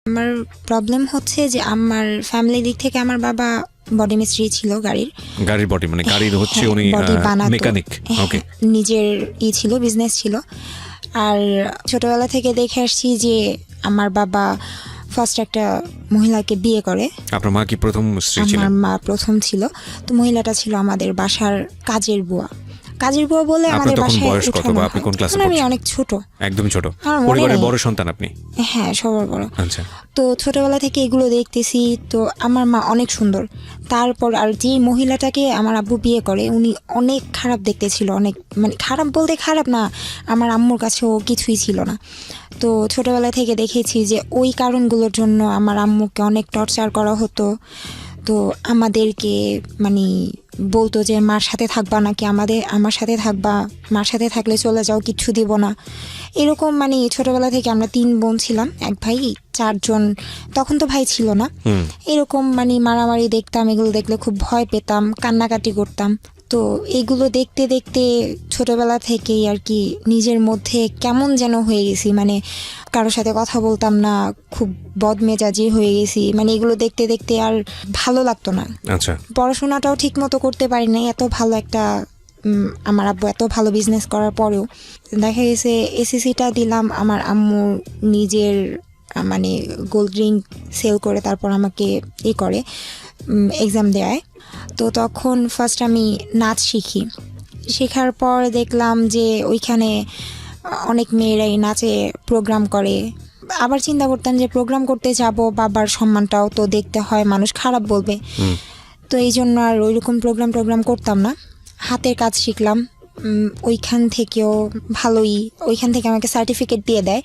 আমার প্রবলেম হচ্ছে যে আমার ফ্যামিলি দিক থেকে আমার বাবা বডি মিস্ত্রি ছিল গাড়ির বডি মানে গাড়ির হচ্ছে উনি বডি বানাতো মেকানিক। ওকে, নিজের ছিল বিজনেস ছিল। আর ছোটবেলা থেকে দেখে আসছি যে আমার বাবা ফার্স্ট একটা মহিলাকে বিয়ে করে। আপনার মা কি প্রথম স্ত্রী ছিলেন? আমার মা প্রথম ছিল। তো মহিলাটা ছিল আমাদের বাসার কাজের বুয়া বলে আমাদের বাসায় বয়স কত বা আপনি কোন ক্লাসে পড়ছেন? আমি অনেক ছোট, একদম ছোট। আমার মনে পরিবারের নেই। বড় সন্তান আপনি? হ্যাঁ, সবার বড়। আচ্ছা, তো ছোটবেলা থেকে এগুলো দেখতেছি। তো আমার মা অনেক সুন্দর। তারপর আর যে মহিলাটাকে আমার আব্বু বিয়ে করে উনি অনেক খারাপ দেখতে ছিল, অনেক মানে খারাপ বলতে খারাপ না, আমার আম্মুর কাছে ও কিছুই ছিল না। তো ছোটবেলা থেকে দেখেছি যে ওই কারণগুলোর জন্য আমার আম্মুকে অনেক টর্চার করা হতো। তো আমাদেরকে মানে বলতো যে মার সাথে থাকবা নাকি আমার সাথে থাকবা, মার সাথে থাকলে চলে যাও, কিচ্ছু দিব না, এরকম। মানে ছোটবেলা থেকে আমরা 3 বোন ছিলাম, এক ভাই, 4 জন, তখন তো ভাই ছিল না। এরকম মানে মারামারি দেখতাম, এগুলো দেখলে খুব ভয় পেতাম, কান্নাকাটি করতাম। তো এগুলো দেখতে দেখতে ছোটবেলা থেকেই আর কি নিজের মধ্যে কেমন যেন হয়ে গেছি, মানে কারোর সাথে কথা বলতাম না, খুব বদমেজাজি হয়ে গেছি। মানে এগুলো দেখতে দেখতে আর ভালো লাগতো না। আচ্ছা, পড়াশোনাটাও ঠিক মতো করতে পারি না। এত ভালো একটা আমার আব্বু এত ভালো বিজনেস করার পরেও দেখা গেছে এসএসসিটা দিলাম আমার আম্মুর নিজের মানে গোল্ড রিং সেল করে তারপর আমাকে করে এক্সাম দেয়। তো তখন ফার্স্ট আমি নাচ শেখার পর দেখলাম যে ওইখানে অনেক মেয়েরাই নাচে প্রোগ্রাম করে। আবার চিন্তা করতাম যে প্রোগ্রাম করতে যাব, বাবার সম্মানটাও তো দেখতে হয়, মানুষ খারাপ বলবে। তো এই জন্য আর ওইরকম প্রোগ্রাম করতাম না। হাতের কাজ শিখলাম ওইখান থেকেও ভালোই। ওইখান থেকে আমাকে সার্টিফিকেট দিয়ে দেয়,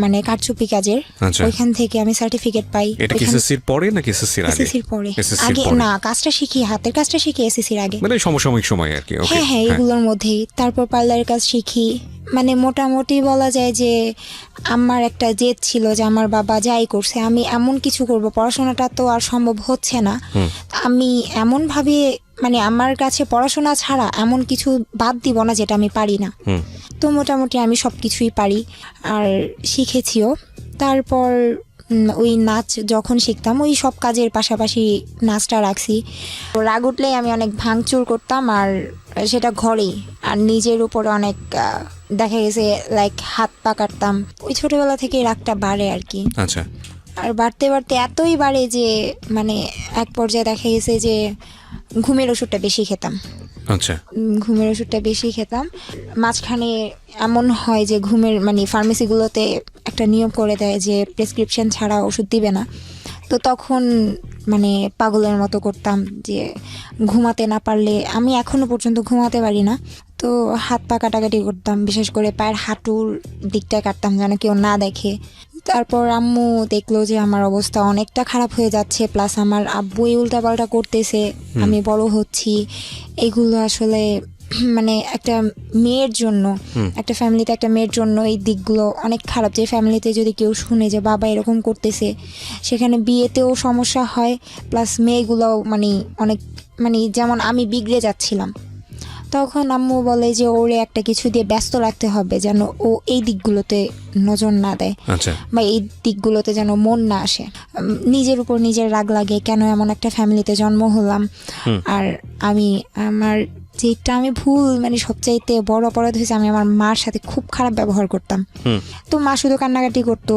মানে কারচুপি কাজের। ওইখান থেকে আমি সার্টিফিকেট পাই। এটা কি এসএসসির পরে নাকি এসএসসির আগে? এসএসসির পরে। আগে না, কাজটা শিখি, হাতের কাজটা শিখি এসএসসির আগে, মানে সমসাময়িক সময় আর কি। ওকে, হ্যাঁ, এগুলোর মধ্যেই। তারপর পার্লারের কাজ শিখি। মানে মোটামুটি বলা যায় যে আমার একটা জেদ ছিল যে আমার বাবা যাই করছে আমি এমন কিছু করব, পড়াশোনাটা তো আর সম্ভব হচ্ছে না, আমি এমন ভাবে মানে আমার কাছে পড়াশোনা ছাড়া এমন কিছু বাদ দিব না যেটা আমি পারি না। তো মোটামুটি আমি সব কিছুই পারি আর শিখেছিও। তারপর ওই নাচ যখন শিখতাম ওই সব কাজের পাশাপাশি নাচটা রাখছি। রাগ উঠলেই আমি অনেক ভাঙচুর করতাম, আর সেটা ঘরেই, আর নিজের উপরে অনেক দেখা গেছে লাইক হাত পা কাটতাম। ওই ছোটবেলা থেকে রাগটা বাড়ে আর কি। আচ্ছা, আর বাড়তে বাড়তে এতই বাড়ে যে মানে এক পর্যায়ে দেখা গেছে যে ঘুমের ওষুধটা বেশি খেতাম। আচ্ছা, ঘুমের ওষুধটা বেশি খেতাম। মাঝখানে এমন হয় যে ঘুমের মানে ফার্মেসিগুলোতে একটা নিয়ম করে দেয় যে প্রেসক্রিপশন ছাড়া ওষুধ দিবে না। তো তখন মানে পাগলের মতো করতাম যে ঘুমাতে না পারলে, আমি এখনো পর্যন্ত ঘুমাতে পারি না, তো হাত পা কাটাকাটি করতাম, বিশেষ করে পায়ের হাঁটুর দিকটায় কাটতাম যেন কেউ না দেখে। তারপর আম্মু দেখলো যে আমার অবস্থা অনেকটা খারাপ হয়ে যাচ্ছে, প্লাস আমার আব্বুই উল্টাপাল্টা করতেছে, আমি বড় হচ্ছি। এগুলো আসলে মানে একটা মেয়ের জন্য, একটা ফ্যামিলিতে একটা মেয়ের জন্য এই দিকগুলো অনেক খারাপ। যে ফ্যামিলিতে যদি কেউ শুনে যে বাবা এরকম করতেছে, সেখানে বিয়েতেও সমস্যা হয়, প্লাস মেয়েগুলোও মানে অনেক মানে যেমন আমি বিগড়ে যাচ্ছিলাম। তখন আম্মু বলে যে ওরে একটা কিছু দিয়ে ব্যস্ত রাখতে হবে যেন ও এই দিকগুলোতে নজর না দেয়, বা এই দিকগুলোতে যেন মন না আসে। নিজের উপর নিজের রাগ লাগে, কেন এমন একটা ফ্যামিলিতে জন্ম হলাম। আর আমার যেটা আমি ভুল মানে সবচাইতে বড় অপরাধ হয়েছে, আমি আমার মার সাথে খুব খারাপ ব্যবহার করতাম। তো মা শুধু কান্নাকাটি করতো,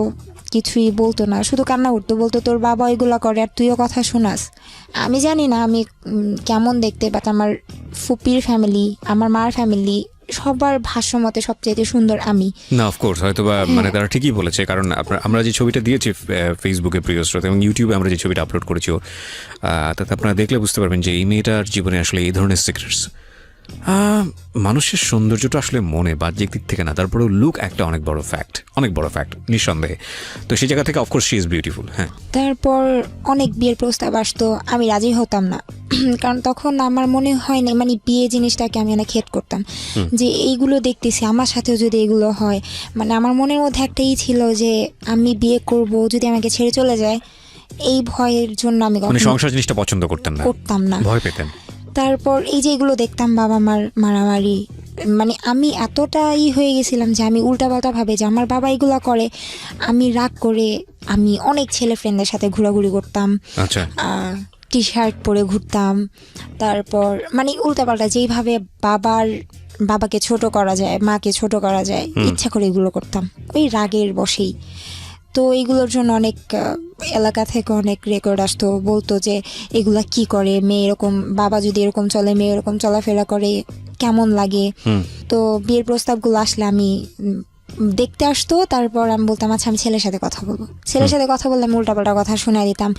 কিছুই বলতো না, শুধু কান্না করতো, বলতো তোর বাবা ওইগুলা করে আর তুইও কথা শোনাস। আমি জানি না আমি কেমন দেখতে, বাট আমার ফুপির ফ্যামিলি, আমার মার ফ্যামিলি, সবার ভাষ্য মতে সবচেয়ে সুন্দর আমি। না অফকোর্স হয়তো বা মানে তারা ঠিকই বলেছে, কারণ আমরা যে ছবিটা দিয়েছি ফেসবুকে প্রিয় শ্রোতা এবং ইউটিউবে আমরা যে ছবিটা আপলোড করেছি তাতে আপনারা দেখলে বুঝতে পারবেন যে এই মেয়েটার জীবনে আসলে এই ধরনের সিক্রেটস। মানুষের সৌন্দর্যটা আসলে মনে বাহ্যিক দিক থেকে না, তারপরেও লুক একটা অনেক বড় ফ্যাক্ট নিঃসন্দেহে। তো সেই জায়গা থেকে অফকোর্স শি ইজ বিউটিফুল। হ্যাঁ, তারপর অনেক বিয়ের প্রস্তাব আসতো, আমি রাজি হতাম না, কারণ তখন আমার মনে হয় না মানে বিয়ে জিনিসটাকে আমি অনেক হেট করতাম, যে এইগুলো দেখতেছি আমার সাথেও যদি এগুলো হয়, মানে আমার মনের মধ্যে একটাই ছিল যে আমি বিয়ে করব যদি আমাকে ছেড়ে চলে যায়, এই ভয়ের জন্য আমি সংসার জিনিসটা পছন্দ করতাম না, ভয় পেতেন। তারপর এই যে এগুলো দেখতাম বাবা মার মারামারি, মানে আমি এতটাই হয়ে গেছিলাম যে আমি উল্টাপাল্টা ভাবে যে আমার বাবা এগুলো করে, আমি রাগ করে আমি অনেক ছেলে ফ্রেন্ডদের সাথে ঘোরাঘুরি করতাম, আচ্ছা টি শার্ট পরে ঘুরতাম। তারপর মানে উল্টাপাল্টা যেইভাবে বাবাকে ছোট করা যায়, মাকে ছোট করা যায়, ইচ্ছা করে এগুলো করতাম ওই রাগের বশেই। তো এইগুলোর জন্য অনেক এলাকা থেকে অনেক রেকর্ড আসতো, বলতো যে এগুলা কি করে মেয়ে, এরকম বাবা যদি এরকম চলে, মেয়ে এরকম চলাফেরা করে কেমন লাগে। তো বিয়ের প্রস্তাবগুলো আসলে আমি দেখতে আসতো, তারপর আমি বলতাম আচ্ছা আমি ছেলের সাথে কথা বলবো। ছেলের সাথে কথা বললে আমি উল্টাপাল্টা কথা শোনায় দিতাম,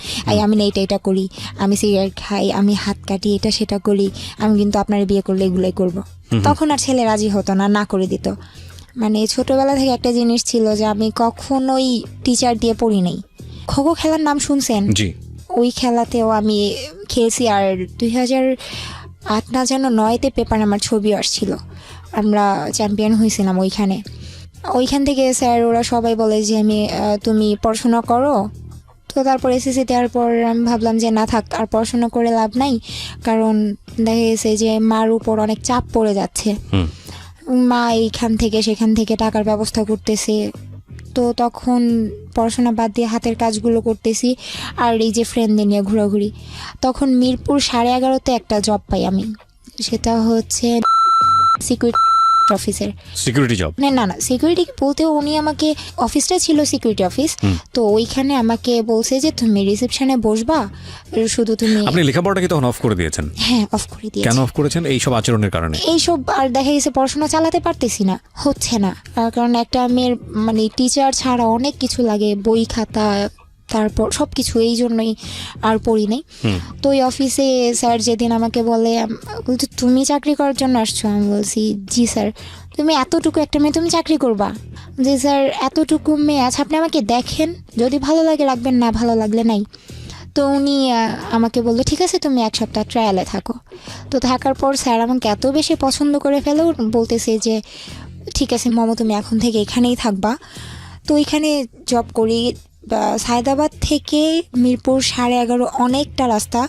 আমি না এটা করি, আমি সিগারেট খাই, আমি হাত কাটি, এটা সেটা করি, আমি কিন্তু আপনার বিয়ে করলে এগুলোই করবো। তখন আর ছেলে রাজি হতো না, না করে দিত। মানে ছোটবেলা থেকে একটা জিনিস ছিল যে আমি কখনোই টিচার দিয়ে পড়ি নাই। খো খেলার নাম শুনছেন? জি। ওই খেলাতেও আমি খেলছি। আর 2008 না যেন 9-তে পেপার আমার ছবি আসছিল, আমরা চ্যাম্পিয়ন হয়েছিলাম ওইখান থেকে স্যার ওরা সবাই বলে যে আমি তুমি পড়াশোনা করো। তো তারপর এসএসসি দেওয়ার পর আমি ভাবলাম যে না থাক, আর পড়াশোনা করে লাভ নাই, কারণ দেখা গেছে যে মার উপর অনেক চাপ পড়ে যাচ্ছে। মা এইখান থেকে সেখান থেকে টাকার ব্যবস্থা করতেছে, তো তখন পড়াশোনা বাদ দিয়ে হাতের কাজগুলো করতেছি আর এই যে ফ্রেন্ডদের নিয়ে ঘোরাঘুরি। তখন মিরপুর 11:30-তে একটা জব পাই আমি, সেটা হচ্ছে সিকিউরিটি অফিসের। Security job? না সিকিউরিটি বলতে উনি আমাকে, অফিসটা ছিল সিকিউরিটি অফিস, তো ওইখানে আমাকে বলছে যে তুমি রিসেপশনে বসবা, শুধু তুমি। আপনি লেখাপড়াটা কি তখন অফ করে দিয়েছেন? হ্যাঁ অফ করে দিয়েছি। কেন অফ করেছেন? এই সব আচরণের কারণে? এইসব আর দেখা গেছে পড়াশোনা চালাতে পারতেছি না, হচ্ছে না, কারণ একটা মেয়ের মানে টিচার ছাড়া অনেক কিছু লাগে, বই খাতা তারপর সব কিছু, এই জন্যই আর পড়ি নাই। তো ওই অফিসে স্যার যেদিন আমাকে বলে, বলছে তুমি চাকরি করার জন্য আসছো? আমি বলছি জি স্যার। তুমি এতটুকু একটা মেয়ে, তুমি চাকরি করবা? যে স্যার এতটুকু মেয়ে, আচ্ছা আপনি আমাকে দেখেন, যদি ভালো লাগে রাখবেন, না ভালো লাগলে নাই। তো উনি আমাকে বললো ঠিক আছে তুমি 1 সপ্তাহ ট্রায়ালে থাকো। তো থাকার পর স্যার আমাকে এত বেশি পছন্দ করে ফেলো, বলতেছে যে ঠিক আছে মমো তুমি এখন থেকে এখানেই থাকবা। তো এখানে জব করি। সায়দাবাদ থেকে মিরপুর 11:30 অনেকটা রাস্তা,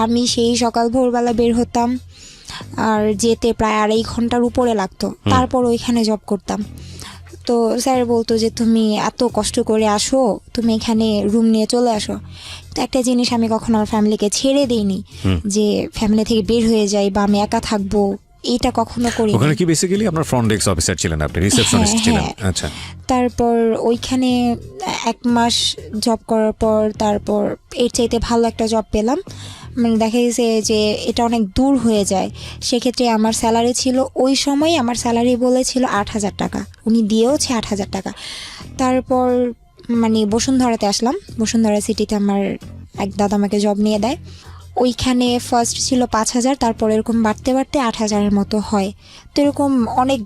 আমি সেই সকাল ভোরবেলা বের হতাম, আর যেতে প্রায় 2.5 ঘন্টার উপরে লাগতো, তারপর ওইখানে জব করতাম। তো স্যার বলতো যে তুমি এত কষ্ট করে আসো, তুমি এখানে রুম নিয়ে চলে আসো। তো একটা জিনিস আমি কখনো আমার ফ্যামিলিকে ছেড়ে দিইনি, যে ফ্যামিলি থেকে বের হয়ে যাই বা আমি একা থাকবো, এটা কখনো করি। ওখানে কি বেসিক্যালি আপনার ফ্রন্ট ডেস্ক অফিসার ছিলেন, আপনি রিসেপশনিস্ট ছিলেন? আচ্ছা। তারপর ওইখানে 1 মাস জব করার পর তারপর এর চাইতে ভালো একটা জব পেলাম। মানে দেখা গেছে যে এটা অনেক দূর হয়ে যায়, সেক্ষেত্রে আমার স্যালারি ছিল ওই সময়, আমার স্যালারি বলেছিল 8,000 টাকা, উনি দিয়েওছে 8,000 টাকা। তারপর মানে বসুন্ধরাতে আসলাম, বসুন্ধরা সিটিতে আমার এক দাদা আমাকে জব নিয়ে দেয়। ওইখানে ফার্স্ট ছিল 5,000, তারপর এরকম বাড়তে বাড়তে 8,000-এর মতো হয়। তো এরকম অনেক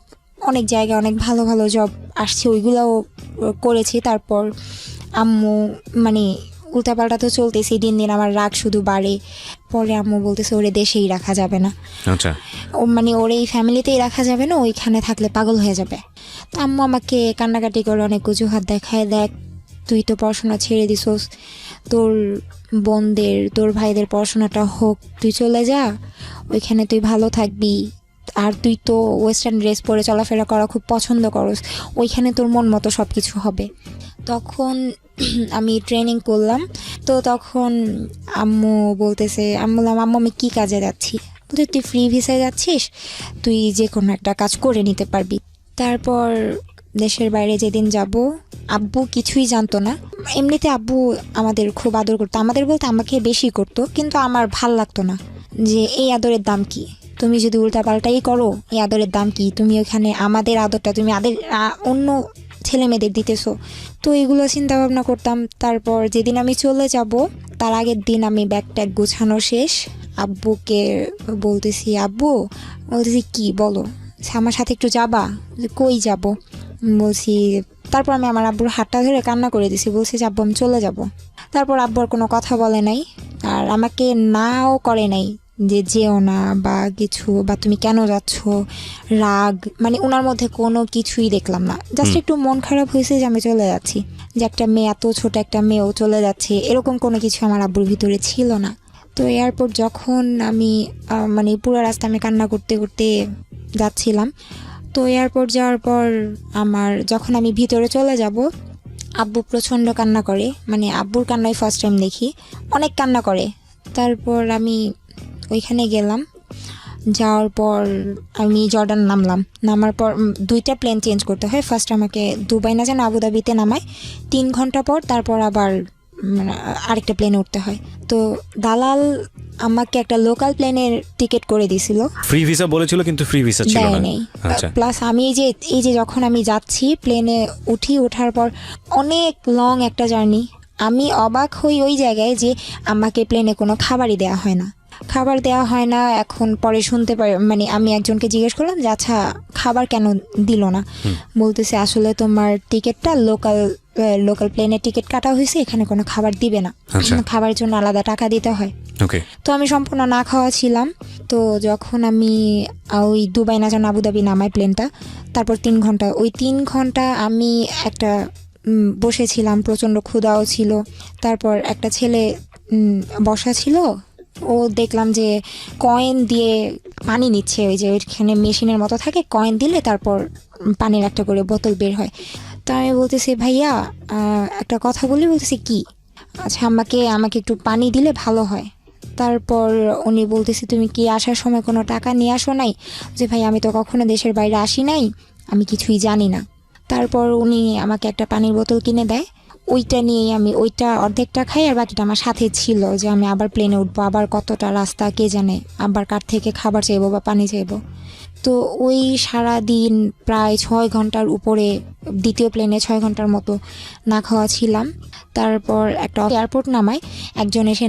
অনেক জায়গায় অনেক ভালো ভালো জব আসছে, ওইগুলোও করেছি। তারপর আম্মু মানে উল্টাপাল্টা তো চলতেছি, দিন দিন আমার রাগ শুধু বাড়ে। পরে আম্মু বলতেছে ওরে দেশেই রাখা যাবে না, আচ্ছা ও মানে ওরে এই ফ্যামিলিতেই রাখা যাবে না, ওইখানে থাকলে পাগল হয়ে যাবে। তো আম্মু আমাকে কান্নাকাটি করে অনেক অজুহাত দেখায়, দেখ তুই তো পড়াশোনা ছেড়ে দিছোস, তোর বোনদের তোর ভাইদের পড়াশোনাটা হোক, তুই চলে যা, ওইখানে তুই ভালো থাকবি, আর তুই তো ওয়েস্টার্ন ড্রেস পরে চলাফেরা করা খুব পছন্দ করস, ওইখানে তোর মন মতো সব কিছু হবে। তখন আমি ট্রেনিং করলাম, তো তখন আম্মু বলতেছে, আমি বললাম আম্মু আমি কী কাজে যাচ্ছি? বলতে তুই ফ্রি ভিসায় যাচ্ছিস, তুই যে কোনো একটা কাজ করে নিতে পারবি। তারপর দেশের বাইরে যেদিন যাব, আব্বু কিছুই জানতো না। এমনিতে আব্বু আমাদের খুব আদর করতো, আমাদের বলতে আমাকে বেশি করতো, কিন্তু আমার ভাল লাগতো না যে এই আদরের দাম কি, তুমি যদি উল্টাপাল্টাই করো এই আদরের দাম কি, তুমি ওখানে আমাদের আদরটা তুমি অন্য ছেলে মেয়েদের দিতেছো। তো এগুলো চিন্তা ভাবনা করতাম। তারপর যেদিন আমি চলে যাব তার আগের দিন আমি ব্যাগ ট্যাগ গোছানো শেষ, আব্বুকে বলতেছি, আব্বু বলতেছি কি বলো, আমার সাথে একটু যাবা? কই যাব? বলছি, তারপর আমি আমার আব্বুর হাতটা ধরে কান্না করে দিছি, বলছি যে আব্বু আমি চলে যাব। তারপর আব্বু আর কোনো কথা বলে নাই, আর আমাকে নাও করে নাই যে যেও না বা কিছু, বা তুমি কেন যাচ্ছ, রাগ, মানে ওনার মধ্যে কোনো কিছুই দেখলাম না। জাস্ট একটু মন খারাপ হয়েছে যে আমি চলে যাচ্ছি, যে একটা মেয়ে, এত ছোট একটা মেয়েও চলে যাচ্ছে, এরকম কোনো কিছু আমার আব্বুর ভিতরে ছিল না। তো এয়ারপোর্ট যখন আমি মানে পুরো রাস্তা আমি কান্না করতে করতে যাচ্ছিলাম। তো এয়ারপোর্ট যাওয়ার পর যখন আমি ভিতরে চলে যাব, আব্বু প্রচণ্ড কান্না করে, মানে আব্বুর কান্নাই ফার্স্ট টাইম দেখি, অনেক কান্না করে। তারপর আমি ওইখানে গেলাম, যাওয়ার পর আমি জর্ডান নামার পর 2টা প্লেন চেঞ্জ করতে হয়। ফার্স্ট আমাকে দুবাই না যেন আবুধাবিতে নামায়, 3 ঘন্টা পর তারপর আবার আরেকটা প্লেনে উঠতে হয়। তো দালাল আমাকে একটা লোকাল প্লেনের টিকিট করে দিয়েছিল, ফ্রি ভিসা বলেছিল কিন্তু ফ্রি ভিসা ছিল না। নেই। আচ্ছা, প্লাস আমি এই যে যখন আমি যাচ্ছি প্লেনে ওঠার পর অনেক লং একটা জার্নি, আমি অবাক হই ওই জায়গায় যে আমাকে প্লেনে কোনো খাবারই দেওয়া হয় না। এখন পরে শুনতে পারি, মানে আমি একজনকে জিজ্ঞেস করলাম যে আচ্ছা খাবার কেন দিল না, বলতেছে আসলে তোমার টিকিটটা লোকাল প্লেনের টিকিট কাটা হয়েছে, এখানে কোনো খাবার দিবে না, খাবারের জন্য আলাদা টাকা দিতে হয়। ওকে। তো আমি সম্পূর্ণ না খাওয়া ছিলাম। তো যখন আমি ওই দুবাই না যেন আবুধাবি নামাই প্লেনটা, তারপর 3 ঘন্টা আমি একটা বসেছিলাম, প্রচণ্ড ক্ষুধাও ছিল। তারপর একটা ছেলে বসা ছিল, ও দেখলাম যে কয়েন দিয়ে পানি নিচ্ছে, ওই যে ওইখানে মেশিনের মতো থাকে, কয়েন দিলে তারপর পানির একটা করে বোতল বের হয়। তো আমি বলতেছি ভাইয়া একটা কথা বলি, বলতেছি কি, আচ্ছা আমাকে একটু পানি দিলে ভালো হয়। তারপর উনি বলতেছে তুমি কি আসার সময় কোনো টাকা নিয়ে আসো নাই? যে ভাই আমি তো কখনো দেশের বাইরে আসি নাই, আমি কিছুই জানি না। তারপর উনি আমাকে একটা পানির বোতল কিনে দেয়, ওইটা নিয়েই আমি ওইটা অর্ধেকটা খাই, আর বাকিটা আমার সাথে ছিল যে আমি আবার প্লেনে উঠবো, আবার কতটা রাস্তা কে জানে, আবার কার থেকে খাবার চাইবো বা পানি চাইবো। তো ওই সারা দিন প্রায় 6 ঘন্টার উপরে, দ্বিতীয় প্লেনে 6 ঘন্টার মতো না খাওয়া ছিলাম। তারপর একটা এয়ারপোর্ট নামায়, একজন এসে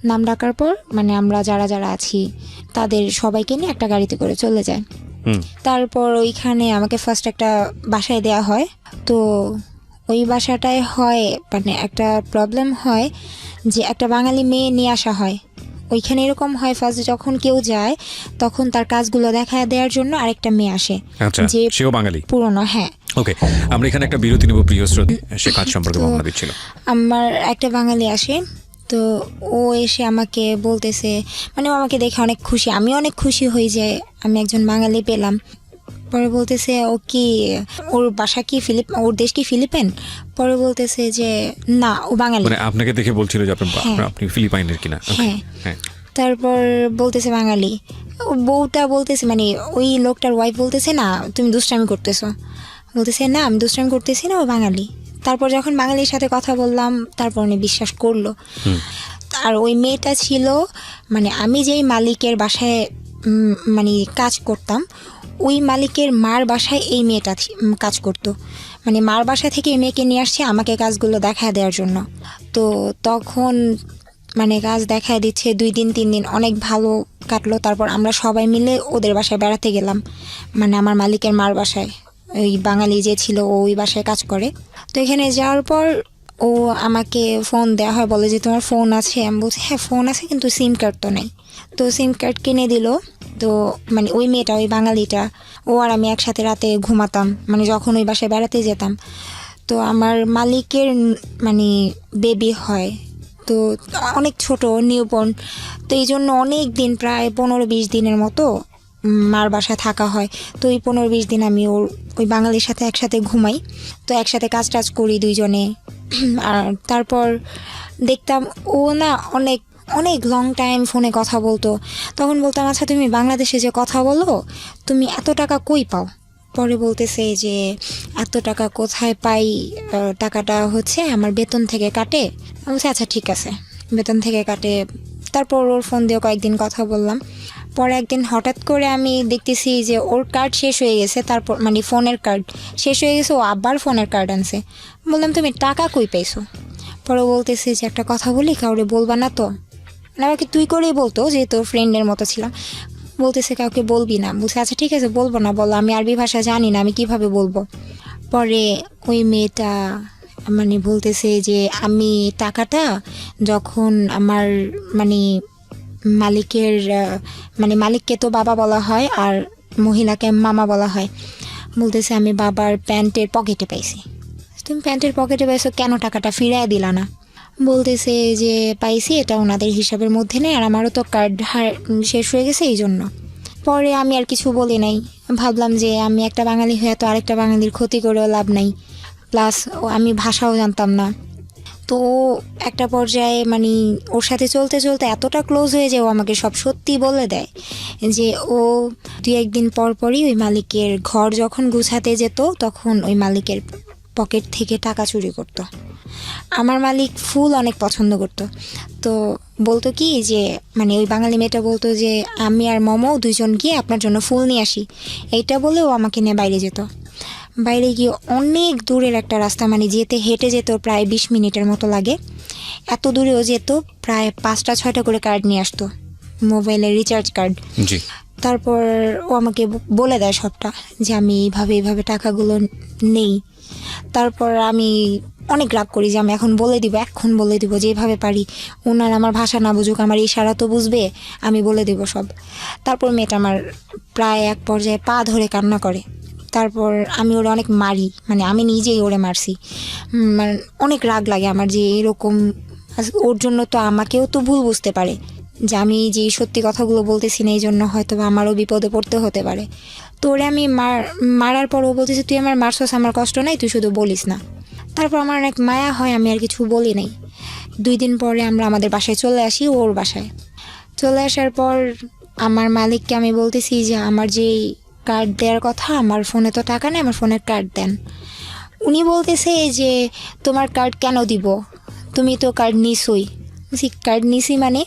নাম ডাকার পর মানে আমরা যারা আছি তাদের সবাইকে নিয়ে একটা গাড়িতে করে চলে যায়। তারপর ওইখানে আমাকে ফার্স্ট একটা বাসায় দেয়া হয়। তো ওই বাসাটায় হয় মানে একটা প্রবলেম হয় যে একটা বাঙালি মেয়ে নিয়ে আসা হয়। ওইখানে এরকম হয় ফার্স্ট যখন কেউ যায় তখন তার কাজগুলো দেখা দেওয়ার জন্য আরেকটা মেয়ে আসে, আচ্ছা, যে সেও বাঙালি পুরনো। হ্যাঁ, ওকে। আমরা এখানে একটা বিরতি নেব প্রিয় শ্রোতা, সে কাজ সম্পর্কে বর্ণনা দিচ্ছিল। আমার একটা বাঙালি আসে, তো ও এসে আমাকে বলতেছে, মানে ও আমাকে দেখে অনেক খুশি, আমি অনেক খুশি হই যে আমি একজন বাঙালি পেলাম। পরে বলতেছে ও কি, ওর বাসা কি ওর দেশ কি ফিলিপাইন? পরে বলতেছে যে না, ও বাঙালি। মানে আপনাকে দেখে বলছিল যে আপনি ফিলিপাইনের কিনা? হ্যাঁ। তারপর বলতেছে বাঙালি। বউটা বলতেছে, মানে ওই লোকটার ওয়াইফ বলতেছে না তুমি দুষ্টামি করতেছো, বলতেছে না আমি দুষ্টামি করতেছি না, ও বাঙালি। তারপর যখন বাঙালির সাথে কথা বললাম তারপর উনি বিশ্বাস করলো। আর ওই মেয়েটা ছিল, মানে আমি যেই মালিকের বাসায় মানে কাজ করতাম, ওই মালিকের মার বাসায় এই মেয়েটা কাজ করতো, মানে মার বাসা থেকে এই মেয়েকে নিয়ে আসছে আমাকে কাজগুলো দেখা দেওয়ার জন্য। তো তখন মানে কাজ দেখায় দিচ্ছে 2 দিন 3 দিন, অনেক ভালো কাটলো। তারপর আমরা সবাই মিলে ওদের বাসায় বেড়াতে গেলাম, মানে আমার মালিকের মার বাসায়। ওই বাঙালি যে ছিল ওই বাসায় কাজ করে। তো এখানে যাওয়ার পর ও আমাকে ফোন দেওয়া হয়, বলে যে তোমার ফোন আছে? আমি বলছি হ্যাঁ ফোন আছে, কিন্তু সিম কার্ড তো নেই। তো সিম কার্ড কিনে দিল। তো মানে ওই মেয়েটা, ওই বাঙালিটা, ও আর আমি একসাথে রাতে ঘুমাতাম, মানে যখন ওই বাসায় বেড়াতে যেতাম। তো আমার মালিকের মানে বেবি হয়, তো অনেক ছোট, নিউবর্ন। তো এই জন্য অনেক দিন, প্রায় 15-20 দিনের মতো মার বাসায় থাকা হয়। তো এই 15-20 দিন আমি ওই বাঙালির সাথে একসাথে ঘুমাই, তো একসাথে কাজ টাজ করি দুইজনে। আর তারপর দেখতাম ও না অনেক অনেক লং টাইম ফোনে কথা বলতো। তখন বলতাম আচ্ছা তুমি বাংলাদেশে যে কথা বলো, তুমি এত টাকা কই পাও? পরে বলতেছে যে এত টাকা কোথায় পাই, টাকাটা হচ্ছে আমার বেতন থেকে কাটে। আমি বলছি আচ্ছা ঠিক আছে, বেতন থেকে কাটে। তারপর ওর ফোন দিয়ে কয়েকদিন কথা বললাম। পরে একদিন হঠাৎ করে আমি দেখতেছি যে ওর কার্ড শেষ হয়ে গেছে, তারপর মানে ফোনের কার্ড শেষ হয়ে গেছে, ও আবার ফোনের কার্ড আনছে। বললাম তুমি টাকা কই পাইছো? পরে বলতেছে যে একটা কথা বলি, কাউরে বলবা না তো? আমাকে তুই করেই বলতো, যে তোর ফ্রেন্ডের মতো ছিলাম। বলতেছে কাউকে বলবি না। বলছে আচ্ছা ঠিক আছে বলবো না, বলো। আমি আরবি ভাষা জানি না, আমি কিভাবে বলবো? পরে ওই মেয়েটা মানে বলতেছে যে আমি টাকাটা যখন আমার মানে মালিকের মানে মালিককে তো বাবা বলা হয় আর মহিলাকে মামা বলা হয়, বলতেছে আমি বাবার প্যান্টের পকেটে পাইছি। তুমি প্যান্টের পকেটে পাইছো, কেন টাকাটা ফিরাইয়া দিলা না? বলতেছে যে পাইছি, এটা ওনাদের হিসাবের মধ্যে নেই, আর আমারও তো কার্ড শেষ হয়ে গেছে এই জন্য। পরে আমি আর কিছু বলি নাই, ভাবলাম যে আমি একটা বাঙালি হয়ে তো আরেকটা বাঙালির ক্ষতি করেও লাভ নাই, প্লাস আমি ভাষাও জানতাম না। তো একটা পর্যায়ে মানে ওর সাথে চলতে চলতে এতটা ক্লোজ হয়ে যায়, ও আমাকে সব সত্যি বলে দেয় যে ও 2-1 দিন পর পরই ওই মালিকের ঘর যখন গুছাতে যেত তখন ওই মালিকের পকেট থেকে টাকা চুরি করতো। আমার মালিক ফুল অনেক পছন্দ করতো। তো বলতো কি যে মানে ওই বাঙালি মেয়েটা বলতো যে আমি আর মমো দুইজন গিয়ে আপনার জন্য ফুল নিয়ে আসি, এইটা বলে ও আমাকে নিয়ে বাইরে যেত। বাইরে গিয়ে অনেক দূরের একটা রাস্তা, মানে হেঁটে যেত প্রায় 20 মিনিটের মতো লাগে, এত দূরেও যেত, প্রায় 5টা-6টা করে কার্ড নিয়ে আসতো, মোবাইলের রিচার্জ কার্ড। জি। তারপর ও আমাকে বলে দেয় সবটা যে আমি এইভাবে টাকাগুলো নেই। তারপর আমি অনেক রাগ করি যে আমি এখন বলে দিব যেভাবে পারি, ওনার আমার ভাষা না বুঝুক, আমার ইশারা তো বুঝবে, আমি বলে দিব সব। তারপর মেয়েটা আমার প্রায় এক পর্যায়ে পা ধরে কান্না করে। তারপর আমি ওরে অনেক মারি, মানে আমি নিজেই ওরে মারছি। মানে অনেক রাগ লাগে আমার যে এরকম, ওর জন্য তো আমাকেও তো ভুল বুঝতে পারে যে আমি যে সত্যি কথাগুলো বলতেছি না, এই জন্য হয়তো আমারও বিপদে পড়তে হতে পারে। তো ওরে আমি মারার পর ও বলতেছে তুই আমার মারছস, আমার কষ্ট নাই, তুই শুধু বলিস না। তারপর আমার অনেক মায়া হয়, আমি আর কিছু বলি নাই। 2 দিন পরে আমরা আমাদের বাসায় চলে আসি, ওর বাসায় চলে আসার পর আমার মালিককে আমি বলতেছি যে আমার যে কার্ড দেওয়ার কথা, আমার ফোনে তো টাকা নেই, আমার ফোনের কার্ড দেন। উনি বলতেছে যে তোমার কার্ড কেন দিব, তুমি তো কার্ড নিছই। বলছি কার্ড নিছি মানে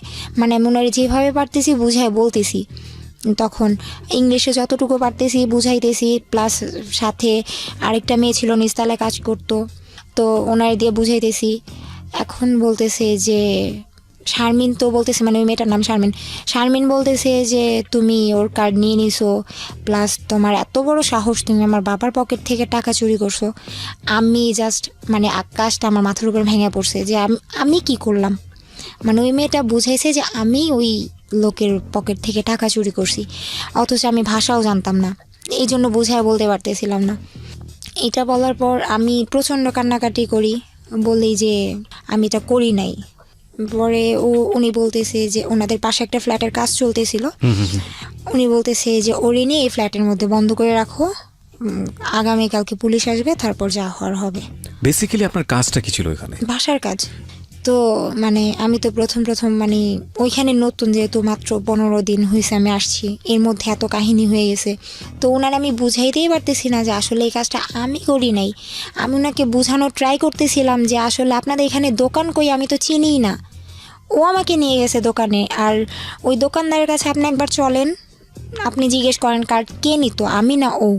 আমি ওনারে যেভাবে পারতেছি বুঝায় বলতেছি, তখন ইংলিশে যতটুকু পারতেছি বুঝাইতেছি, প্লাস সাথে আরেকটা মেয়ে ছিল নিচতলায় কাজ করতো, তো ওনার দিয়ে বুঝাইতেছি। এখন বলতেছে যে শারমিন তো বলতেছে, মানে ওই মেয়েটার নাম শারমিন বলতেছে যে তুমি ওর কার্ড নিয়ে নিছো, প্লাস তোমার এত বড় সাহস, তুমি আমার বাবার পকেট থেকে টাকা চুরি করছো। আমি জাস্ট মানে আকাশটা আমার মাথার উপর ভেঙে পড়ছে যে আমি কি করলাম। মানে ওই মেয়েটা বুঝাইছে যে আমি ওই লোকের পকেট থেকে টাকা চুরি করছি, অথচ আমি ভাষাও জানতাম না, এই জন্য বুঝায় বলতে পারতেছিলাম না। এটা বলার পর আমি প্রচণ্ড কান্নাকাটি করি, বলি যে আমি এটা করি নাই। পরে উনি বলতেছে যে ওনাদের পাশে একটা ফ্ল্যাটের কাজ চলতেছিল, উনি বলতেছে যে ওরে নিয়ে এই ফ্ল্যাটের মধ্যে বন্ধ করে রাখো, আগামীকালকে পুলিশ আসবে, তারপর যা হওয়ার হবে। বেসিক্যালি আপনার কাজটা কি ছিল এখানে? ভাষার কাজ। তো মানে আমি তো প্রথম মানে ওইখানে নতুন, যেহেতু মাত্র 15 দিন হয়েছে আমি আসছি, এর মধ্যে এত কাহিনী হয়ে গেছে। তো ওনার আমি বুঝাইতেই পারতেছি না যে আসলে এই কাজটা আমি করি নাই। আমি ওনাকে বোঝানোর ট্রাই করতেছিলাম যে আসলে আপনাদের এখানে দোকান কই, আমি তো চিনিই না। ও আমাকে নিয়ে গেছে দোকানে, আর ওই দোকানদারের কাছে আপনি একবার চলেন, আপনি জিজ্ঞেস করেন কার্ড কে নিত, আমি না ও।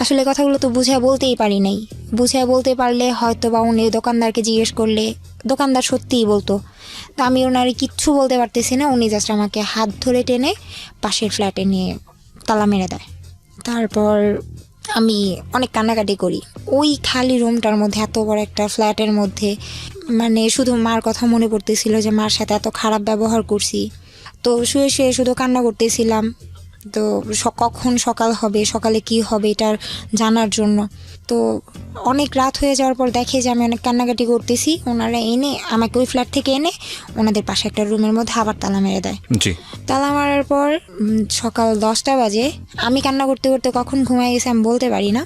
আসলে কথাগুলো তো বুঝায় বলতেই পারি নাই। বুঝায় বলতে পারলে হয়তো বা উনি দোকানদারকে জিজ্ঞেস করলে দোকানদার সত্যিই বলতো। তো আমি ওনারে কিচ্ছু বলতে পারতেছি না, উনি জাস্ট আমাকে হাত ধরে টেনে পাশের ফ্ল্যাটে নিয়ে তালা মেরে দেয়। তারপর আমি অনেক কান্নাকাটি করি। ওই খালি রুমটার মধ্যে, এত বড় একটা ফ্ল্যাটের মধ্যে, মানে শুধু মার কথা মনে পড়তেছিল যে মার সাথে এত খারাপ ব্যবহার করছি। তো শুয়ে শুয়ে শুধু কান্না করতেছিলাম। তো কখন সকাল হবে, সকালে কি হবে এটার জানার জন্য। তো অনেক রাত হয়ে যাওয়ার পর দেখে যে আমি অনেক কান্নাকাটি করতেছি, ওনারা এনে আমাকে ওই ফ্ল্যাট থেকে এনে ওনাদের পাশে একটা রুমের মধ্যে আবার তালা মেরে দেয়। জি। তালা মারার পর সকাল 10টা বাজে, আমি কান্না করতে করতে কখন ঘুমাই গেছে আমি বলতে পারি না।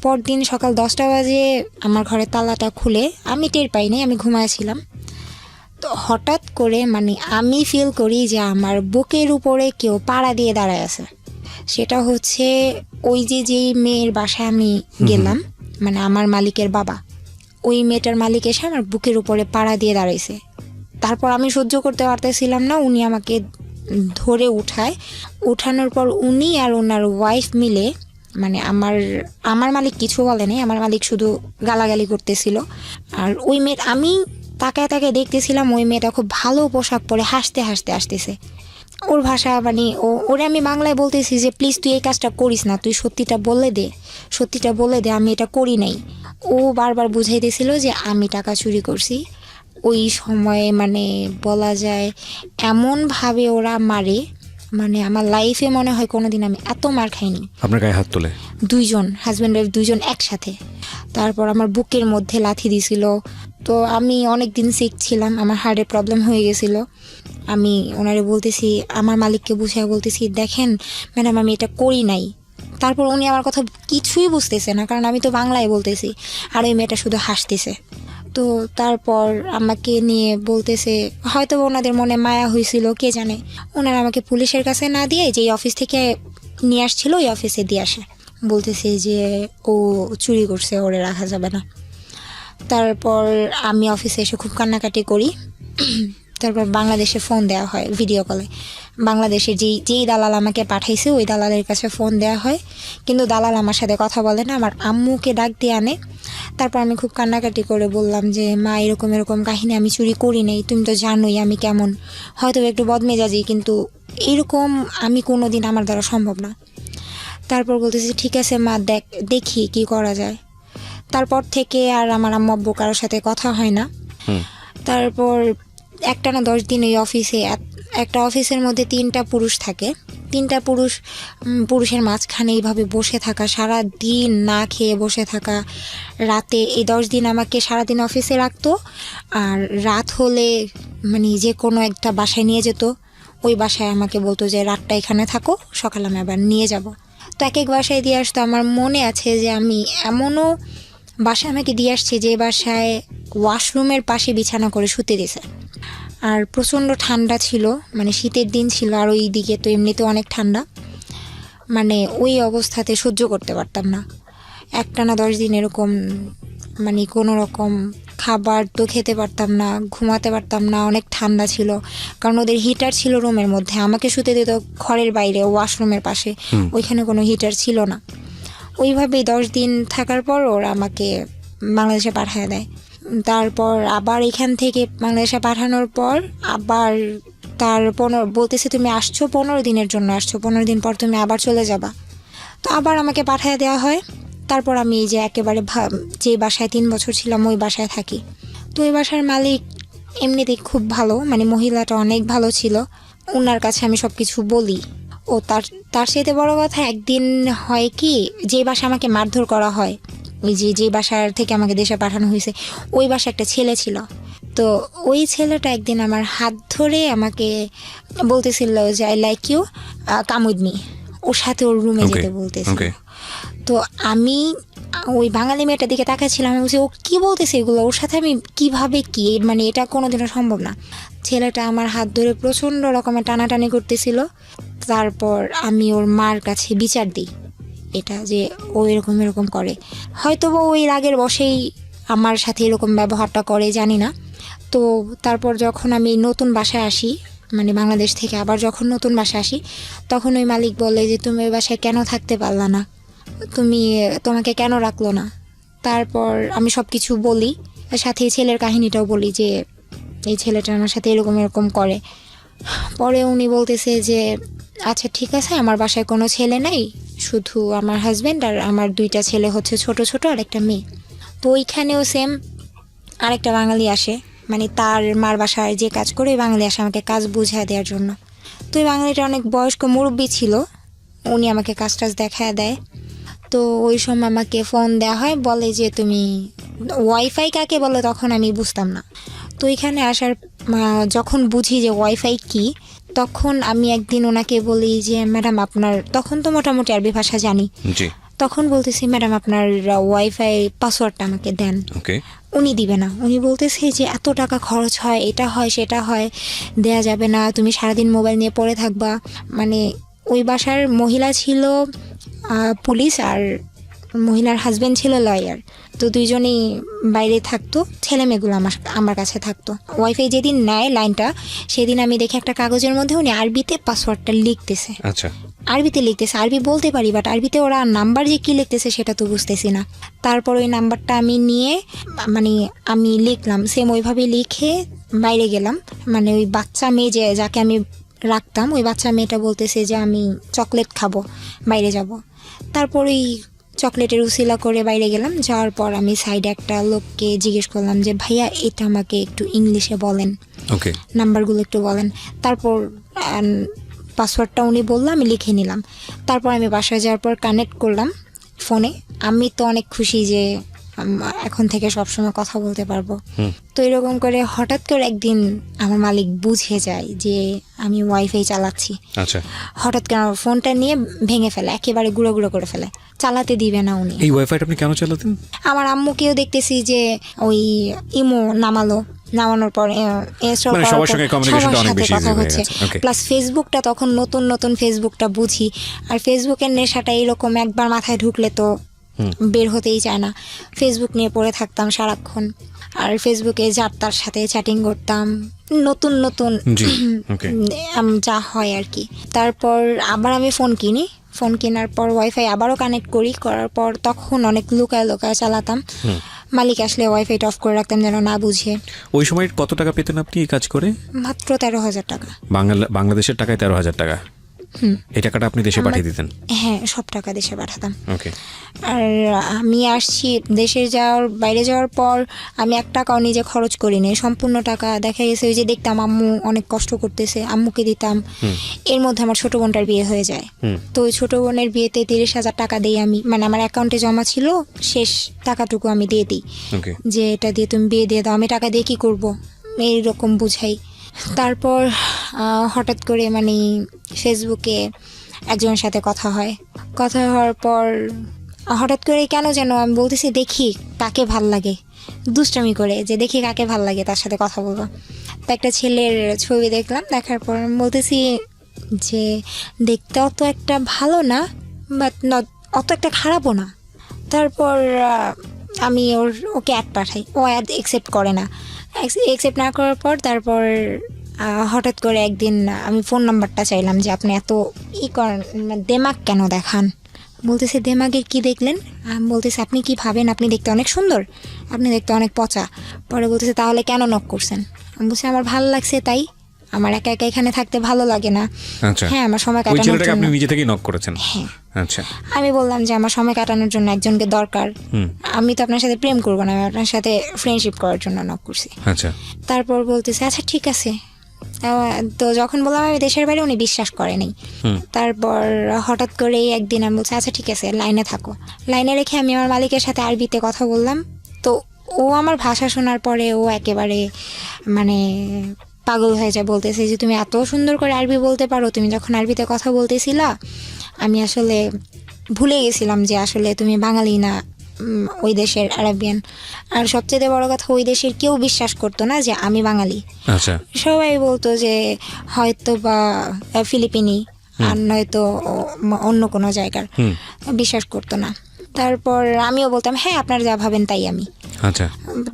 পরদিন সকাল 10টা বাজে আমার ঘরের তালাটা খুলে, আমি টের পাইনি, আমি ঘুমাইছিলাম। তো হঠাৎ করে মানে আমি ফিল করি যে আমার বুকের উপরে কেউ পাড়া দিয়ে দাঁড়ায় আছে। সেটা হচ্ছে ওই যেই মেয়ের বাসায় আমি গেলাম, মানে আমার মালিকের বাবা, ওই মেয়েটার মালিক এসে আমার বুকের উপরে পাড়া দিয়ে দাঁড়াইছে। তারপর আমি সহ্য করতে পারতেছিলাম না, উনি আমাকে ধরে উঠায়। উঠানোর পর উনি আর ওনার ওয়াইফ মিলে, মানে আমার মালিক কিছু বলে নাই, আমার মালিক শুধু গালাগালি করতেছিল। আর ওই মেয়ে, আমি তাকায় তাকায় দেখতেছিলাম, ওই মেয়েটা খুব ভালো পোশাক পরে হাসতে হাসতে আসতেছে। ওর ভাষা মানে ওরে আমি বাংলায় বলতেছি যে প্লিজ তুই এই কাজটা করিস না, তুই সত্যিটা বলে দে আমি এটা করি নাই। ও বারবার বুঝাইতেছিল যে আমি টাকা চুরি করছি। ওই সময়ে মানে বলা যায় এমনভাবে ওরা মারে, মানে আমার লাইফে মনে হয় কোনোদিন আমি এত মার খাইনি। আপনার গায়ে হাত তোলে? 2 জন, হাজব্যান্ড ওয়াইফ 2 জন একসাথে। তারপর আমার বুকের মধ্যে লাথি দিছিল, তো আমি অনেক দিন সিক ছিলাম, আমার হার্টের প্রবলেম হয়ে গেছিল। আমি ওনারে বলতেছি, আমার মালিককে বুঝিয়ে বলতেছি, দেখেন ম্যাডাম আমি এটা করি নাই। তারপর উনি আমার কথা কিছুই বুঝতেছে না, কারণ আমি তো বাংলায় বলতেছি, আর ওই মেয়েটা শুধু হাসতেছে। তো তারপর আমাকে নিয়ে বলতেছে, হয়তো ওনাদের মনে মায়া হয়েছিল, কে জানে, ওনারা আমাকে পুলিশের কাছে না দিয়ে যে অফিস থেকে নিয়ে আসছিল ওই অফিসে দিয়ে আসে, বলতেছে যে ও চুরি করছে, ওরে রাখা যাবে না। তারপর আমি অফিসে এসে খুব কান্নাকাটি করি। তারপর বাংলাদেশে ফোন দেওয়া হয় ভিডিও কলে। বাংলাদেশে যেই দালাল আমাকে পাঠাইছে ওই দালালের কাছে ফোন দেওয়া হয়, কিন্তু দালাল আমার সাথে কথা বলে না, আমার আম্মুকে ডাক দিয়ে আনে। তারপর আমি খুব কান্নাকাটি করে বললাম যে মা এরকম এরকম কাহিনী, আমি চুরি করি নাই, তুমি তো জানোই আমি কেমন, হয়তো একটু বদমেজাজি, কিন্তু এরকম আমি কোনো দিন আমার দ্বারা সম্ভব না। তারপর বলতেছি ঠিক আছে মা, দেখি কি করা যায়। তারপর থেকে আর আমার আম্মু আব্বু কারোর সাথে কথা হয় না। তারপর একটানা 10 দিন এই অফিসে, একটা অফিসের মধ্যে 3টা পুরুষ থাকে, 3টা পুরুষের মাঝখানে এইভাবে বসে থাকা, সারা দিন না খেয়ে বসে থাকা। রাতে এই 10 দিন আমাকে সারাদিন অফিসে রাখতো, আর রাত হলে মানে যে কোনো একটা বাসায় নিয়ে যেত। ওই বাসায় আমাকে বলতো যে রাতটা এখানে থাকো, সকালে আমি আবার নিয়ে যাব। তো এক বাসায় দিয়ে আসতো। আমার মনে আছে যে আমি এমনও বাসায় আমাকে দিয়ে আসছে যে বাসায় ওয়াশরুমের পাশে বিছানা করে শুতে দিছে। আর প্রচণ্ড ঠান্ডা ছিল, মানে শীতের দিন ছিল, আর ওই দিকে তো এমনিতে অনেক ঠান্ডা, মানে ওই অবস্থাতে সহ্য করতে পারতাম না। একটানা 10 দিন এরকম, মানে কোনো রকম খাবার তো খেতে পারতাম না, ঘুমাতে পারতাম না, অনেক ঠান্ডা ছিল। কারণ ওদের হিটার ছিল রুমের মধ্যে, আমাকে শুতে দিত ঘরের বাইরে ওয়াশরুমের পাশে, ওইখানে কোনো হিটার ছিল না। ওইভাবেই 10 দিন থাকার পর ওরা আমাকে বাংলাদেশে পাঠিয়ে দেয়। তারপর আবার এখান থেকে বাংলাদেশে পাঠানোর পর আবার তার বলতেছে তুমি আসছো 15 দিনের জন্য, আসছো 15 দিন পর তুমি আবার চলে যাবা। তো আবার আমাকে পাঠিয়ে দেওয়া হয়। তারপর আমি এই যে একেবারে যে বাসায় 3 বছর ছিলাম ওই বাসায় থাকি। তো ওই বাসার মালিক এমনিতেই খুব ভালো, মানে মহিলাটা অনেক ভালো ছিল। ওনার কাছে আমি সব কিছু বলি। ও তার সাথে বড় কথা, একদিন হয় কি, যে বাসা আমাকে মারধর করা হয়, ওই যে বাসার থেকে আমাকে দেশে পাঠানো হয়েছে, ওই বাসা একটা ছেলে ছিল। তো ওই ছেলেটা একদিন আমার হাত ধরে আমাকে বলতেছিল যে I like you, come with me, ওর সাথে ওর রুমে যেতে বলতেছিল। তো আমি ওই বাঙালি মেয়েটার দিকে তাকাচ্ছিলাম, আমি বলছি ও কী বলতেছে এগুলো, ওর সাথে আমি কিভাবে কি, মানে এটা কোনোদিনও সম্ভব না। ছেলেটা আমার হাত ধরে প্রচণ্ড রকমের টানাটানি করতেছিল। তারপর আমি ওর মার কাছে বিচার দিই এটা যে ও এরকম এরকম করে, হয়তো বা ওই রাগের বশেই আমার সাথে এরকম ব্যবহারটা করে, জানি না। তো তারপর যখন আমি নতুন বাসায় আসি, মানে বাংলাদেশ থেকে আবার যখন নতুন বাসায় আসি, তখন ওই মালিক বলে যে তুমি ওই বাসায় কেন থাকতে পারলা না, তোমাকে কেন রাখলো না। তারপর আমি সব কিছু বলি, সাথে ছেলের কাহিনীটাও বলি যে এই ছেলেটা আমার সাথে এরকম এরকম করে। পরে উনি বলতেছে যে আচ্ছা ঠিক আছে, আমার বাসায় কোনো ছেলে নেই, শুধু আমার হাজব্যান্ড আর আমার 2টা ছেলে হচ্ছে ছোট ছোট, আর একটা মেয়ে। তো ওইখানেও সেম আরেকটা বাঙালি আসে, মানে তার মার বাসায় যে কাজ করে ওই বাঙালি আসে আমাকে কাজ বুঝিয়ে দেওয়ার জন্য। তো ওই বাঙালিটা অনেক বয়স্ক মুরব্বী ছিল, উনি আমাকে কাজ টাজ দেখায় দেয়। তো ওই সময় আমাকে ফোন দেওয়া হয়, বলে যে তুমি ওয়াইফাই কাকে বলে, তখন আমি বুঝতাম না। তো এখানে আসার যখন বুঝি যে ওয়াইফাই কি, তখন আমি একদিন ওনাকে বলি যে ম্যাডাম আপনার, তখন তো মোটামুটি আরবি ভাষা জানি, তখন বলতেছি ম্যাডাম আপনার ওয়াইফাই পাসওয়ার্ডটা আমাকে দেন। উনি দিবে না, উনি বলতেছে যে এত টাকা খরচ হয়, এটা হয় সেটা হয়, দেয়া যাবে না, তুমি সারাদিন মোবাইল নিয়ে পড়ে থাকবা। মানে ওই বাসার মহিলা ছিল পুলিশ, আর মহিলার হাজব্যান্ড ছিল লয়ার। তো দুইজনেই বাইরে থাকতো, ছেলে মেয়েগুলো আমার কাছে থাকতো। ওয়াইফাই যেদিন নেয় লাইনটা, সেদিন আমি দেখি একটা কাগজের মধ্যে উনি আরবিতে পাসওয়ার্ডটা লিখতেছে। আচ্ছা, আরবিতে লিখতেছে, আরবি বলতে পারি, বাট আরবিতে ওরা নাম্বার যে কী লিখতেছে সেটা তো বুঝতেছি না। তারপর ওই নাম্বারটা আমি নিয়ে, মানে আমি লিখলাম, সেম ওইভাবে লিখে বাইরে গেলাম। মানে ওই বাচ্চা মেয়ে যাকে আমি রাখতাম, ওই বাচ্চা মেয়েটা বলতেছে যে আমি চকলেট খাবো, বাইরে যাব। তারপর ওই চকলেটের উসিলা করে বাইরে গেলাম। যাওয়ার পর আমি সাইডে একটা লোককে জিজ্ঞেস করলাম যে ভাইয়া এটা আমাকে একটু ইংলিশে বলেন, নাম্বারগুলো একটু বলেন। তারপর পাসওয়ার্ডটা উনি বললো, আমি লিখে নিলাম। তারপর আমি বাসায় যাওয়ার পর কানেক্ট করলাম ফোনে। আমি তো অনেক খুশি যে এখন থেকে সবসময় কথা বলতে পারবো। তো এরকম করে হঠাৎ করে একদিন আমার মালিক বুঝে যায় যে আমি ওয়াইফাই চালাচ্ছি। আচ্ছা, হঠাৎ করে আমার ফোনটা নিয়ে ভেঙে ফেলে, একেবারে গুঁড়ো গুঁড়ো করে ফেলে, চালাতে দিবে না উনি। এই ওয়াইফাইটা আপনি কেন চালাতেন? আমার আম্মুকেও দেখতেছি যে ওই ইমো নামানোর পর মানে সবার সঙ্গে communication টা অনেক বেশি easy হয়ে গেছে। Okay. প্লাস ফেসবুকটা তখন নতুন ফেসবুকটা বুঝি, আর ফেসবুকের নেশাটা এরকম একবার মাথায় ঢুকলে তো বের হতেই চায় না। ফেসবুক নিয়ে পড়ে থাকতাম সারাক্ষণ, আর ফেসবুকে যার তার সাথে চ্যাটিং করতাম, নতুন জি, okay. যা হয় আর কি। তারপর আবার আমি ফোন কেনার পর ওয়াইফাই আবারও কানেক্ট করার পর তখন অনেক লুকায় চালাতাম। মালিক আসলে ওয়াইফাইটা অফ করে রাখতাম যেন না বুঝে। ওই সময় কত টাকা পেতেন আপনি এই কাজ করে? মাত্র 13,000 টাকা। বাংলাদেশের টাকায় 13,000 টাকা। এই টাকাটা আপনি দেশে পাঠিয়ে দিতেন? হ্যাঁ, সব টাকা দেশে পাঠাতাম। ওকে। আর আমি আসছি বাইরে যাওয়ার পর আমি 1 টাকাও নিজে খরচ করিনি, সম্পূর্ণ টাকা দেখা গেছে ওই যে দেখতাম আম্মু অনেক কষ্ট করতেছে, আম্মুকে দিতাম। এর মধ্যে আমার ছোট বোনটার বিয়ে হয়ে যায়। তো ওই ছোট বোনের বিয়েতে 30,000 টাকা দিই আমি, মানে আমার অ্যাকাউন্টে জমা ছিল, শেষ টাকাটুকু আমি দিয়ে দিই যে এটা দিয়ে তুমি বিয়ে দিয়ে দাও, আমি টাকা দিয়ে কী করবো এইরকম বুঝাই। তারপর হঠাৎ করে মানে ফেসবুকে একজনের সাথে কথা হওয়ার পর হঠাৎ করে কেন যেন আমি বলতেছি দেখি কাকে ভাল লাগে, দুষ্টামি করে যে দেখি কাকে ভাল লাগে তার সাথে কথা বলবো। তো একটা ছেলের ছবি দেখলাম, দেখার পর আমি বলতেছি যে দেখতে অত একটা ভালো না, বাট অত একটা খারাপও না। তারপর আমি ওকে অ্যাড পাঠাই, ও অ্যাড অ্যাকসেপ্ট করে না। অ্যাকসেপ্ট না করার পর তারপর হঠাৎ করে একদিন আমি ফোন নাম্বারটা চাইলাম যে আপনি এত করেন, দেমাগ কেন দেখান। বলতেছে দেমাগের কি দেখলেন? আমি বলতেছি আপনি কি ভাবেন আপনি দেখতে অনেক সুন্দর, আপনি দেখতে অনেক পচা। পরে বলতেছে তাহলে কেন নক করছেন? আমি বলছি আমার ভালো লাগছে তাই, আমার একা একা এখানে থাকতে ভালো লাগে না। আচ্ছা, হ্যাঁ আমার সময় কাটানোর জন্য। আপনি নিজে থেকেই নক করেছেন? হ্যাঁ। আচ্ছা, আমি বললাম যে আমার সময় কাটানোর জন্য একজনকে দরকার, আমি তো আপনার সাথে প্রেম করবো না, আমি আপনার সাথে ফ্রেন্ডশিপ করার জন্য নক করছি। আচ্ছা। তারপর বলতেছে আচ্ছা ঠিক আছে। তো যখন বললাম আমি দেশের বাইরে, উনি বিশ্বাস করেনি। তারপর হঠাৎ করেই একদিন আমি বলছি আচ্ছা ঠিক আছে লাইনে থাকো। লাইনে রেখে আমি আমার মালিকের সাথে আরবিতে কথা বললাম। তো ও আমার ভাষা শোনার পরে ও একেবারে মানে পাগল হয়ে যায়, বলতেছে যে তুমি এত সুন্দর করে আরবি বলতে পারো, তুমি যখন আরবিতে কথা বলতেছিলা আমি আসলে ভুলে গেছিলাম যে আসলে তুমি বাঙালি না, ওই দেশের আরাবিয়ান। আর সবচেয়ে বড় কথা ওই দেশের কেউ বিশ্বাস করতো না যে আমি বাঙালি। আচ্ছা। সবাই বলতো যে হয়তো বা ফিলিপিনি আর নয়তো অন্য কোনো জায়গার, বিশ্বাস করতো না। তারপর আমিও বলতাম হ্যাঁ আপনার যা ভাবেন তাই আমি। আচ্ছা।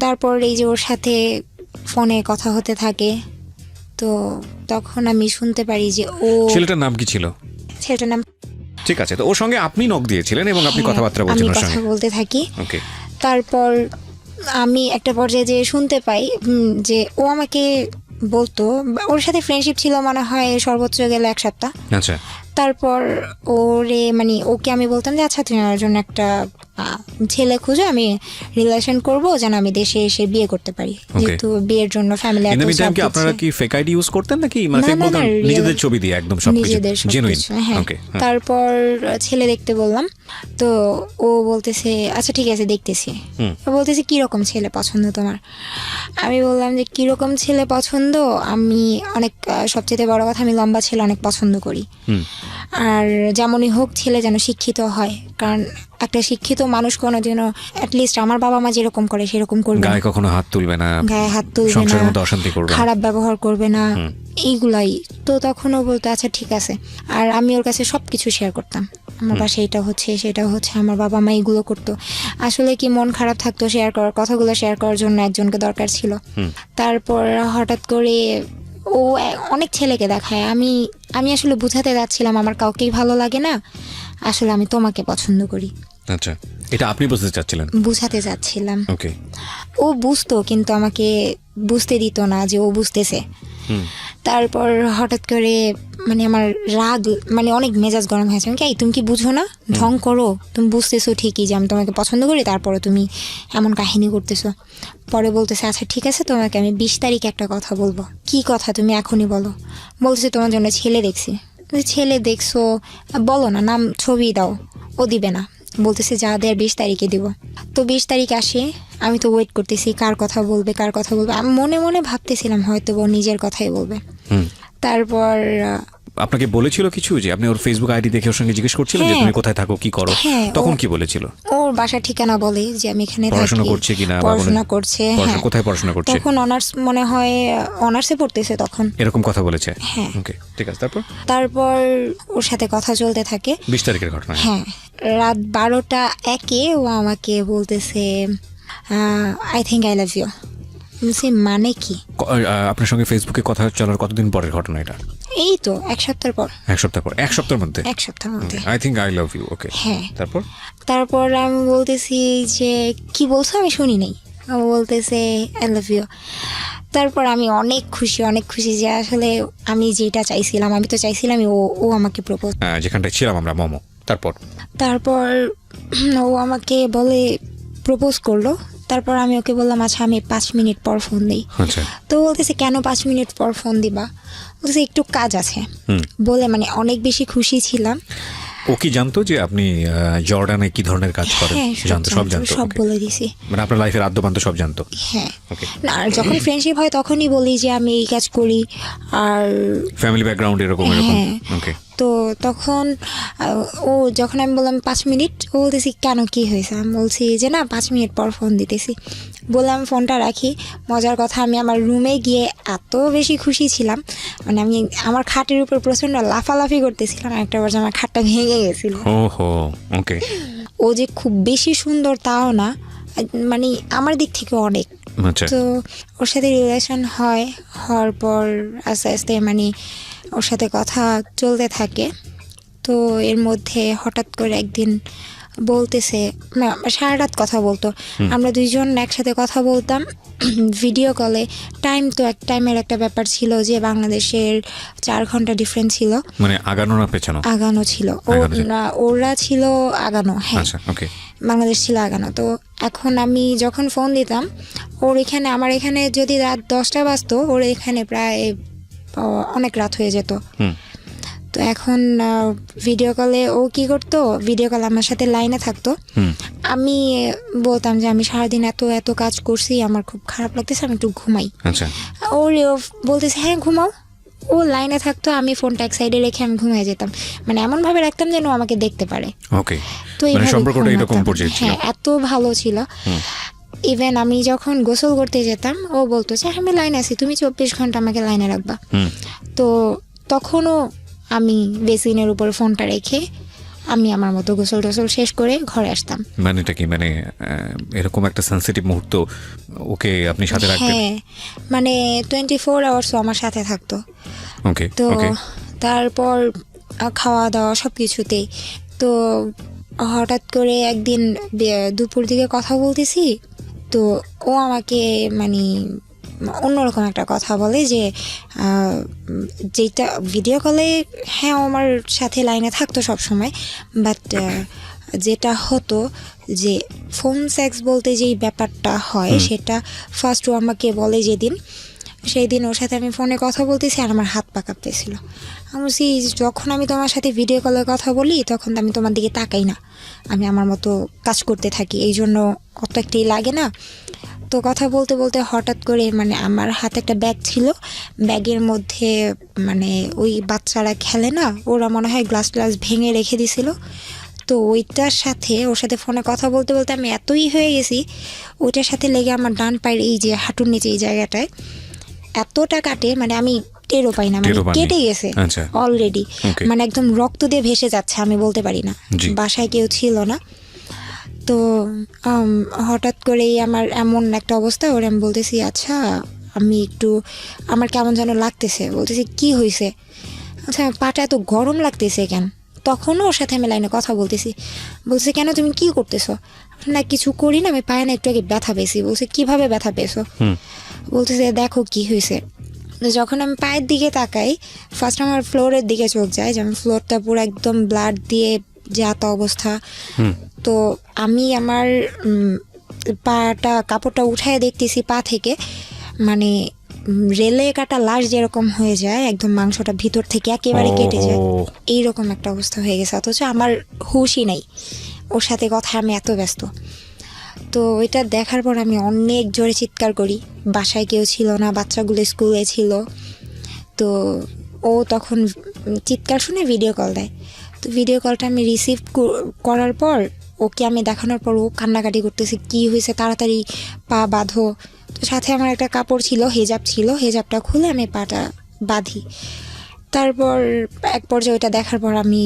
তারপর এই যে ওর সাথে ফোনে কথা হতে থাকে, তো তখন আমি শুনতে পারি যে ছেলেটার নাম কি ছিল? ছেলেটার নাম। ঠিক আছে, তো ওর সঙ্গে আপনি নক দিয়েছিলেন এবং আপনি কথাবার্তা বলছেন ওর সঙ্গে? কথা বলতে থাকি। ওকে। তারপর আমি একটা পর্যায়ে যে শুনতে পাই যে ও আমাকে বলতো, ওর সাথে ফ্রেন্ডশিপ ছিল মনে হয় সর্বোচ্চ গেলে 1 সপ্তাহ। আচ্ছা। তারপর ওকে আমি বলতাম যে আচ্ছা তুমি আমার জন্য একটা ছেলে খুঁজো, আমি রিলেশন করব যেন আমি দেশে এসে বিয়ে করতে পারি, যেহেতু বিয়ের জন্য ফ্যামিলি এত চাপ দিচ্ছে। আপনারা কি ফেক আইডি ইউজ করতেন নাকি মানে ফেক বলতেন? নিজেদের ছবি দিয়ে একদম সবকিছু জেনুইন? হ্যাঁ। তারপর ছেলে দেখতে বললাম, তো ও বলতেছে আচ্ছা ঠিক আছে দেখতেছি। বলতেছে কি রকম ছেলে পছন্দ তোমার? আমি বললাম যে কি রকম ছেলে পছন্দ, আমি অনেক সবচেয়ে বড় কথা আমি লম্বা ছেলে অনেক পছন্দ করি, আর যেমনই হোক ছেলে যেন শিক্ষিত হয়, কারণ একটা শিক্ষিত মানুষ কোনোদিনও অ্যাটলিস্ট আমার বাবা মা যেরকম করে সেরকম করবে না, গায়ে কখনো হাত তুলবে না, সংসারের মধ্যে অশান্তি করবে না, খারাপ ব্যবহার করবে না, এইগুলাই। তো তখন ও বলতো আচ্ছা ঠিক আছে। আর আমি ওর কাছে সব কিছু শেয়ার করতাম, আমার বাসায় এটা হচ্ছে সেটা হচ্ছে, আমার বাবা মা এগুলো করতো। আসলে কি মন খারাপ থাকতো কথাগুলো শেয়ার করার জন্য একজনকে দরকার ছিল। তারপর হঠাৎ করে ও অনেক ছেলেকে দেখায়, আমি আসলে বুঝাতে যাচ্ছিলাম আমার কাউকেই ভালো লাগে না, আসলে আমি তোমাকে পছন্দ করি। আচ্ছা, এটা আপনি বুঝতে চাচ্ছিলেন? বুঝাতে যাচ্ছিলাম। ওকে। ও বুঝতো কিন্তু আমাকে বুঝতে দিত না যে ও বুঝতেছে। তারপর হঠাৎ করে মানে আমার রাগ, মানে অনেক মেজাজ গরম হয়েছে। আমি তুমি কি বুঝো না, ঢং করো, তুমি বুঝতেছো ঠিকই যে আমি তোমাকে পছন্দ করি, তারপরে তুমি এমন কাহিনী করতেছো। পরে বলতেছে আচ্ছা ঠিক আছে তোমাকে আমি 20 তারিখে একটা কথা বলবো। কি কথা তুমি এখনই বলো? বলতেছে তোমার জন্য ছেলে দেখছি। ছেলে দেখছো, বলো না, নাম ছবি দাও। ও দিবে না, বলতেছে যা দেয় 20 তারিখে দিব। তো 20 তারিখ আসে, আমি তো ওয়েট করতেছি কার কথা বলবে। আমি মনে মনে ভাবতেছিলাম হয়তো ও নিজের কথাই বলবে। তারপর আপনাকে বলেছিল কিছু, যে আপনি ওর ফেসবুক আইডি দেখে ওর সঙ্গে জিজ্ঞেস করছিলেন যে হ্যাঁ। তুমি কোথায় থাকো, কি করো? হ্যাঁ, তখন কি বলেছিল? ওর বাসার ঠিকানা বলে যে আমি এখানে পড়াশোনা থাকি, করছে কিনা বা পড়াশোনা করছে। হ্যাঁ, কোথায় পড়াশোনা করছে? তখন অনার্স মনে হয়, অনার্সে পড়তেছে তখন। এরকম কথা বলেছে? হ্যাঁ। ওকে, ঠিক আছে। তারপর ওর সাথে কথা চলতে থাকে। 20 তারিখের ঘটনা। হ্যাঁ, রাত 12টা 1 ও আমাকে বলতেছে I think I love you. মানে কি? আপনার সঙ্গে ফেসবুকে কথা চলার কতদিন পরের ঘটনা এটা? এই তো 1 সপ্তাহ পর। 1 সপ্তাহ পর? 1 সপ্তাহের মধ্যে? 1 সপ্তাহের মধ্যে। I think I love you. Okay, হ্যাঁ। তারপর আমি বলতেছি যে কি বলছো, আমি শুনি নাই। ও বলতেছে আই লাভ ইউ। তারপর আমি অনেক খুশি যে আসলে আমি যেটা চাইছিলাম, আমি তো চাইছিলাম ও আমাকে প্রপোজ। যেখানটায় ছিলাম আমরা, মোমো। তারপর ও আমাকে বলে প্রপোজ করলো। তারপর আমি ওকে বললাম আচ্ছা আমি 5 মিনিট পর ফোন দিই। আচ্ছা। তো বলতেছে কেন 5 মিনিট পর ফোন দিবা? বলতেছে একটু কাজ আছে বলে। মানে অনেক বেশি খুশি ছিলাম। ও কি জানতো যে আপনি জর্ডানে কি ধরনের কাজ করেন? হ্যাঁ, সব জানতো? সব Okay. বলে দিছি। মানে আপনার লাইফের আদ্যপান্ত সব জানতো? হ্যাঁ। Okay. না, আর যখন ফ্রেন্ডশিপ হয় তখনই বলি যে আমি এই কাজ করি। আর ফ্যামিলি ব্যাকগ্রাউন্ড এরকম? হ্যাঁ। ওকে। তো তখন ও যখন আমি বললাম 5 মিনিট, ও বলতেছি কেন, কি হয়েছে? আমি বলছি যে না 5 মিনিট পর ফোন দিতেছি। বললাম ফোনটা রাখি। মজার কথা, আমি আমার রুমে গিয়ে এত বেশি খুশি ছিলাম, মানে আমি আমার খাটের উপর প্রচণ্ড লাফালাফি করতেছিলাম। একটা বার আমার খাটটা ভেঙে গেছিল। ওহো, ওকে। ও যে খুব বেশি সুন্দর তাও না, মানে আমার দিক থেকে অনেক। আচ্ছা। তো ওর সাথে রিলেশন হওয়ার পর আস্তে আস্তে মানে ওর সাথে কথা চলতে থাকে। তো এর মধ্যে হঠাৎ করে একদিন বলতেছে, না সারা রাত কথা বলতো, আমরা দুইজন একসাথে কথা বলতাম ভিডিও কলে। টাইমের একটা ব্যাপার ছিল যে বাংলাদেশের 4 ঘন্টা ডিফারেন্স ছিল। মানে আগানো না পেছানো? আগানো ছিল। ওরা ছিল আগানো। হ্যাঁ, আচ্ছা, ওকে। বাংলাদেশ ছিল আগানো। তো এখন আমি যখন ফোন দিতাম ওর এখানে, আমার এখানে যদি রাত 10টা বাজতো, ওর এখানে প্রায় অনেক রাত হয়ে যেত। তো এখন ভিডিও কলে ও কি করতো, ভিডিও কলে আমার সাথে লাইনে থাকতো। আমি বলতাম যে আমি সারাদিন এত কাজ করছি, আমার খুব খারাপ লাগতেছে, আমি একটু ঘুমাই। আচ্ছা। ও বলতেছে হ্যাঁ ঘুমাও। ও লাইনে থাকতো, আমি ফোনটা এক সাইডে রেখে আমি ঘুমিয়ে যেতাম। মানে এমন ভাবে রাখতাম যেন ও আমাকে দেখতে পারে। ওকে। তো মানে এইভাবে সম্পর্কটা এরকম ঘুমাতাম। পর্যায়ে ছিল? হ্যাঁ, এত ভালো ছিল। ইভেন আমি যখন গোসল করতে যেতাম ও বলতো যে আমি লাইনে আছি, তুমি 24 ঘন্টা আমাকে লাইনে রাখবা। তো তখনও আমি বেসিনের উপর ফোনটা রেখে আমি আমার মতো গোসল টোসল শেষ করে ঘরে আসতাম। মানে এটা কি, মানে এরকম একটা সেনসিটিভ মুহূর্ত ওকে আপনি সাথে রাখতেন? হ্যাঁ, মানে 24 আওয়ার্স আমার সাথে থাকতো। ওকে। তো ওকে। তারপর খাওয়া দাওয়া সব কিছুতেই। তো হঠাৎ করে একদিন দুপুর দিকে কথা বলতেছি, তো ও আমাকে মানে অন্যরকম একটা কথা বলে যে যেটা ভিডিও কলে, হ্যাঁ ও আমার সাথে লাইনে থাকতো সব সময়, বাট যেটা হতো যে ফোন সেক্স বলতে যেই ব্যাপারটা হয় সেটা ফার্স্ট ও আমাকে বলে যেদিন, সেই দিন ওর সাথে আমি ফোনে কথা বলতেছি আর আমার হাত পা কাঁপতেছিল। আমি বলছি যখন আমি তোমার সাথে ভিডিও কলে কথা বলি তখন আমি তোমার দিকে তাকাই না, আমি আমার মতো কাজ করতে থাকি, এই জন্য অত একটাই লাগে না। তো কথা বলতে বলতে হঠাৎ করে মানে আমার হাতে একটা ব্যাগ ছিল, ব্যাগের মধ্যে মানে ওই বাচ্চারা খেলে না, ওরা মনে হয় গ্লাস ভেঙে রেখে দিছিল। তো ওইটার সাথে ওর সাথে ফোনে কথা বলতে বলতে আমি এতই হয়ে গেছি, ওইটার সাথে লেগে আমার ডান পায়ের এই যে হাঁটুর নিচে এই জায়গাটায় এতটা কাটে, মানে আমি টেরও পাই না, মানে কেটে গেছে অলরেডি। মানে একদম রক্ত দিয়ে ভেসে যাচ্ছে, আমি বলতে পারি না, বাসায় কেউ ছিল না। তো হঠাৎ করেই আমার এমন একটা অবস্থা, ওর আমি বলতেছি আচ্ছা আমি একটু, আমার কেমন যেন লাগতেছে। বলতেছি কি হয়েছে? আচ্ছা পাটা এত গরম লাগতেছে কেন? তখনও ওর সাথে আমি লাইনে কথা বলতেছি। বলছে কেন, তুমি কি করতেছো? না কিছু করি না, আমি পায়ে না একটু আগে ব্যথা পেয়েছি। বলছে কিভাবে ব্যথা পেয়েছো? বলতেছে দেখো কি হয়েছে। যখন আমি পায়ের দিকে তাকাই, ফার্স্ট আমার ফ্লোরের দিকে চোখ যায়, যেমন ফ্লোরটা পুরো একদম ব্লাড দিয়ে যাতা অবস্থা। তো আমি আমার পাটা কাপড়টা উঠায় দেখতেছি পা থেকে মানে রেলে কাটা লাশ যেরকম হয়ে যায়, একদম মাংসটা ভিতর থেকে একেবারে কেটে যায়, এইরকম একটা অবস্থা হয়ে গেছে। অথচ আমার হুশই নাই, ওর সাথে কথা আমি এত ব্যস্ত। তো ওইটা দেখার পর আমি অনেক জোরে চিৎকার করি, বাসায় কেউ ছিল না, বাচ্চাগুলো স্কুলে ছিল। তো ও তখন চিৎকার শুনে ভিডিও কল দেয়। তো ভিডিও কলটা আমি রিসিভ করার পর ওকে আমি দেখানোর পর ও কান্নাকাটি করতেছে, কি হয়েছে তাড়াতাড়ি পা বাঁধো। তো সাথে আমার একটা কাপড় ছিল, হেজাব ছিল, হেজাবটা খুলে আমি পাটা বাঁধি। তারপর এক পর্যায়ে ওইটা দেখার পর আমি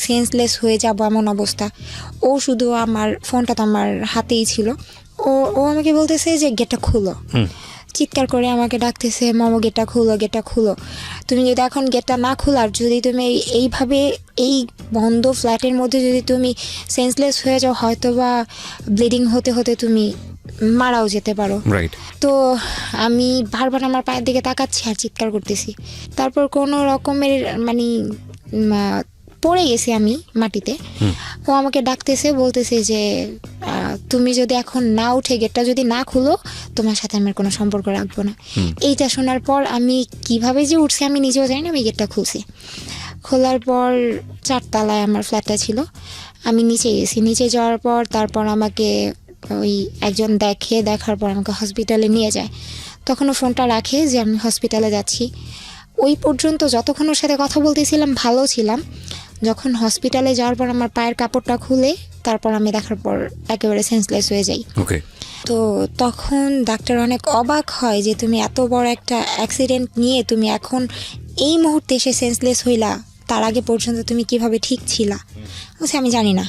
সেন্সলেস হয়ে যাব এমন অবস্থা। ও শুধু আমার ফোনটা তো আমার হাতেই ছিল, ও ও আমাকে বলতেছে যে গেটটা খুলো, চিৎকার করে আমাকে ডাকতেছে, মামা গেটটা খুলো, গেটটা খুলো। তুমি যদি এখন গেটটা না খোলার, যদি তুমি এইভাবে এই বন্ধ ফ্ল্যাটের মধ্যে যদি তুমি সেন্সলেস হয়ে যাও, হয়তো বা ব্লিডিং হতে হতে তুমি মারাও যেতে পারো। রাইট। তো আমি বারবার আমার পায়ের দিকে তাকাচ্ছি আর চিৎকার করতেছি। তারপর কোনো রকমের মানে পড়ে গেছি আমি মাটিতে। ও আমাকে ডাকতেছে, বলতেছে যে তুমি যদি এখন না উঠে গেটটা যদি না খুলো, তোমার সাথে আমার কোনো সম্পর্ক রাখবো না। এইটা শোনার পর আমি কিভাবে যে উঠছি আমি নিজেও জানি না, আমি গেটটা খুলছি। খোলার পর 4 তলায় আমার ফ্ল্যাটটা ছিল, আমি নিচে গেছি। নিচে যাওয়ার পর তারপর আমাকে ওই একজন দেখার পর আমাকে হসপিটালে নিয়ে যায়। তখন ও ফোনটা রাখে যে আমি হসপিটালে যাচ্ছি। ওই পর্যন্ত যতক্ষণ ওর সাথে কথা বলতেছিলাম ভালো ছিলাম। যখন হসপিটালে যাওয়ার পর আমার পায়ের কাপড়টা খুলে তারপর আমি দেখার পর একেবারে সেন্সলেস হয়ে যাই। ওকে। তো তখন ডাক্তার অনেক অবাক হয় যে তুমি এত বড় একটা অ্যাক্সিডেন্ট নিয়ে তুমি এখন এই মুহূর্তে এসে সেন্সলেস হইলা, তার আগে পর্যন্ত তুমি কিভাবে ঠিক ছিলা। বলছি আমি জানি না,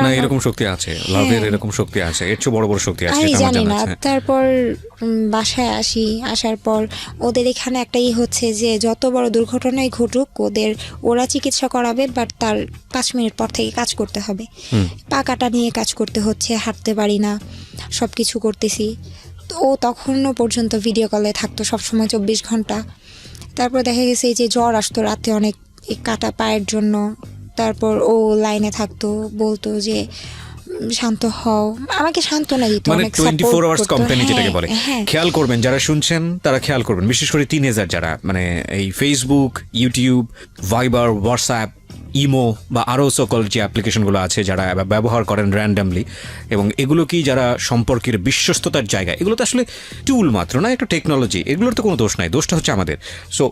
না এরকম শক্তি আছে, লাভের এরকম শক্তি আছে, এর চেয়ে বড় বড় শক্তি আছে, আমি এটা আমার জানি জানা না। আছে। তারপর বাসায় আসার পর ওদের এখানে একটাই হচ্ছে যে যত বড় দুর্ঘটনাই ঘটুক ওরা চিকিৎসা করাবে, বাট তার 5 মিনিট পর থেকে কাজ করতে হবে। পা কাটা নিয়ে কাজ করতে হচ্ছে, হাঁটতে পারি না, সব কিছু করতেছি। তো ও তখনও পর্যন্ত ভিডিও কলে থাকতো সবসময় 24 ঘন্টা। তারপর দেখা গেছে এই যে জ্বর আসতো রাতে অনেক, এই কাটা পায়ের জন্য। তারপর ও লাইনে থাকতো, বলতো যে শান্ত হও, আমাকে সান্ত্বনা দিত, মানে অনেক 24 সাপোর্ট আওয়ার্স করতো। কোম্পানি যেটাকে বলে। হ্যাঁ। খেয়াল করবেন যারা শুনছেন তারা খেয়াল করবেন, বিশেষ করে টিনেজার যারা মানে এই ফেসবুক, ইউটিউব, ভাইবার, হোয়াটসঅ্যাপ, ইমো বা আরও সকল যে অ্যাপ্লিকেশনগুলো আছে যারা ব্যবহার করেন র্যান্ডামলি, এবং এগুলো কি যারা সম্পর্কের বিশ্বস্ততার জায়গা, এগুলো তো আসলে টুল মাত্র না, একটা টেকনোলজি, এগুলোর তো কোনো দোষ নাই, দোষটা হচ্ছে আমাদের। সো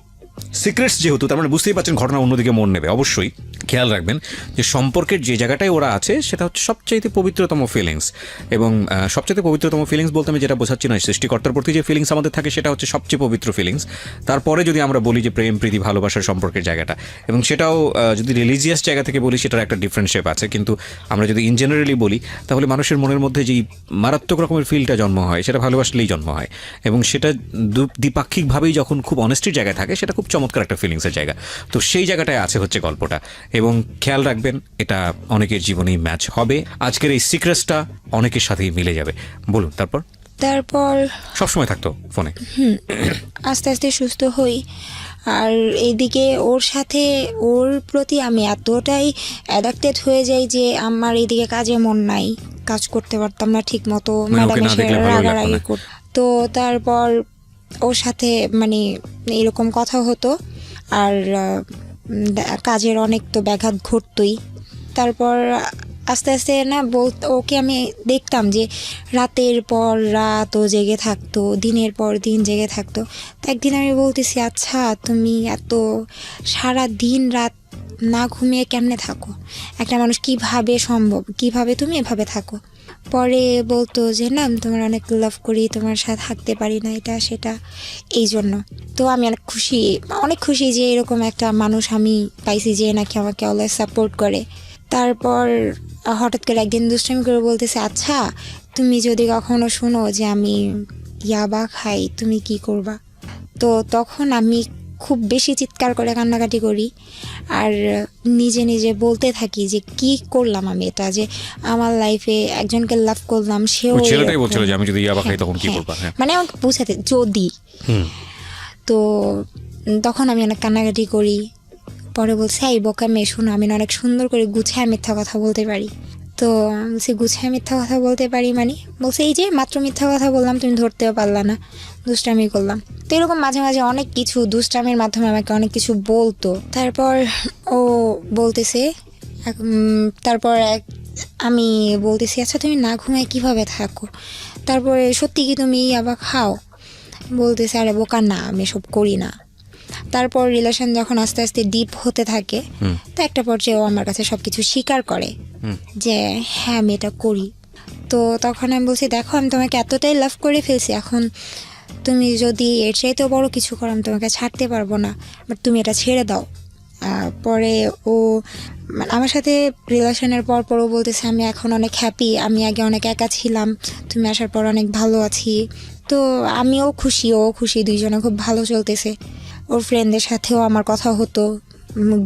সিক্রেটস যেহেতু, তার মানে বুঝতেই পারছেন ঘটনা অন্যদিকে মন নেবে। অবশ্যই খেয়াল রাখবেন যে সম্পর্কের যে জায়গাটায় ওরা আছে সেটা হচ্ছে সবচাইতে পবিত্রতম ফিলিংস, এবং সবচাইতে পবিত্রতম ফিলিংস বলতে আমি যেটা বোঝাচ্ছি না, সৃষ্টিকর্তার প্রতি যে ফিলিংস আমাদের থাকে সেটা হচ্ছে সবচেয়ে পবিত্র ফিলিংস। তারপরে যদি আমরা বলি যে প্রেম, প্রীতি, ভালোবাসার সম্পর্কের জায়গাটা, এবং সেটাও যদি রিলিজিয়াস জায়গা থেকে বলি সেটার একটা ডিফারেন্ট শেপ আছে, কিন্তু আমরা যদি ইন জেনারেলি বলি তাহলে মানুষের মনের মধ্যে যেই মারাত্মক রকমের ফিলটা জন্ম হয় সেটা ভালোবাসলেই জন্ম হয়, এবং সেটা দ্বিপাক্ষিকভাবেই যখন খুব অনেস্টির জায়গায় থাকে সেটা খুব চমৎকার একটা ফিলিংসের জায়গা। তো সেই জায়গাটায় আছে হচ্ছে গল্পটা, এবং খেয়াল রাখবেন এটা অনেকের জীবনেই ম্যাচ হবে। আজকের এই সিক্রেটসটা অনেকের সাথেই মিলে যাবে। বলুন তারপর সবসময় থাকতো ফোনে। আস্তে আস্তে সুস্থ হই। আর এইদিকে ওর প্রতি আমি এতটাই অ্যাডাক্টেড হয়ে যাই যে আমার এইদিকে কাজে মন নাই, কাজ করতে পারতাম না ঠিক মতো, ম্যাডাম এসে রাগারাগি করত। তো তারপর ওর সাথে মানে এরকম কথা হতো, আর কাজের অনেক তো ব্যাঘাত ঘটতই। তারপর আস্তে আস্তে ওকে আমি দেখতাম যে রাতের পর রাত ও জেগে থাকতো, দিনের পর দিন জেগে থাকতো। তো একদিন আমি বলতেছি, আচ্ছা তুমি এত সারা দিন রাত না ঘুমিয়ে কেমনে থাকো, একটা মানুষ কিভাবে সম্ভব, কিভাবে তুমি এভাবে থাকো। পরে বলতো যে না তোমার অনেক লাভ করি, তোমার সাথে থাকতে পারি না, এটা সেটা, এই জন্য। তো আমি অনেক খুশি যে এরকম একটা মানুষ আমি পাইছি যে নাকি আমাকে অলওয়েজ সাপোর্ট করে। তারপর হঠাৎ করে একদিন দুষ্টামি করে বলতেছে, আচ্ছা তুমি যদি কখনো শুনো যে আমি ইয়াবা খাই তুমি কি করবা। তো তখন আমি খুব বেশি চিৎকার করে কান্নাকাটি করি, আর নিজে নিজে বলতে থাকি যে কি করলাম আমি, এটা যে আমার লাইফে একজনকে লাভ করলাম, ছেলেটাই বলছিল যে আমি যদি ইয়াবা খাই তখন কি করবা, মানে আমাকে বুঝাতে যদি। তো তখন আমি অনেক কান্নাকাটি করি। পরে বলছে, এই বোকা মেয়ে শোনো, আমি অনেক সুন্দর করে গুছায় মিথ্যা কথা বলতে পারি। তো বলছি গুছায় মিথ্যা কথা বলতে পারি মানে, বলছে এই যে মাত্র মিথ্যা কথা বললাম তুমি ধরতেও পারলা না, দুষ্টামি করলাম। তো এরকম মাঝে মাঝে অনেক কিছু দুষ্টামির মাধ্যমে আমাকে অনেক কিছু বলতো। তারপর ও বলতেছে, তারপর আমি বলতেছি আচ্ছা তুমি না ঘুমায় কিভাবে থাকো, তারপরে সত্যি কি তুমি আবার খাও? বলতেছে আরে বোকা না, আমি এসব করি না। তারপর রিলেশন যখন আস্তে আস্তে ডিপ হতে থাকে, তো একটা পর্যায়ে ও আমার কাছে সব কিছু স্বীকার করে যে হ্যাঁ আমি এটা করি। তো তখন আমি বলছি দেখো আমি তোমাকে এতটাই লাভ করে ফেলছি, এখন তুমি যদি এর চাইতেও বড় কিছু করো আমি তোমাকে ছাড়তে পারবো না, বাট তুমি এটা ছেড়ে দাও। পরে ও আমার সাথে রিলেশনের পর ও বলতেছে আমি এখন অনেক হ্যাপি, আমি আগে অনেক একা ছিলাম, তুমি আসার পর অনেক ভালো আছি। তো আমিও খুশি, ও খুশি, দুইজনে খুব ভালো চলতেছে। ওর ফ্রেন্ডদের সাথেও আমার কথা হতো,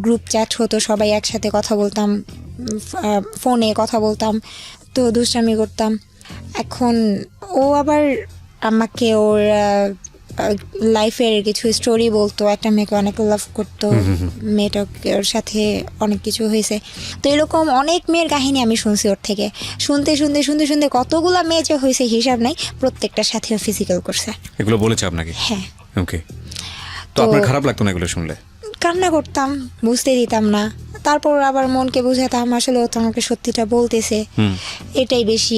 গ্রুপ চ্যাট হতো, সবাই একসাথে কথা বলতাম, ফোনে কথা বলতাম, তো দুষ্টামি করতাম। এখন ও আবার আমাকে ওর লাইফের কিছু স্টোরি বলতো, একটা মেয়েকে অনেক লাভ করতো, মেয়েটাকে ওর সাথে অনেক কিছু হয়েছে। তো এরকম অনেক মেয়ের কাহিনী আমি শুনছি ওর থেকে। শুনতে শুনতে শুনতে শুনতে কতগুলা মেয়ে যে হয়েছে হিসাব নাই, প্রত্যেকটার সাথে ফিজিক্যাল করছে। এগুলো বলেছে আপনাকে? হ্যাঁ। ওকে, তো আপনার খারাপ লাগতো না এগুলো শুনলে? কান্না করতাম, বুঝতে দিতাম না। তারপর আবার মনকে বুঝাতাম আসলে ও তো আমাকে সত্যিটা বলতেছে, এটাই বেশি।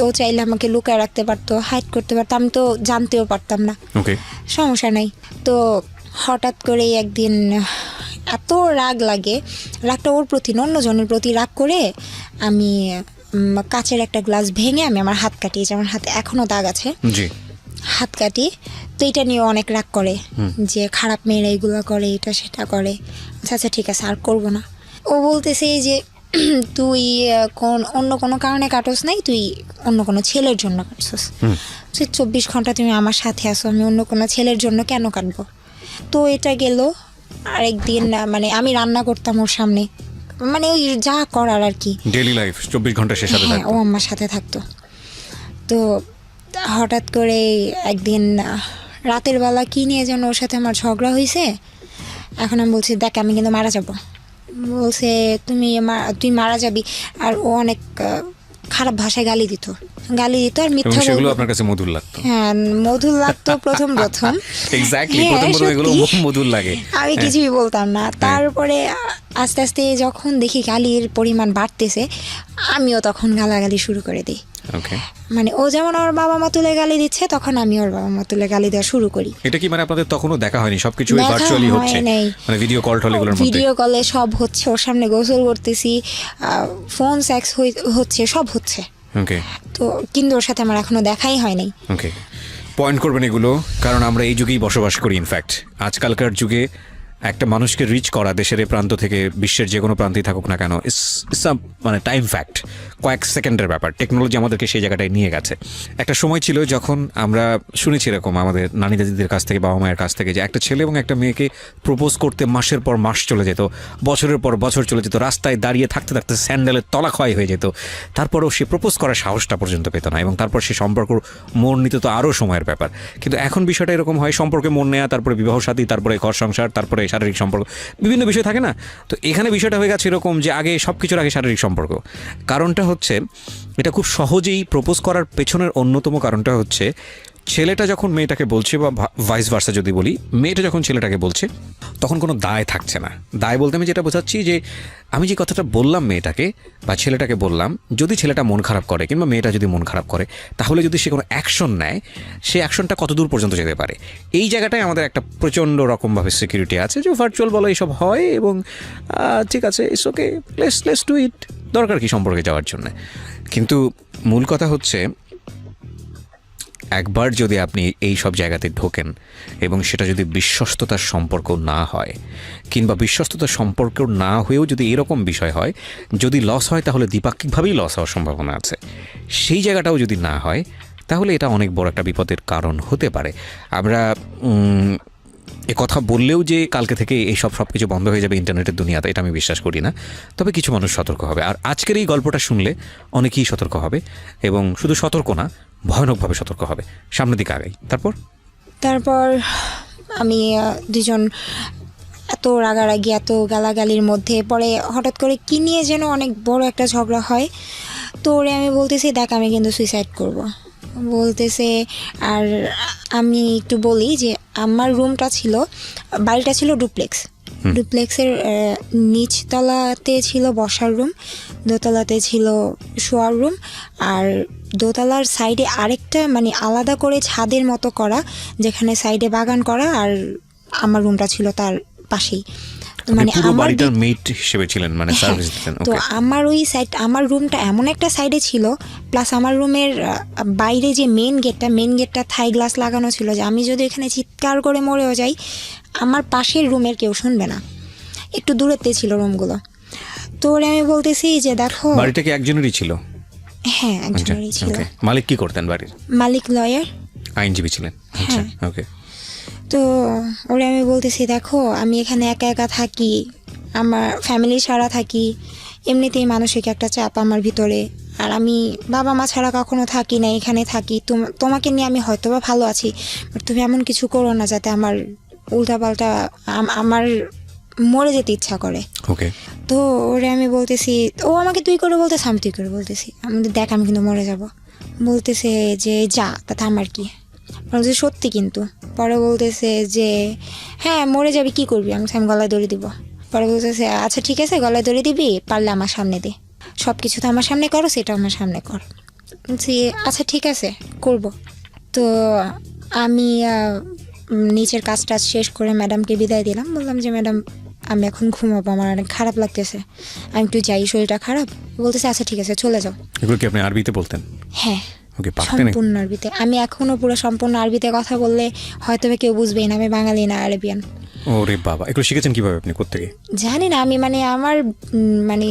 ও চাইলে আমাকে লুকায় রাখতে পারতো, হাইড করতে পারতো, আমি তো জানতেও পারতাম না। ওকে, সমস্যা নাই। তো হঠাৎ করেই একদিন এত রাগ লাগে, রাগটা ওর প্রতি না অন্যজনের প্রতি রাগ করে আমি কাচের একটা গ্লাস ভেঙে আমি আমার হাত কাটিয়েছি। আমার হাতে এখনো দাগ আছে, জি, হাত কাটি। তো এটা নিয়ে অনেক রাগ করে যে খারাপ মেয়েরা এগুলো করে, এটা সেটা করে। আচ্ছা আচ্ছা ঠিক আছে আর করবো না। ও বলতেছে যে তুই অন্য কোনো কারণে কাটোস নাই, তুই অন্য কোনো ছেলের জন্য কাটছস। 24 ঘন্টা তুমি আমার সাথে আসো, আমি অন্য কোনো ছেলের জন্য কেন কাটবো? তো এটা গেল। আরেকদিন মানে আমি রান্না করতাম ওর সামনে, মানে ওই যা করার আর কি, ডেইলি লাইফ 24 ঘন্টা সে সাথে হ্যাঁ, থাকতো। ও আমার সাথে থাকতো। তো হঠাৎ করে একদিন রাতের বেলা কি নিয়ে যেন ওর সাথে আমার ঝগড়া হয়েছে। এখন আমি বলছি দেখ আমি কিন্তু মারা যাব। বলছে তুই মারা যাবি। আর ও অনেক খারাপ ভাষায় গালি দিত আর এবং মিথ্যা সেগুলো বলতো। আপনার কাছে মধুর লাগতো? হ্যাঁ মধুর লাগতো প্রথম এক্স্যাক্টলি, হ্যাঁ, প্রথম এগুলো সত্যি। মধুর লাগে। আমি কিছুই বলতাম না। তারপরে আস্তে আস্তে যখন দেখি গালির পরিমাণ বাড়তেছে, আমিও তখন গালাগালি শুরু করে দিই। ওকে, মানে ও যেমন ওর বাবা মা তুলে গালি দিচ্ছে, তখন আমি ওর বাবা মা তুলে গালি দেওয়া শুরু করি। এটা কি মানে আপনাদের তখনও দেখা হয়নি, সবকিছু দেখা ভার্চুয়ালি হয় হচ্ছে? নাই। মানে ভিডিও কল টল এগুলোর মধ্যে? ভিডিও কলে সব হচ্ছে, ওর সামনে গোসল করতেছি, ফোন সেক্স হচ্ছে, সব হচ্ছে। ওকে, তো কিন্তু ওর সাথে আমার এখনো দেখাই হয় নাই। ওকে, পয়েন্ট করবেন এগুলো, কারণ আমরা এই যুগেই বসবাস করি। ইনফ্যাক্ট আজকালকার যুগে একটা মানুষকে রিচ করা দেশের এ প্রান্ত থেকে বিশ্বের যে কোনো প্রান্তেই থাকুক না কেন, ইটস মানে টাইম ফ্যাক্ট, কয়েক সেকেন্ডের ব্যাপার। টেকনোলজি আমাদেরকে সেই জায়গাটায় নিয়ে গেছে। একটা সময় ছিল যখন আমরা শুনেছি এরকম আমাদের নানি দাদিদের কাছ থেকে, বাবা মায়ের কাছ থেকে, যে একটা ছেলে এবং একটা মেয়েকে প্রপোজ করতে মাসের পর মাস চলে যেত, বছরের পর বছর চলে যেত, রাস্তায় দাঁড়িয়ে থাকতে থাকতে স্যান্ডেলের তলা ক্ষয় হয়ে যেত, তারপরেও সে প্রপোজ করার সাহসটা পর্যন্ত পেত না, এবং তারপর সে সম্পর্ক মোড় নিতে তো আরও সময়ের ব্যাপার। কিন্তু এখন বিষয়টা এরকম হয়, সম্পর্কে মোড় নেওয়া, তারপরে বিবাহ সাথী, তারপরে ঘর সংসার, তারপরে শারীরিক সম্পর্ক, বিভিন্ন বিষয় থাকে না? তো এখানে বিষয়টা হয়ে গেছে এরকম যে আগে সব কিছুর আগে শারীরিক সম্পর্ক। কারণটা হচ্ছে এটা খুব সহজেই প্রপোজ করার পেছনের অন্যতম কারণটা হচ্ছে ছেলেটা যখন মেয়েটাকে বলছে, বা ভাইস ভার্সা যদি বলি, মেয়েটা যখন ছেলেটাকে বলছে, তখন কোনো দায় থাকছে না। দায় বলতে আমি যেটা বোঝাচ্ছি যে আমি যে কথাটা বললাম মেয়েটাকে বা ছেলেটাকে বললাম, যদি ছেলেটা মন খারাপ করে কিংবা মেয়েটা যদি মন খারাপ করে, তাহলে যদি সে কোনো অ্যাকশন নেয়, সে অ্যাকশনটা কত দূর পর্যন্ত যেতে পারে। এই জায়গাটায় আমাদের একটা প্রচণ্ড রকমভাবে সিকিউরিটি আছে যে ভার্চুয়াল বলা এইসব হয়, এবং ঠিক আছে, it's okay, let's do it, দরকার কি সম্পর্কে যাওয়ার জন্য। কিন্তু মূল কথা হচ্ছে একবার যদি আপনি এই সব জায়গাতে ঢোকেন এবং সেটা যদি বিশ্বস্ততার সম্পর্ক না হয়, কিংবা বিশ্বস্ততার সম্পর্ক না হয়েও যদি এরকম বিষয় হয়, যদি লস হয় তাহলে দ্বিপাক্ষিকভাবেই লস হওয়ার সম্ভাবনা আছে, সেই জায়গাটাও যদি না হয়, তাহলে এটা অনেক বড় একটা বিপদের কারণ হতে পারে। আমরা এ কথা বললেও যে কালকে থেকে এইসব সব কিছু বন্ধ হয়ে যাবে ইন্টারনেটের দুনিয়াতে, এটা আমি বিশ্বাস করি না। তবে কিছু মানুষ সতর্ক হবে, আর আজকের এই গল্পটা শুনলে অনেকেই সতর্ক হবে, এবং শুধু সতর্ক না, ভয়ানকভাবে সতর্ক হবে। সামনের দিকে আগাই। তারপর আমি দুজন এত রাগারাগি, এত গালাগালির মধ্যে পরে হঠাৎ করে কি নিয়ে যেন অনেক বড় একটা ঝগড়া হয়। তো ওরে আমি বলতেছি দেখ আমি কিন্তু সুইসাইড করব বলতেছে। আর আমি একটু বলি যে আমার রুমটা ছিল, বাড়িটা ছিল ডুপ্লেক্স, ডুপ্লেক্সের নিচতলাতে ছিল বসার রুম, দোতলাতে ছিল শোয়ার রুম, আর দোতলার সাইডে আরেকটা মানে আলাদা করে ছাদের মতো করা, যেখানে সাইডে বাগান করা, আর আমার রুমটা ছিল তার পাশেই। মানে পুরো বাড়িটার মেট হিসেবে ছিলেন, মানে সার্ভিস দিতেন। তো আমার ওই সাইড, আমার রুমটা এমন একটা সাইডে ছিল, প্লাস আমার রুমের বাইরে যে মেন গেটটা থাই গ্লাস লাগানো ছিল, যে আমি যদি এখানে চিৎকার করে মরেও যাই আমার পাশের রুমের কেউ শুনবে না। একটু দূরেতে ছিল রুমগুলো। তো ওরে আমি বলতেছি যে দেখো, বাড়িটা কি একজনেরই ছিল? হ্যাঁ, একজনেরই ছিল। মালিক কি করতেন বাড়ির? মালিক লয়ার, আইনজীবী ছিলেন। আচ্ছা, ওকে। তো ওরে আমি বলতেছি দেখো, আমি এখানে একা একা থাকি, আমার ফ্যামিলি ছাড়া থাকি, এমনিতেই মানসিক একটা চাপ আমার ভিতরে, আর আমি বাবা মা ছাড়া কখনো থাকি না, এখানে থাকি। তোমাকে নিয়ে আমি হয়তো বা ভালো আছি, বাট তুমি এমন কিছু করো না যাতে আমার উল্টাপাল্টা আমার মরে যেতে ইচ্ছা করে। ওকে। তো ওরে আমি বলতেছি, ও আমাকে তুই করে বলতেছে, আমি তুই করে বলতেছি, আমি দেখ আমি কিন্তু মরে যাব। বলতেছে যে যা, তাতে আমার কি? বলছে সত্যি কিন্তু। পরে বলতেছে যে হ্যাঁ মরে যাবি, কি করবি? আমি গলায় দড়ি দিব। পরে বলতেছে আচ্ছা ঠিক আছে, গলায় দড়ি দিবি, পারলে আমার সামনে দে, সব কিছু তো আমার সামনে করো, সেটা আমার সামনে কর। বলছি আচ্ছা ঠিক আছে করব। তো আমি নিচের কাজ টাজ শেষ করে ম্যাডামকে বিদায় দিলাম। বললাম যে ম্যাডাম আমি এখন ঘুমাবো, আমার অনেক খারাপ লাগতেছে, আমি একটু যাই, শরীরটা খারাপ। বলতেছে আচ্ছা ঠিক আছে চলে যাও। এগুলো কি আপনি আরবিতে বলতেন? হ্যাঁ, ওকে, পারতেন? সম্পূর্ণ আরবিতে। আমি এখনো পুরো সম্পূর্ণ আরবিতে কথা বললে হয়তো কেউ বুঝবেই না, আমি বাঙালি না, আরবিয়ান। ওরে বাবা, এগুলো শিখেছেন কিভাবে আপনি, কোত্থেকে? জানি না, আমি মানে আমার মানে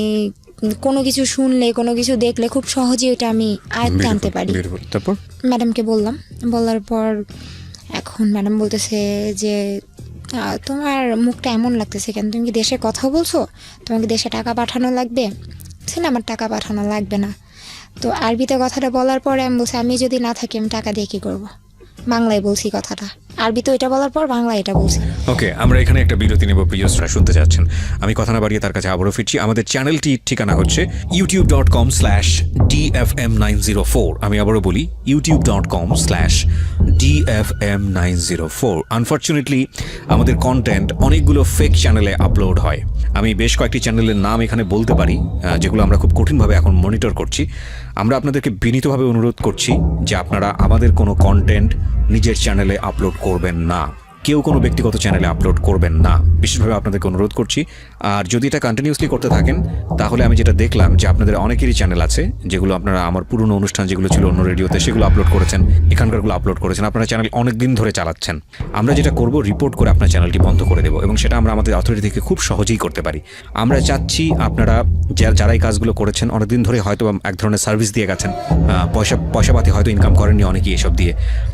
কোনো কিছু শুনলে, কোনো কিছু দেখলে খুব সহজেই ওটা আমি আয়ত্তে আনতে পারি। তারপর ম্যাডামকে বললাম, বলার পর এখন ম্যাডাম বলতেছে যে তোমার মুখটা এমন লাগতেছে কেন, তুমি কি দেশে কথা বলছো, তোমাকে দেশে টাকা পাঠানো লাগবে? না, আমার টাকা পাঠানো লাগবে না। তো আরবিতে কথাটা বলার পরে আমি বলছি আমি যদি না থাকি আমি টাকা দিয়ে কী করবো? বাংলায় বলছি কথাটা, আরবিতে ওইটা বলার পর বাংলায় এটা বলছি। ওকে, আমরা এখানে একটা বিরতি নেব, প্রিয়সরা শুনতে যাচ্ছেন। আমি কথা না বাড়িয়ে তার কাছে আবারও ফিরছি। আমাদের চ্যানেলটির ঠিকানা হচ্ছে youtube.com/dfm904। আমি আবারও বলি youtube.com/dfm904। আনফর্চুনেটলি আমাদের কন্টেন্ট অনেকগুলো ফেক চ্যানেলে আপলোড হয়। আমি বেশ কয়েকটি চ্যানেলের নাম এখানে বলতে পারি, যেগুলো আমরা খুব কঠিনভাবে এখন মনিটর করছি। আমরা আপনাদেরকে বিনীতভাবে অনুরোধ করছি যে আপনারা আমাদের কোনো কন্টেন্ট নিজের চ্যানেলে আপলোড করবেন না, কেউ কোনো ব্যক্তিগত চ্যানেলে আপলোড করবেন না, বিশেষভাবে আপনাদেরকে অনুরোধ করছি। আর যদি এটা কন্টিনিউসলি করতে থাকেন তাহলে আমি যেটা দেখলাম যে আপনাদের অনেকেরই চ্যানেল আছে যেগুলো আপনারা আমার পুরনো অনুষ্ঠান যেগুলো ছিল অন্য রেডিওতে সেগুলো আপলোড করেছেন, এখানকারগুলো আপলোড করেছেন, আপনারা চ্যানেল অনেক দিন ধরে চালাচ্ছেন। আমরা যেটা করব, রিপোর্ট করে আপনার চ্যানেলটি বন্ধ করে দেবো, এবং সেটা আমরা আমাদের অথরিটি থেকে খুব সহজেই করতে পারি। আমরা চাচ্ছি আপনারা যারা এই কাজগুলো করেছেন অনেকদিন ধরে হয়তো এক ধরনের সার্ভিস দিয়ে গেছেন, পয়সাপাতি হয়তো ইনকাম করেননি অনেকেই এসব দিয়ে,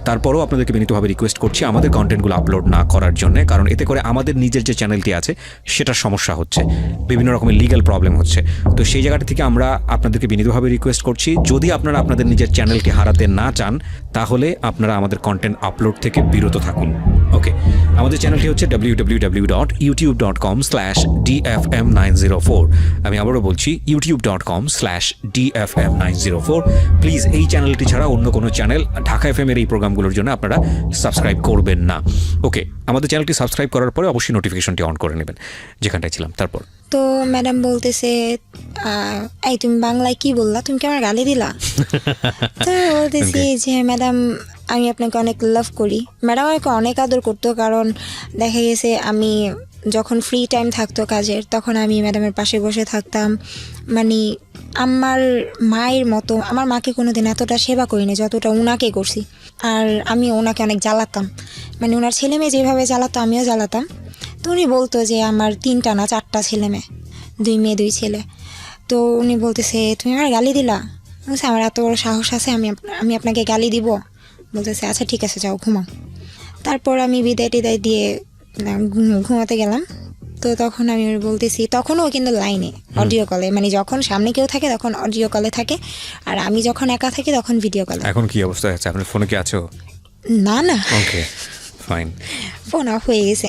তারপরেও আপনাদেরকে বিনীতভাবে রিকোয়েস্ট করছি আমাদের কন্টেন্টগুলো আপলোড না করার জন্য, কারণ এতে করে আমাদের নিজের যে চ্যানেলটি আছে সেটার সমস্যা হচ্ছে, বিভিন্ন রকমের লিগ্যাল প্রবলেম হচ্ছে। তো সেই জায়গাটা থেকে আমরা আপনাদেরকে বিনীতভাবে রিকোয়েস্ট করছি, যদি আপনারা আপনাদের নিজের চ্যানেলটি হারাতে না চান তাহলে আপনারা আমাদের কন্টেন্ট আপলোড থেকে বিরত থাকুন। ওকে, আমাদের চ্যানেলটি হচ্ছে www.youtube.com/dfm904। আমি আবারও বলছি youtube.com/dfm904। প্লিজ এই চ্যানেলটি ছাড়া অন্য কোনো চ্যানেল ঢাকা FM এর এই প্রোগ্রামগুলোর জন্য আপনারা সাবস্ক্রাইব করবেন না। ওকে, আমাদের চ্যানেলটি সাবস্ক্রাইব করার পরে অবশ্যই নোটিফিকেশনটি অন করে নেবেন, যেখানটায় ছিলাম। তারপর তো ম্যাডাম বলতেছে এই তুমি বাংলায় কি বললা, তুমি কি আমার গালি দিলা? তো বলতেছি যে ম্যাডাম আমি আপনাকে অনেক লাভ করি। ম্যাডাম আমাকে অনেক আদর করতো, কারণ দেখা গেছে আমি যখন ফ্রি টাইম থাকতো কাজের তখন আমি ম্যাডামের পাশে বসে থাকতাম। মানে আমার মায়ের মতো, আমার মাকে কোনোদিন এতটা সেবা করিনি যতটা ওনাকে করছি। আর আমি ওনাকে অনেক জ্বালাতাম, মানে ওনার ছেলে মেয়ে যেভাবে জ্বালাতো আমিও জ্বালাতাম। তো উনি বলতো যে আমার 3টা না 4টা ছেলে মেয়ে, 2 মেয়ে 2 ছেলে। তো উনি বলতেছে তুমি আমার গালি দিলা? বলছে আমার এত বড় সাহস আছে আমি আপনাকে গালি দিব? বলতেছে আচ্ছা ঠিক আছে যাও ঘুমাও। তারপর আমি বিদায় টিদায় দিয়ে ঘুমাতে গেলাম। তো তখন আমি বলতেছি, তখনও কিন্তু লাইনে অডিও কলে, মানে যখন সামনে কেউ থাকে তখন অডিও কলে থাকে, আর আমি যখন একা থাকি তখন ভিডিও কলে। এখন কি অবস্থা আছে? আপনার ফোনে কি আছো? না না, ওকে ফাইন, ফোন অফ হয়ে গেছে।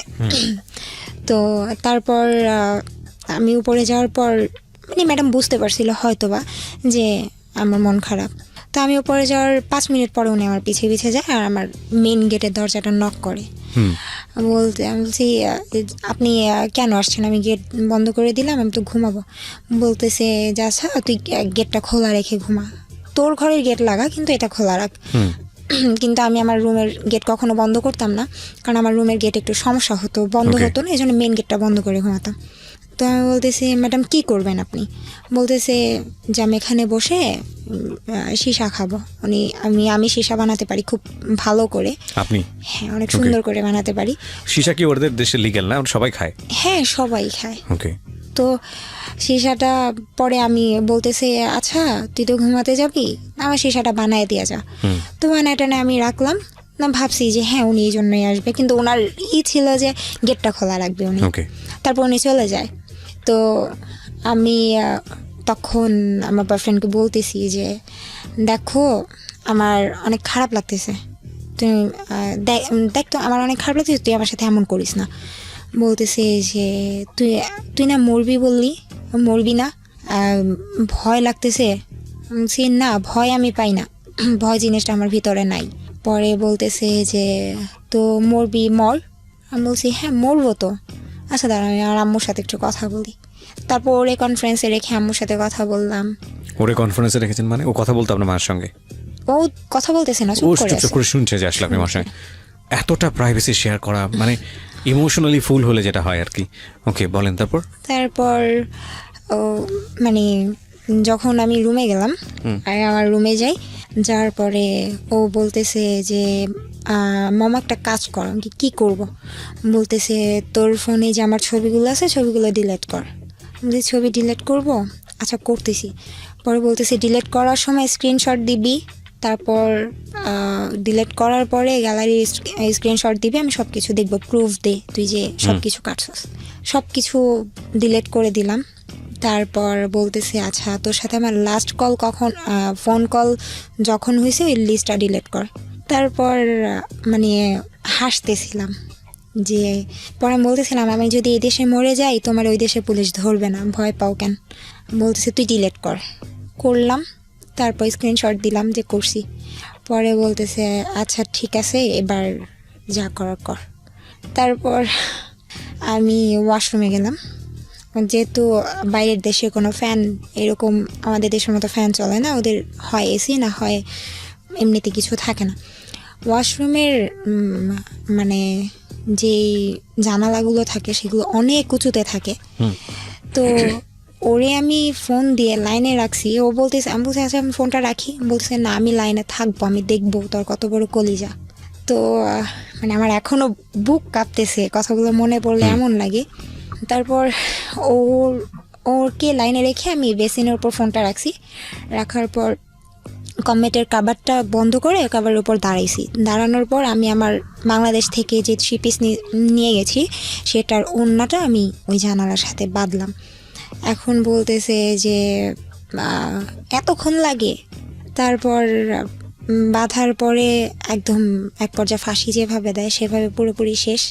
তো তারপর আমি উপরে যাওয়ার পর মানে ম্যাডাম বুঝতে পারছিল হয়তোবা যে আমার মন খারাপ। তো আমি উপরে যাওয়ার 5 মিনিট পরে উনি আমার পিছিয়ে যায় আর আমার মেন গেটের দরজাটা নক করে। আমি বলছি আপনি কেন আসছেন? আমি গেট বন্ধ করে দিলাম, আমি তো ঘুমাবো। বলতেছে যে আচ্ছা তুই গেটটা খোলা রেখে ঘুমা, তোর ঘরের গেট লাগা কিন্তু এটা খোলা রাখ। কিন্তু আমি আমার রুমের গেট কখনো বন্ধ করতাম না, কারণ আমার রুমের গেট একটু সমস্যা হতো, বন্ধ Okay. হতো না, এই জন্য মেন গেটটা বন্ধ করে ঘুমাতাম। তো আমি বলতেছি ম্যাডাম কি করবেন আপনি? বলতেছে যে আমি এখানে বসে সীসা খাবো। আমি সীসা বানাতে পারি খুব ভালো করে। আপনি হ্যাঁ, অনেক সুন্দর করে বানাতে পারি। সীসা কি ওদের দেশে লিগ্যাল না? ওরা সবাই খায়? হ্যাঁ, সবাই খায়। ওকে। তো সীসাটা পরে আমি বলতেছে আচ্ছা তুই তো ঘুমাতে যাবি, আমার সীসাটা বানায় দিয়ে যা। তো বানায় টানে আমি রাখলাম, না ভাবছি যে হ্যাঁ উনি এই জন্যই আসবে, কিন্তু ওনার ছিল যে গেটটা খোলা রাখবে উনি। ওকে। তারপর উনি চলে যায়। তো আমি তখন আমার বয়ফ্রেন্ডকে বলতেছি যে দেখো আমার অনেক খারাপ লাগতেছে, তুই দেখ তো আমার অনেক খারাপ লাগতেছে, তুই আমার সাথে এমন করিস না। বলতেছে যে তুই তুই না মরবি বললি, মরবি না, ভয় লাগতেছে। বলছি না, ভয় আমি পাই না, ভয় জিনিসটা আমার ভিতরে নাই। পরে বলতেছে যে তো মরবি মর। আমি বলছি হ্যাঁ মরবো তো, আচ্ছা দাঁড়া আমি আর আম্মুর সাথে একটু কথা বলি। তারপর ওরে কনফারেন্সে রেখে আম্মুর সাথে কথা বললাম। ওরে কনফারেন্সে রেখেছেন মানে? ও কথা বলতো আপনার মার সঙ্গে? ও কথা বলতেছে না, ও চুপ করে চুপ আছে। করে শুনছে যে আসলে আপনি মার সঙ্গে এতটা প্রাইভেসি শেয়ার করা, মানে ইমোশনালি ফুল হলে যেটা হয় আর কি। ওকে, বলেন তারপর। তারপর ও মানে যখন আমি রুমে গেলাম আর আমার রুমে যাই, যাওয়ার পরে ও বলতেছে যে মামা একটা কাজ কর। আমি কি করব? বলতেছে তোর ফোনে যে আমার ছবিগুলো আছে ছবিগুলো ডিলিট কর। আমি ছবি ডিলিট করব, আচ্ছা করতেছি। পরে বলতেছে ডিলিট করার সময় স্ক্রিনশট দিবি, তারপর ডিলিট করার পরে গ্যালারি স্ক্রিনশট দিবি, আমি সব কিছু দেখবো, প্রুফ দে তুই যে সব কিছু কাটছস। সব কিছু ডিলিট করে দিলাম। তারপর বলতেছে আচ্ছা তোর সাথে আমার লাস্ট কল কখন, ফোন কল যখন হয়েছে ওই লিস্টটা ডিলিট কর। তারপর মানে হাসতেছিলাম যে পরে আমি বলতেছিলাম আমি যদি এই দেশে মরে যাই তোমার ওই দেশে পুলিশ ধরবে না, ভয় পাও কেন? বলতেছে তুই ডিলিট কর। করলাম, তারপর স্ক্রিনশট দিলাম যে করছি। পরে বলতেছে আচ্ছা ঠিক আছে এবার যা করার কর। তারপর আমি ওয়াশরুমে গেলাম, যেহেতু বাইরের দেশে কোনো ফ্যান এরকম আমাদের দেশের মতো ফ্যান চলে না, ওদের হয় এসি না হয় এমনিতে কিছু থাকে না। ওয়াশরুমের মানে যেই জানালাগুলো থাকে সেগুলো অনেক উঁচুতে থাকে। তো ওরে আমি ফোন দিয়ে লাইনে রাখছি, ও বলতেছে, আমি বলছি আচ্ছা আমি ফোনটা রাখি। বলতেছে না আমি লাইনে থাকবো, আমি দেখবো তোর কত বড় কলিজা। তো মানে আমার এখনো বুক কাঁপতেছে, কথাগুলো মনে পড়লে এমন লাগে। তারপর ওরকে লাইনে রেখে আমি বেসিনের উপর ফোনটা রাখছি। রাখার পর কমেটের কাভারটা বন্ধ করে কাভারের উপর দাঁড়াইছি। দাঁড়ানোর পর আমি আমার বাংলাদেশ থেকে যে 3 পিস নিয়ে গেছি সেটার ওড়নাটা আমি ওই জানালার সাথে বাঁধলাম। এখন বলতেছে যে এতক্ষণ লাগে। তারপর বাঁধার পরে একদম এক পর্যায়ে ফাঁসি যেভাবে দেয় সেভাবে পুরোপুরি শেষ।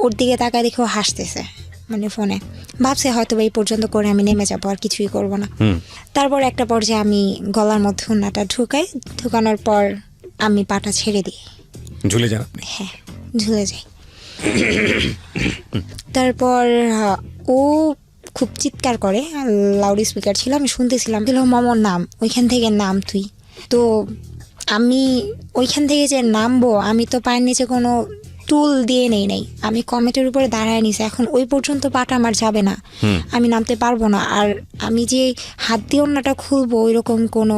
ওর দিকে তাকায় দেখেও হাসতেছে, মানে ফোনে ভাবছে হয়তো এই পর্যন্ত করে আমি নেমে যাবো, আর কিছুই করব না। তারপর একটা পর্যায়ে আমি গলার মধ্যে ওড়নাটা ঢুকাই, ঢুকানোর পর আমি পাটা ছেড়ে দিই, ঝুলে যান আপনি? হ্যাঁ ঝুলে যাই। তারপর ও খুব চিৎকার করে, লাউড স্পিকার ছিল, আমি শুনতেছিলাম, দিল মামার নাম, ওইখান থেকে নাম তুই। তো আমি ওইখান থেকে যে নামবো, আমি তো পায়ের নিচে কোনো টুল দিয়ে নেই, আমি কমেটের উপরে দাঁড়ায় নিছি। এখন ওই পর্যন্ত পাটা আমার যাবে না, আমি নামতে পারবো না। আর আমি যে হাত দিয়ে ওড়নাটা খুলবো ওইরকম কোনো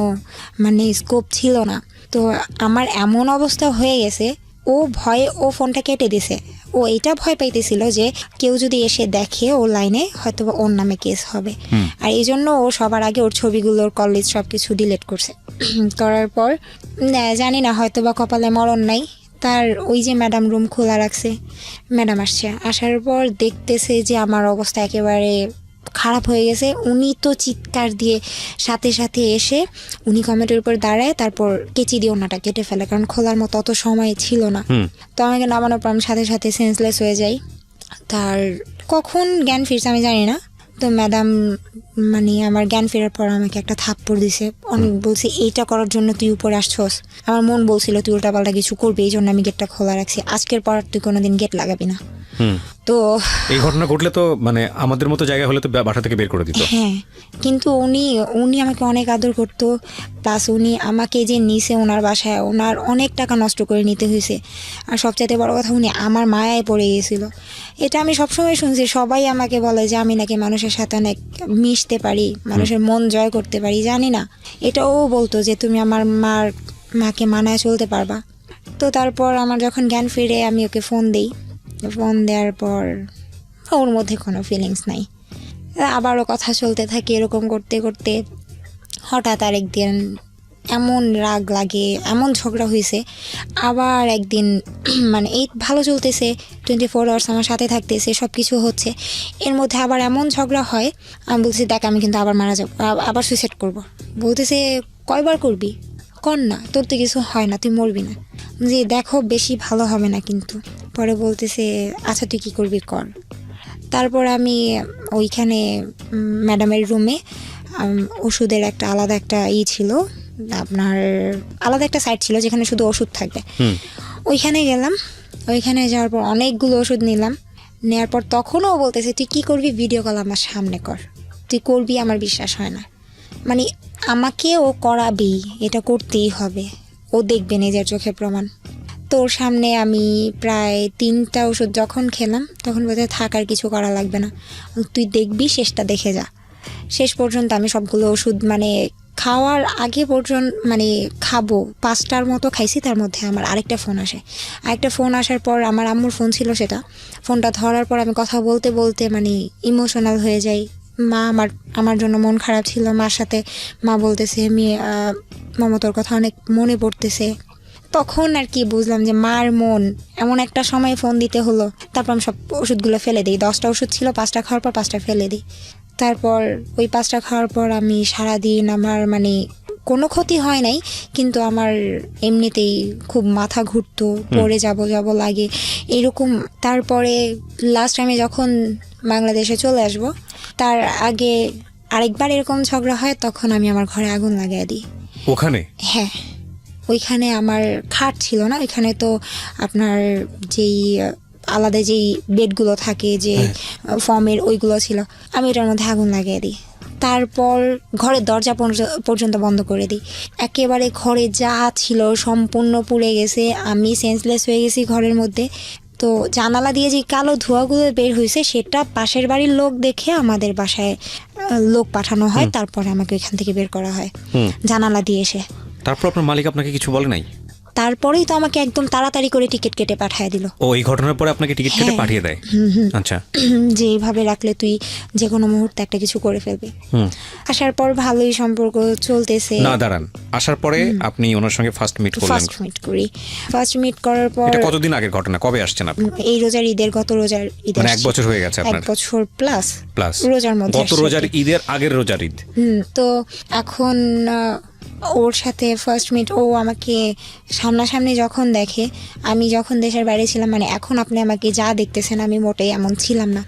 মানে স্কোপ ছিল না। তো আমার এমন অবস্থা হয়ে গেছে, ও ভয়ে ও ফোনটা কেটে দিছে। ও এটা ভয় পাইতেছিল যে কেউ যদি এসে দেখে ও লাইনে হয়তো ওর নামে কেস হবে, আর এই জন্য ও সবার আগে ওর ছবিগুলোর কল লিস্ট সব কিছু ডিলিট করছে। করার পর জানি না হয়তো বা কপালে মরণ নাই, তার ওই যে ম্যাডাম রুম খোলা রাখছে, ম্যাডাম আসছে, আসার পর দেখতেছে যে আমার অবস্থা একেবারে খারাপ হয়ে গেছে। উনি তো চিৎকার দিয়ে সাথে সাথে এসে উনি কমেটের উপর দাঁড়ায়, তারপর কেচি দিয়ে ওনাটা কেটে ফেলে, কারণ খোলার মতো অত সময় ছিল না। তো আমাকে নামানোর পর আমি সাথে সাথে সেন্সলেস হয়ে যাই। তার কখন জ্ঞান ফিরছে আমি জানি না, তো ম্যাডাম মানে আমার জ্ঞান ফেরার পর আমাকে একটা থাপ্পড় দিছে, অনেক বলছে এইটা করার জন্য তুই উপরে আসছস। আমার মন বলছিল তুই উল্টাপাল্টা কিছু করবি, এই জন্য আমি গেটটা খোলা রাখছি, আজকের পর তুই কোনোদিন গেট লাগাবি না। তো এই ঘটনা ঘটলে তো মানে আমাদের মতো জায়গা হলে তো বাসা থেকে বের করে দিত। হ্যাঁ, কিন্তু উনি আমাকে অনেক আদর করতো, প্লাস উনি আমাকে যে নিছে ওনার বাসায়, ওনার অনেক টাকা নষ্ট করে নিতে হয়েছে। আর সবচাইতে বড় কথা, উনি আমার মায়ায় পড়ে গিয়েছিল। এটা আমি সবসময় শুনছি, সবাই আমাকে বলে যে আমি নাকি মানুষের সাথে অনেক মিশতে পারি, মানুষের মন জয় করতে পারি, জানি না। এটাও বলতো যে তুমি আমার মাকে মানায় চলতে পারবা। তো তারপর আমার যখন জ্ঞান ফিরে আমি ওকে ফোন দিই, ফোন দেওয়ার পর ওর মধ্যে কোনো ফিলিংস নাই। আবারও কথা চলতে থাকে, এরকম করতে করতে হঠাৎ আরেকদিন এমন রাগ লাগে, এমন ঝগড়া হয়েছে। আবার একদিন মানে এই ভালো চলতেছে, 24 আওয়ার্স আমার সাথে থাকতেছে, সব কিছু হচ্ছে, এর মধ্যে আবার এমন ঝগড়া হয়। আমি বলছি দেখ আমি কিন্তু আবার মারা যাবো, আবার সুইসাইড করবো। বলতেছে কয়বার করবি, কর না, তোর তো কিছু হয় না, তুই মরবি না। যে দেখো বেশি ভালো হবে না কিন্তু। পরে বলতেছে আচ্ছা তুই কী করবি কর। তারপর আমি ওইখানে ম্যাডামের রুমে ওষুধের একটা আলাদা একটা ছিল, আপনার আলাদা একটা সাইট ছিল যেখানে শুধু ওষুধ থাকবে। ওইখানে গেলাম, ওইখানে যাওয়ার পর অনেকগুলো ওষুধ নিলাম। নেওয়ার পর তখনও বলতেছে তুই কী করবি, ভিডিও কল আমার সামনে কর, তুই করবি, আমার বিশ্বাস হয় না। মানে আমাকে ও করাবেই, এটা করতেই হবে, ও দেখবে নিজের চোখে প্রমাণ। তোর সামনে আমি প্রায় 3টা ওষুধ যখন খেলাম তখন বোধহয় থাকার কিছু করা লাগবে না, তুই দেখবি, শেষটা দেখে যা। শেষ পর্যন্ত আমি সবগুলো ওষুধ মানে খাওয়ার আগে পর্যন্ত মানে খাবো 5টার মতো খাইছি। তার মধ্যে আমার আরেকটা ফোন আসে, আরেকটা ফোন আসার পর আমার আম্মুর ফোন ছিল, সেটা ফোনটা ধরার পর আমি কথা বলতে বলতে মানে ইমোশনাল হয়ে যাই। মা আমার জন্য মন খারাপ ছিল, মার সাথে মা বলতেছে মামা তোর কথা অনেক মনে পড়তেছে। তখন আর কি বুঝলাম যে মার মন, এমন একটা সময় ফোন দিতে হলো। তারপর আমি সব ওষুধগুলো ফেলে দিই, 10টা ওষুধ ছিল, 5টা খাওয়ার পর 5টা ফেলে দিই। তারপর ওই 5টা খাওয়ার পর আমি সারাদিন আমার মানে কোনো ক্ষতি হয় নাই, কিন্তু আমার এমনিতেই খুব মাথা ঘুরতো, পড়ে যাব লাগে এরকম। তারপরে লাস্ট টাইমে যখন বাংলাদেশে চলে আসব তার আগে আরেকবার এরকম ঝগড়া হয়, তখন আমি আমার ঘরে আগুন লাগিয়ে দিই। ওখানে? হ্যাঁ, ওইখানে আমার খাট ছিল না, ওইখানে তো আপনার যেই আলাদা যেই বেডগুলো থাকে যে ফর্মের, ওইগুলো ছিল, আমি এটার মধ্যে আগুন লাগিয়ে দিই। তারপর ঘরের দরজা পর্যন্ত বন্ধ করে দিই। একেবারে ঘরে যা ছিল সম্পূর্ণ পুড়ে গেছে, আমি সেন্সলেস হয়ে গেছি ঘরের মধ্যে। তো জানালা দিয়ে যে কালো ধোঁয়াগুলো বের হয়েছে সেটা পাশের বাড়ির লোক দেখে আমাদের বাসায় লোক পাঠানো হয়, তারপরে আমাকে ওইখান থেকে বের করা হয় জানালা দিয়ে এসে। তারপর আপনার মালিক আপনাকে কিছু বলে নাই? তারপরেই তো আমাকে একদম তাড়াতাড়ি করে টিকিট কেটে পাঠিয়ে দিল। ও এই ঘটনার পরে আপনাকে টিকিট কেটে পাঠিয়ে দেয়? আচ্ছা। যে এইভাবে রাখলে তুই যে কোনো মুহূর্তে একটা কিছু করে ফেলবি। আসার পর ভালোই সম্পর্ক চলতেছে। না দাঁড়ান, আসার পরে আপনি ওনার সঙ্গে ফার্স্ট মিট করলেন? ফার্স্ট মিট করার পর। এটা কতদিন আগের ঘটনা, কবে আসছেন আপনি? এই রোজার ঈদের, গত রোজার ঈদ, মানে 1 বছর হয়ে গেছে আপনার? 1 বছর প্লাস রোজার মধ্যে, গত রোজার ঈদের আগের রোজার ঈদ। তো এখন ওর সাথে ফার্স্ট মিট, ও আমাকে সামনাসামনি যখন দেখে, আমি যখন দেশের বাইরে ছিলাম, মানে এখন আপনি আমাকে যা দেখতেছেন আমি মোটেই এমন ছিলাম না,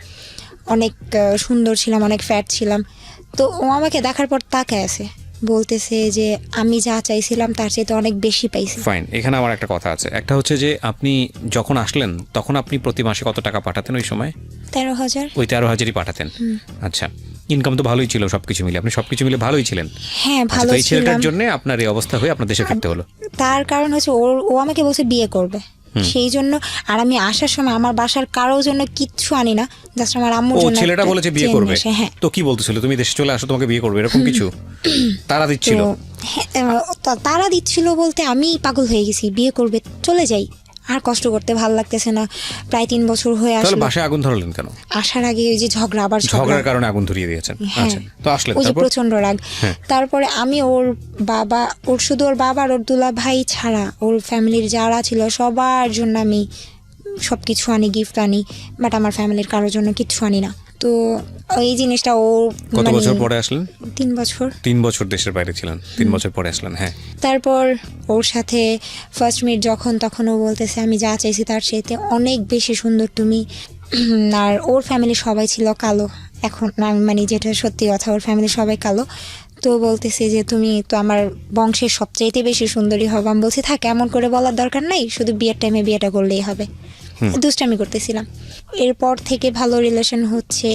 অনেক সুন্দর ছিলাম, অনেক ফ্যাট ছিলাম। তো ও আমাকে দেখার পর তাকায় আছে, বলতেছে যে আমি যা চাইছিলাম তার চেয়ে তো অনেক বেশি পাইছি। ফাইন, এখানে আমার একটা কথা আছে। একটা হচ্ছে যে আপনি যখন আসলেন তখন আপনি প্রতি মাসে কত টাকা পাঠাতেন ওই সময়? 13,000। ওই 13,000ই পাঠাতেন? আচ্ছা, ইনকাম তো ভালোই ছিল সবকিছু মিলে, আপনি সবকিছু মিলে ভালোই ছিলেন? হ্যাঁ, ভালো ছিলাম। এই ছেলেটার জন্য আপনার এই অবস্থা হয়ে আপনার দেশে ফিরতে হলো? তার কারণ হচ্ছে ও আমাকে বলছে বিয়ে করবে, সেই জন্য। আর আমি আসার সময় আমার বাসার কারোর জন্য কিচ্ছু আনি না, জাস্ট আমার আম্মুর জন্য। ও ছেলেটা বলেছে বিয়ে করবে? হ্যাঁ। তো কি বলতেছিল, তুমি দেশে চলে আসো তোমাকে বিয়ে করবে, এরকম কিছু তারা দিচ্ছিল? তারা দিচ্ছিল বলতে আমি পাগল হয়ে গেছি, বিয়ে করবে, চলে যাই, আর কষ্ট করতে ভালো লাগতেছে না। প্রায় 3 বছর হয়ে আসলো। তাহলে বাসায় আগুন ধরালেন কেন? আসার আগে ওই যে ঝগড়ার কারণে আগুন ধরিয়ে দিয়েছেন? আচ্ছা, তো আসলে ওই যে প্রচন্ড রাগ। তারপরে আমি ওর শুধু ওর বাবা আর ওর দুলা ভাই ছাড়া ওর ফ্যামিলির যারা ছিল সবার জন্য আমি সবকিছু আনি, গিফট আনি, বাট আমার ফ্যামিলির কারোর জন্য কিচ্ছু আনি না। তো এই জিনিসটা ও কত বছর পরে আসলেন? 3 বছর। 3 বছর দেশের বাইরে ছিলেন, 3 বছর পরে আসলেন। হ্যাঁ। তারপর ওর সাথে ফার্স্ট মিট যখন, তখন ও বলতেছে আমি যা চাইছি তার চাইতে অনেক বেশি সুন্দর তুমি। আর ওর ফ্যামিলি সবাই ছিল কালো, এখন মানে যেটা সত্যি কথা, ওর ফ্যামিলি সবাই কালো। তো বলতেছে যে তুমি তো আমার বংশের সবচাইতে বেশি সুন্দরী হবে। আমি বলছি থাক, এমন করে বলার দরকার নাই, শুধু বিয়ের টাইমে বিয়েটা করলেই হবে। দুষ্টামি করতেছিলাম। এরপর থেকে ভালো রিলেশন হচ্ছে।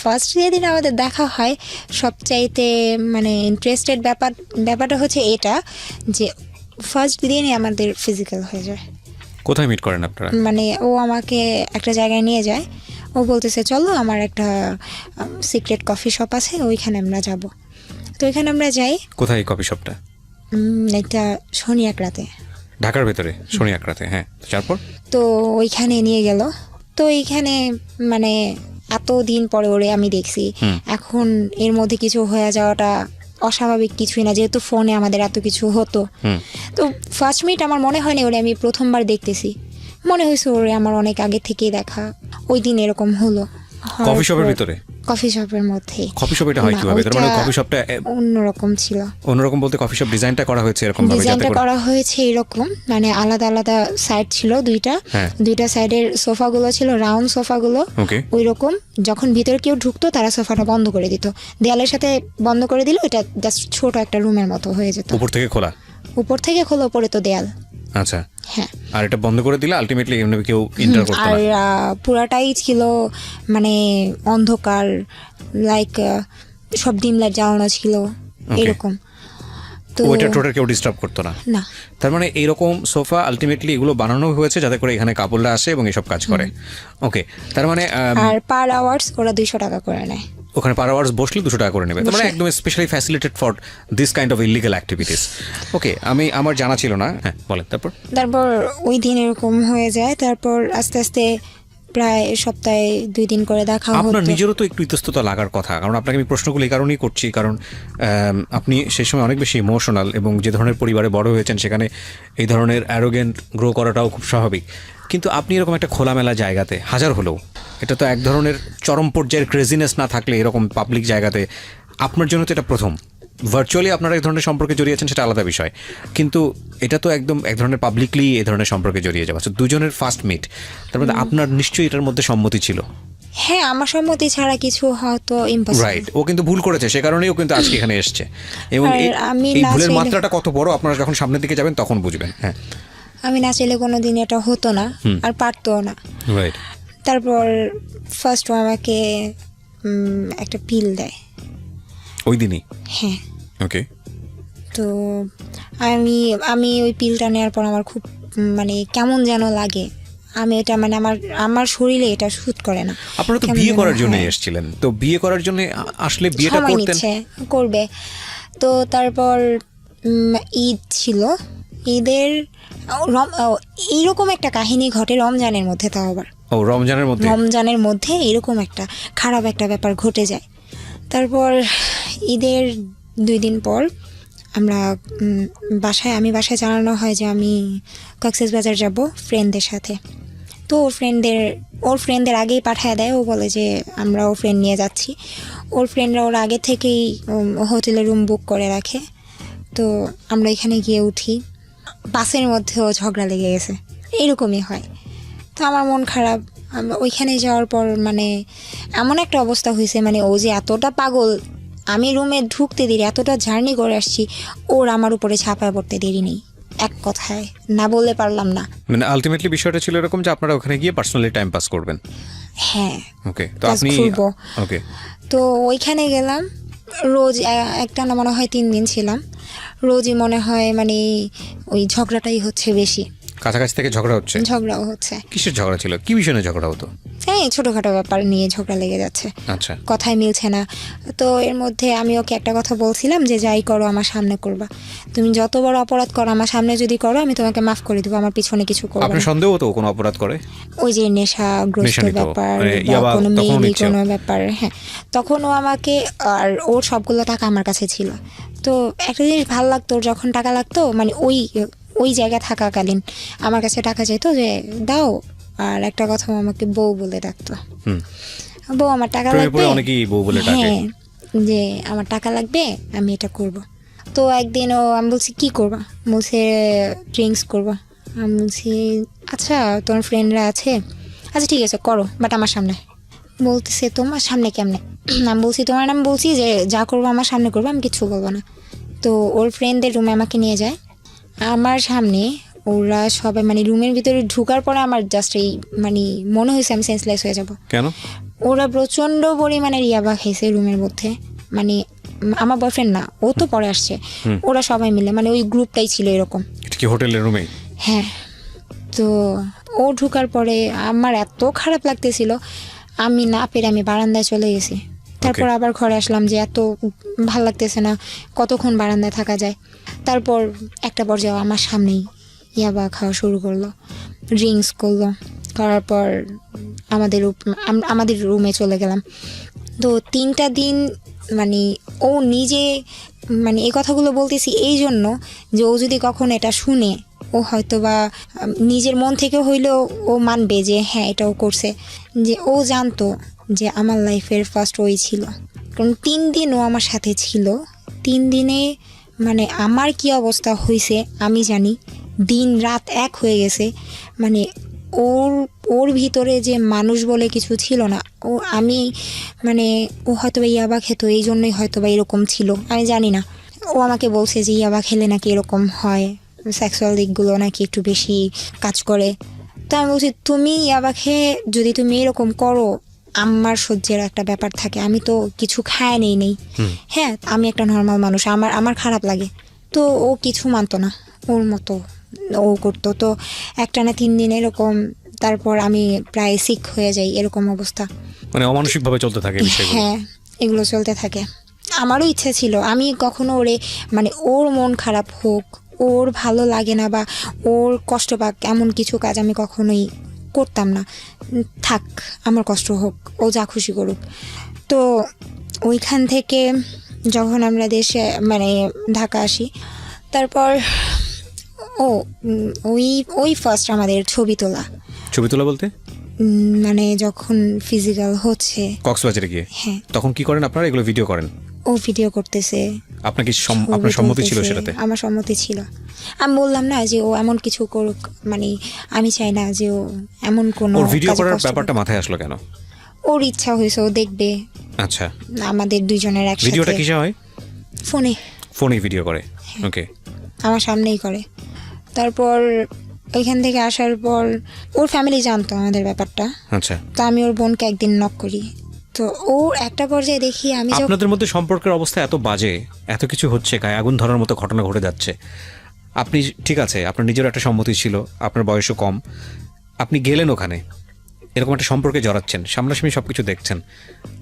ফার্স্ট যেদিন আমাদের দেখা হয়, সবচাইতে মানে ইন্টারেস্টেড ব্যাপারটা হচ্ছে এটা যে ফার্স্ট দিনই আমাদের ফিজিক্যাল হয়ে যায়। কোথায় মিট করেন আপনারা? মানে ও আমাকে একটা জায়গায় নিয়ে যায়, ও বলতেছে চলো আমার একটা সিক্রেট কফি শপ আছে, ওইখানে আমরা যাব। তো ওইখানে আমরা যাই। কোথায় কফি শপটা? এটা শনি এক রাতে, ঢাকার ভেতরে শনি আকরাতে। হ্যাঁ, তারপর? তো ওইখানে নিয়ে গেল। তো এইখানে মানে এতদিন পরে ওরে আমি দেখছি। এখন এর মধ্যে কিছু হয়ে যাওয়াটা অস্বাভাবিক কিছুই না, যেহেতু ফোনে আমাদের এত কিছু হতো। তো ফার্স্ট মিট আমার মনে হয়নি ওরে আমি প্রথমবার দেখতেছি, মনে হয়েছে ওরে আমার অনেক আগে থেকেই দেখা। ওই দিন এরকম হলো কফি শপের ভিতরে? কফি শপের মধ্যে। কফি শপ এটা হয় কিভাবে? তার মানে কফি শপটা অন্যরকম ছিল। অন্যরকম বলতে কফি শপ ডিজাইনটা করা হয়েছে এরকম ভাবে, যাতে ডিজাইনটা করা হয়েছে এরকম, মানে আলাদা আলাদা সাইড ছিল দুইটা সাইডের সোফাগুলো ছিল রাউন্ড সোফাগুলো। ওকে। ওই রকম যখন ভিতরে কেউ ঢুকতো তারা সোফাটা বন্ধ করে দিত, দেয়ালের সাথে বন্ধ করে দিল, এটা জাস্ট ছোট একটা রুমের মতো হয়ে যেত। উপর থেকে খোলা? উপর থেকে খোলা, উপরে তো দেয়াল। আচ্ছা। হ্যাঁ। আর এটা বন্ধ করে দিলে আলটিমেটলি এমনি কেউ এন্টার করতে আর না। পুরাটাই ছিল মানে অন্ধকার, লাইক সব ডিম লাইট জ্বালানো ছিল এরকম। তো ওইটা টোটাল কেউ ডিস্টার্ব করতো না? না। তার মানে এইরকম সোফা আলটিমেটলি এগুলো বানানো হয়েছে যাতে করে এখানে কাপড়রা আসে এবং এসব কাজ করে। ওকে, তার মানে আর পার আওয়ার্স ওরা 200 টাকা করে নেয়। ওখানে পার আওয়ার্স বসলে 200 টাকা করে নেবে। তার মানে একদম specially facilitated for this kind of illegal activities. Okay, আমার জানা ছিল না। হ্যাঁ বলেন। তারপর ওই দিন এরকম হয়ে যায়। তারপর আস্তে আস্তে প্রায় সপ্তাহে 2 দিন করে দেখা হতো। আপনার নিজেরও তো একটু ইতস্ততা লাগার কথা, কারণ আপনাকে আমি প্রশ্নগুলো এই কারণেই করছি, কারণ আপনি সেই সময় অনেক বেশি ইমোশনাল এবং যে ধরনের পরিবারে বড় হয়েছেন সেখানে এই ধরনের অ্যারোগেন্ট গ্রো করাটাও খুব স্বাভাবিক। কিন্তু আপনি এরকম একটা খোলামেলা জায়গাতে, হাজার হলেও এটা তো এক ধরনের চরম পর্যায়ের ক্রেজিনেস না থাকলে এরকম পাবলিক জায়গাতে, আপনার জন্য তো এটা প্রথম। ভার্চুয়ালি আপনারা এই ধরনের সম্পর্কে জড়িয়েছেন সেটা আলাদা বিষয়, কিন্তু এটা তো একদম এক ধরনের পাবলিকলি এই ধরনের সম্পর্কে জড়িয়ে যাওয়া, দুজনের ফার্স্ট মিট। তার মধ্যে আপনার নিশ্চয়ই এটার মধ্যে সম্মতি ছিল। হ্যাঁ, আমার সম্মতি ছাড়া কিছু হয়তো ইম্পসিবল। রাইট, ও কিন্তু ভুল করেছে, সে কারণেই ও কিন্তু আজকে এখানে এসেছে। এবং এই ভুলের মাত্রাটা কত বড় আপনারা যখন সামনের দিকে যাবেন তখন বুঝবেন। হ্যাঁ, আমি না চাইলে কোনোদিন এটা হতো না, আর পারতোও না। রাইট। তারপর ফার্স্ট আমাকে একটা পিল দেয় ওই দিনই? হ্যাঁ। ওকে। তো আমি ওই পিলটা নেওয়ার পর আমার খুব মানে কেমন যেন লাগে। আমি এটা মানে আমার শরীরে এটা শুট করে না। আপনারা তো বিয়ে করার জন্য এসেছিলেন, তো বিয়ে করার জন্য আসলে বিয়েটা করতেন করবে। তো তারপর ঈদ ছিল, ঈদের এইরকম একটা কাহিনী ঘটে রমজানের মধ্যে। তাও আবার রমজানের মধ্যে এরকম একটা খারাপ একটা ব্যাপার ঘটে যায়। তারপর ঈদের 2 দিন পর আমরা আমি বাসায় জানানো হয় যে আমি কক্সবাজার যাব ফ্রেন্ডদের সাথে। তো ওর ফ্রেন্ডদের আগেই পাঠায় দেয়। ও বলে যে আমরা ওর ফ্রেন্ড নিয়ে যাচ্ছি। ওর ফ্রেন্ডরা ওর আগে থেকেই হোটেলে রুম বুক করে রাখে। তো আমরা এখানে গিয়ে উঠি, বাসের মধ্যেও ঝগড়া লেগে গেছে, এরকমই হয়। তো আমার মন খারাপ। ওইখানে যাওয়ার পর মানে এমন একটা অবস্থা হয়েছে, মানে ও যে এতটা পাগল, আমি রুমে ঢুকতে দেরি, এতটা জার্নি করে আসছি, ওর আমার উপরে ছাপায় পড়তে দেরি নেই। এক কথায় না বললে পারলাম না। মানে আলটিমেটলি বিষয়টা ছিল এরকম যে আপনারা ওখানে গিয়ে পার্সোনালি টাইম পাস করবেন। হ্যাঁ। ওকে, তো আপনি ওকে, তো ওইখানে গেলাম। রোজ একটা না মনে হয় 3 দিন ছিলাম। রোজই মনে হয় মানে ওই ঝগড়াটাই হচ্ছে বেশি। কাছাকাছি থেকে ঝগড়াও হচ্ছে। কিসের ঝগড়া ছিল? কি বিষয়ে ঝগড়া হতো? হ্যাঁ, ছোটোখাটো ব্যাপার নিয়ে ঝগড়া লেগে যাচ্ছে। আচ্ছা। কথাই মিলছে না। তো এর মধ্যে আমি ওকে একটা কথা বলছিলাম যে যাই করো আমার সামনে করবা, তুমি যত বড় অপরাধ করো আমার সামনে যদি করো আমি তোমাকে মাফ করে দেবো, আমার পিছনে কিছু করবে না। আপনার সন্দেহ তো কোনো অপরাধ করে? ওই যে নেশাগ্রস্ত ব্যাপার বা কোনো মেয়েলি কোনো ব্যাপার। হ্যাঁ, তখন ও আমাকে, আর ওর সবগুলো টাকা আমার কাছে ছিল। তো একটা জিনিস ভালো লাগতো, যখন টাকা লাগতো মানে ওই জায়গায় থাকাকালীন আমার কাছে টাকা চাইতো যে দাও, আর একটা কথা আমাকে বউ বলে ডাকতো। বউ আমার টাকা লাগবে, অনেকেই বউ বলে ডাকে। হ্যাঁ, যে আমার টাকা লাগবে আমি এটা করব। তো একদিন আমি বলছি কি করবা, বলছে ড্রিঙ্কস করবা। আমি বলছি আচ্ছা তোমার ফ্রেন্ডরা আছে, আচ্ছা ঠিক আছে করো, বাট আমার সামনে। বলতেছে তোমার সামনে কেমনে? আমি বলছি তোমার নাম, বলছি যে যা করবো আমার সামনে করবো, আমি কিছু বলবো না। তো ওর ফ্রেন্ডদের রুমে আমাকে নিয়ে যায়, আমার সামনে ওরা সবাই মানে রুমের ভিতরে ঢুকার পরে আমার জাস্ট এই মানে মনে হয়েছে আমি সেন্সলেস হয়ে যাব। কেন? ওরা প্রচণ্ড পরিমাণে ইয়াবা খাইছে রুমের মধ্যে, মানে আমার বয়ফ্রেন্ড না, ও তো পরে আসছে, ওরা সবাই মিলে মানে ওই গ্রুপটাই ছিল এরকম। এটা কি হোটেলের রুমে? হ্যাঁ। তো ও ঢুকার পরে আমার এত খারাপ লাগতেছিল, আমি না পেরে আমি বারান্দায় চলে গেছি। তারপর আবার ঘরে আসলাম যে এত ভাল লাগতেছে না, কতক্ষণ বারান্দায় থাকা যায়। তারপর একটা পর্যায়ে আমার সামনেই ইয়াবা খাওয়া শুরু করলো, ড্রিঙ্কস করলো, করার পর আমাদের রুমে চলে গেলাম। তো 3টা দিন মানে ও নিজে মানে এই কথাগুলো বলতেছি এই জন্য যে ও যদি কখন এটা শুনে, ও হয়তো বা নিজের মন থেকে হইলেও ও মানবে যে হ্যাঁ এটাও করছে, যে ও জানতো যে আমার লাইফের ফার্স্ট ওই ছিল। কারণ 3 দিন ও আমার সাথে ছিল, 3 দিনে মানে আমার কি অবস্থা হয়েছে আমি জানি, দিন রাত এক হয়ে গেছে। মানে ওর ভিতরে যে মানুষ বলে কিছু ছিল না, ও আমি মানে ও হয়তো বা ইয়াবা খেত এই জন্যই হয়তো বা এরকম ছিল, আমি জানি না। ও আমাকে বলছে যে ইয়াবা খেলে নাকি এরকম হয়, সেক্সুয়াল দিকগুলো নাকি একটু বেশি কাজ করে। তো আমি বলছি তুমি ইয়াবা খেয়ে যদি তুমি এরকম করো, আমার সহ্যের একটা ব্যাপার থাকে, আমি তো কিছু খায় নেই। হ্যাঁ আমি একটা নর্মাল মানুষ, আমার খারাপ লাগে। তো ও কিছু মানতো না, ওর মতো ও করতো। তো একটানা 3 দিন এরকম, তারপর আমি প্রায় সিক হয়ে যাই, এরকম অবস্থা। মানে অমানসিকভাবে চলতে থাকে বিষয়গুলো। হ্যাঁ এগুলো চলতে থাকে। আমারও ইচ্ছে ছিল আমি কখনো ওরে মানে ওর মন খারাপ হোক, ওর ভালো লাগে না বা ওর কষ্ট পাক এমন কিছু কাজ আমি কখনোই করতাম না। থাক আমার কষ্ট হোক, ও যা খুশি করুক। তো ওইখান থেকে যখন আমরা দেশে মানে ঢাকা আসি, তারপর ওই ফার্স্ট আমাদের ছবি তোলা বলতে মানে যখন ফিজিক্যাল হচ্ছে কক্সবাজারে গিয়ে। হ্যাঁ। তখন কি করেন আপনারা? এগুলো ভিডিও করেন? ও ভিডিও করতেছে। আপনার সম্মতি ছিল সেটাতে? আমার সম্মতি ছিল। আমি বললাম না যে ও এমন কিছু করুক, মানে আমি চাই না যে ও এমন কোনো ওর ভিডিও করার ব্যাপারটা মাথায় আসলো কেন? ওর ইচ্ছা হয়েছে, ও দেখবে। আচ্ছা, আমাদের দুইজনের একসাথে। ভিডিওটা কিসে হয়? ফোনে ভিডিও করে। ওকে, আমার সামনেই করে। তারপর ওইখান থেকে আসার পর ওর ফ্যামিলি জানতো আমাদের ব্যাপারটা। আচ্ছা। তো আমি ওর বোনকে একদিন নক করি, তো ওর একটা পর্যায়ে দেখি আমি আপনাদের মধ্যে সম্পর্কের অবস্থা এত বাজে, এত কিছু হচ্ছে, গায়ে আগুন ধরার মতো ঘটনা ঘটে যাচ্ছে। আপনি ঠিক আছে, আপনার নিজের একটা সম্মতি ছিল, আপনার বয়সও কম, আপনি গেলেন ওখানে, এরকম একটা সম্পর্কে জড়াচ্ছেন, সামনাসামনি সব কিছু দেখছেন,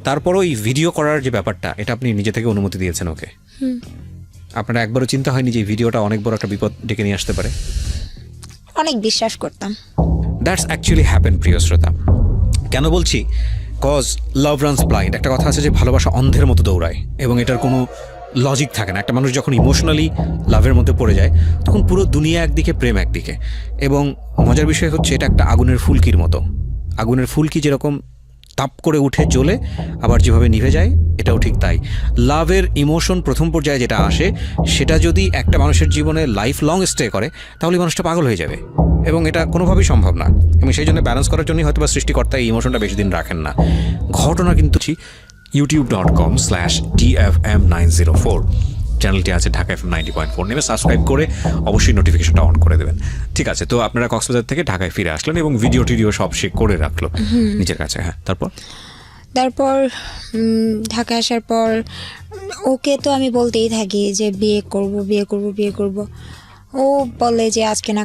তারপরও এই ভিডিও করার যে ব্যাপারটা, এটা আপনি নিজে থেকে অনুমতি দিয়েছেন ওকে? আপনার একবারও চিন্তা হয়নি যে ভিডিওটা অনেক বড় একটা বিপদ ডেকে নিয়ে আসতে পারে? অনেক বিশ্বাস করতাম। দ্যাটস অ্যাকচুয়ালি হ্যাপেন, প্রিয় শ্রোতা। কেন বলছি? কজ লাভ রানস ব্লাইন্ড। একটা কথা আছে যে ভালোবাসা অন্ধের মতো দৌড়ায়, এবং এটার কোনো লজিক থাকে না। একটা মানুষ যখন ইমোশনালি লাভের মধ্যে পড়ে যায়, তখন পুরো দুনিয়া একদিকে, প্রেম একদিকে। এবং মজার বিষয় হচ্ছে, এটা একটা আগুনের ফুলকির মতো। আগুনের ফুলকি যেরকম তাপ করে উঠে জ্বলে আবার যেভাবে নিভে যায়, এটাও ঠিক তাই। লাভের ইমোশন প্রথম পর্যায়ে যেটা আসে, সেটা যদি একটা মানুষের জীবনে লাইফ লং স্টে করে, তাহলে মানুষটা পাগল হয়ে যাবে, এবং এটা কোনোভাবেই সম্ভব না। এবং সেই জন্য ব্যালেন্স করার জন্যই হয়তো বা সৃষ্টিকর্তা এই ইমোশনটা বেশি দিন রাখেন না। ঘটনা কিন্তু youtube.com/dfm904 চ্যানেলটি আছে ঢাকা FM 90.4, নেমে সাবস্ক্রাইব করে অবশ্যই নোটিফিকেশনটা অন করে দেবেন। ঠিক আছে, তো আপনারা কক্সবাজার থেকে ঢাকায় ফিরে আসলেন এবং ভিডিও টিডিও সব সে করে রাখলো নিজের কাছে। হ্যাঁ, তারপর ঢাকা আসার পর ওকে তো আমি বলতেই থাকি যে বিয়ে করব। ও বলে যে আজকে না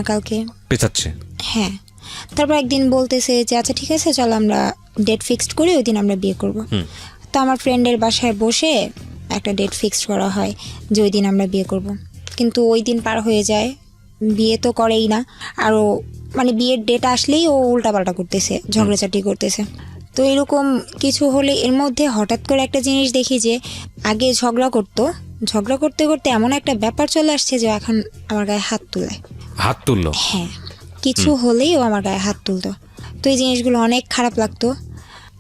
কালকে পেছাচ্ছে। হ্যাঁ। তারপর একদিন বলতেছে যে আচ্ছা ঠিক আছে, চলো আমরা ডেট ফিক্সড করি, ওই দিন আমরা বিয়ে করব। তো আমার ফ্রেন্ডের বাসায় বসে একটা ডেট ফিক্সড করা হয় যে ওই দিন আমরা বিয়ে করব। কিন্তু ওই দিন পার হয়ে যায়, বিয়ে তো করেই না। আরও মানে বিয়ের ডেট আসলেই ও উল্টাপাল্টা করতেছে, ঝগড়াঝাটি করতেছে। তো এরকম কিছু হলে এর মধ্যে হঠাৎ করে একটা জিনিস দেখি যে আগে ঝগড়া করতে করতে এমন একটা ব্যাপার চলে আসছে যে এখন আমার গায়ে হাত তুললো। হ্যাঁ, কিছু হলেই ও আমার গায়ে হাত তুলতো। তো এই জিনিসগুলো অনেক খারাপ লাগতো,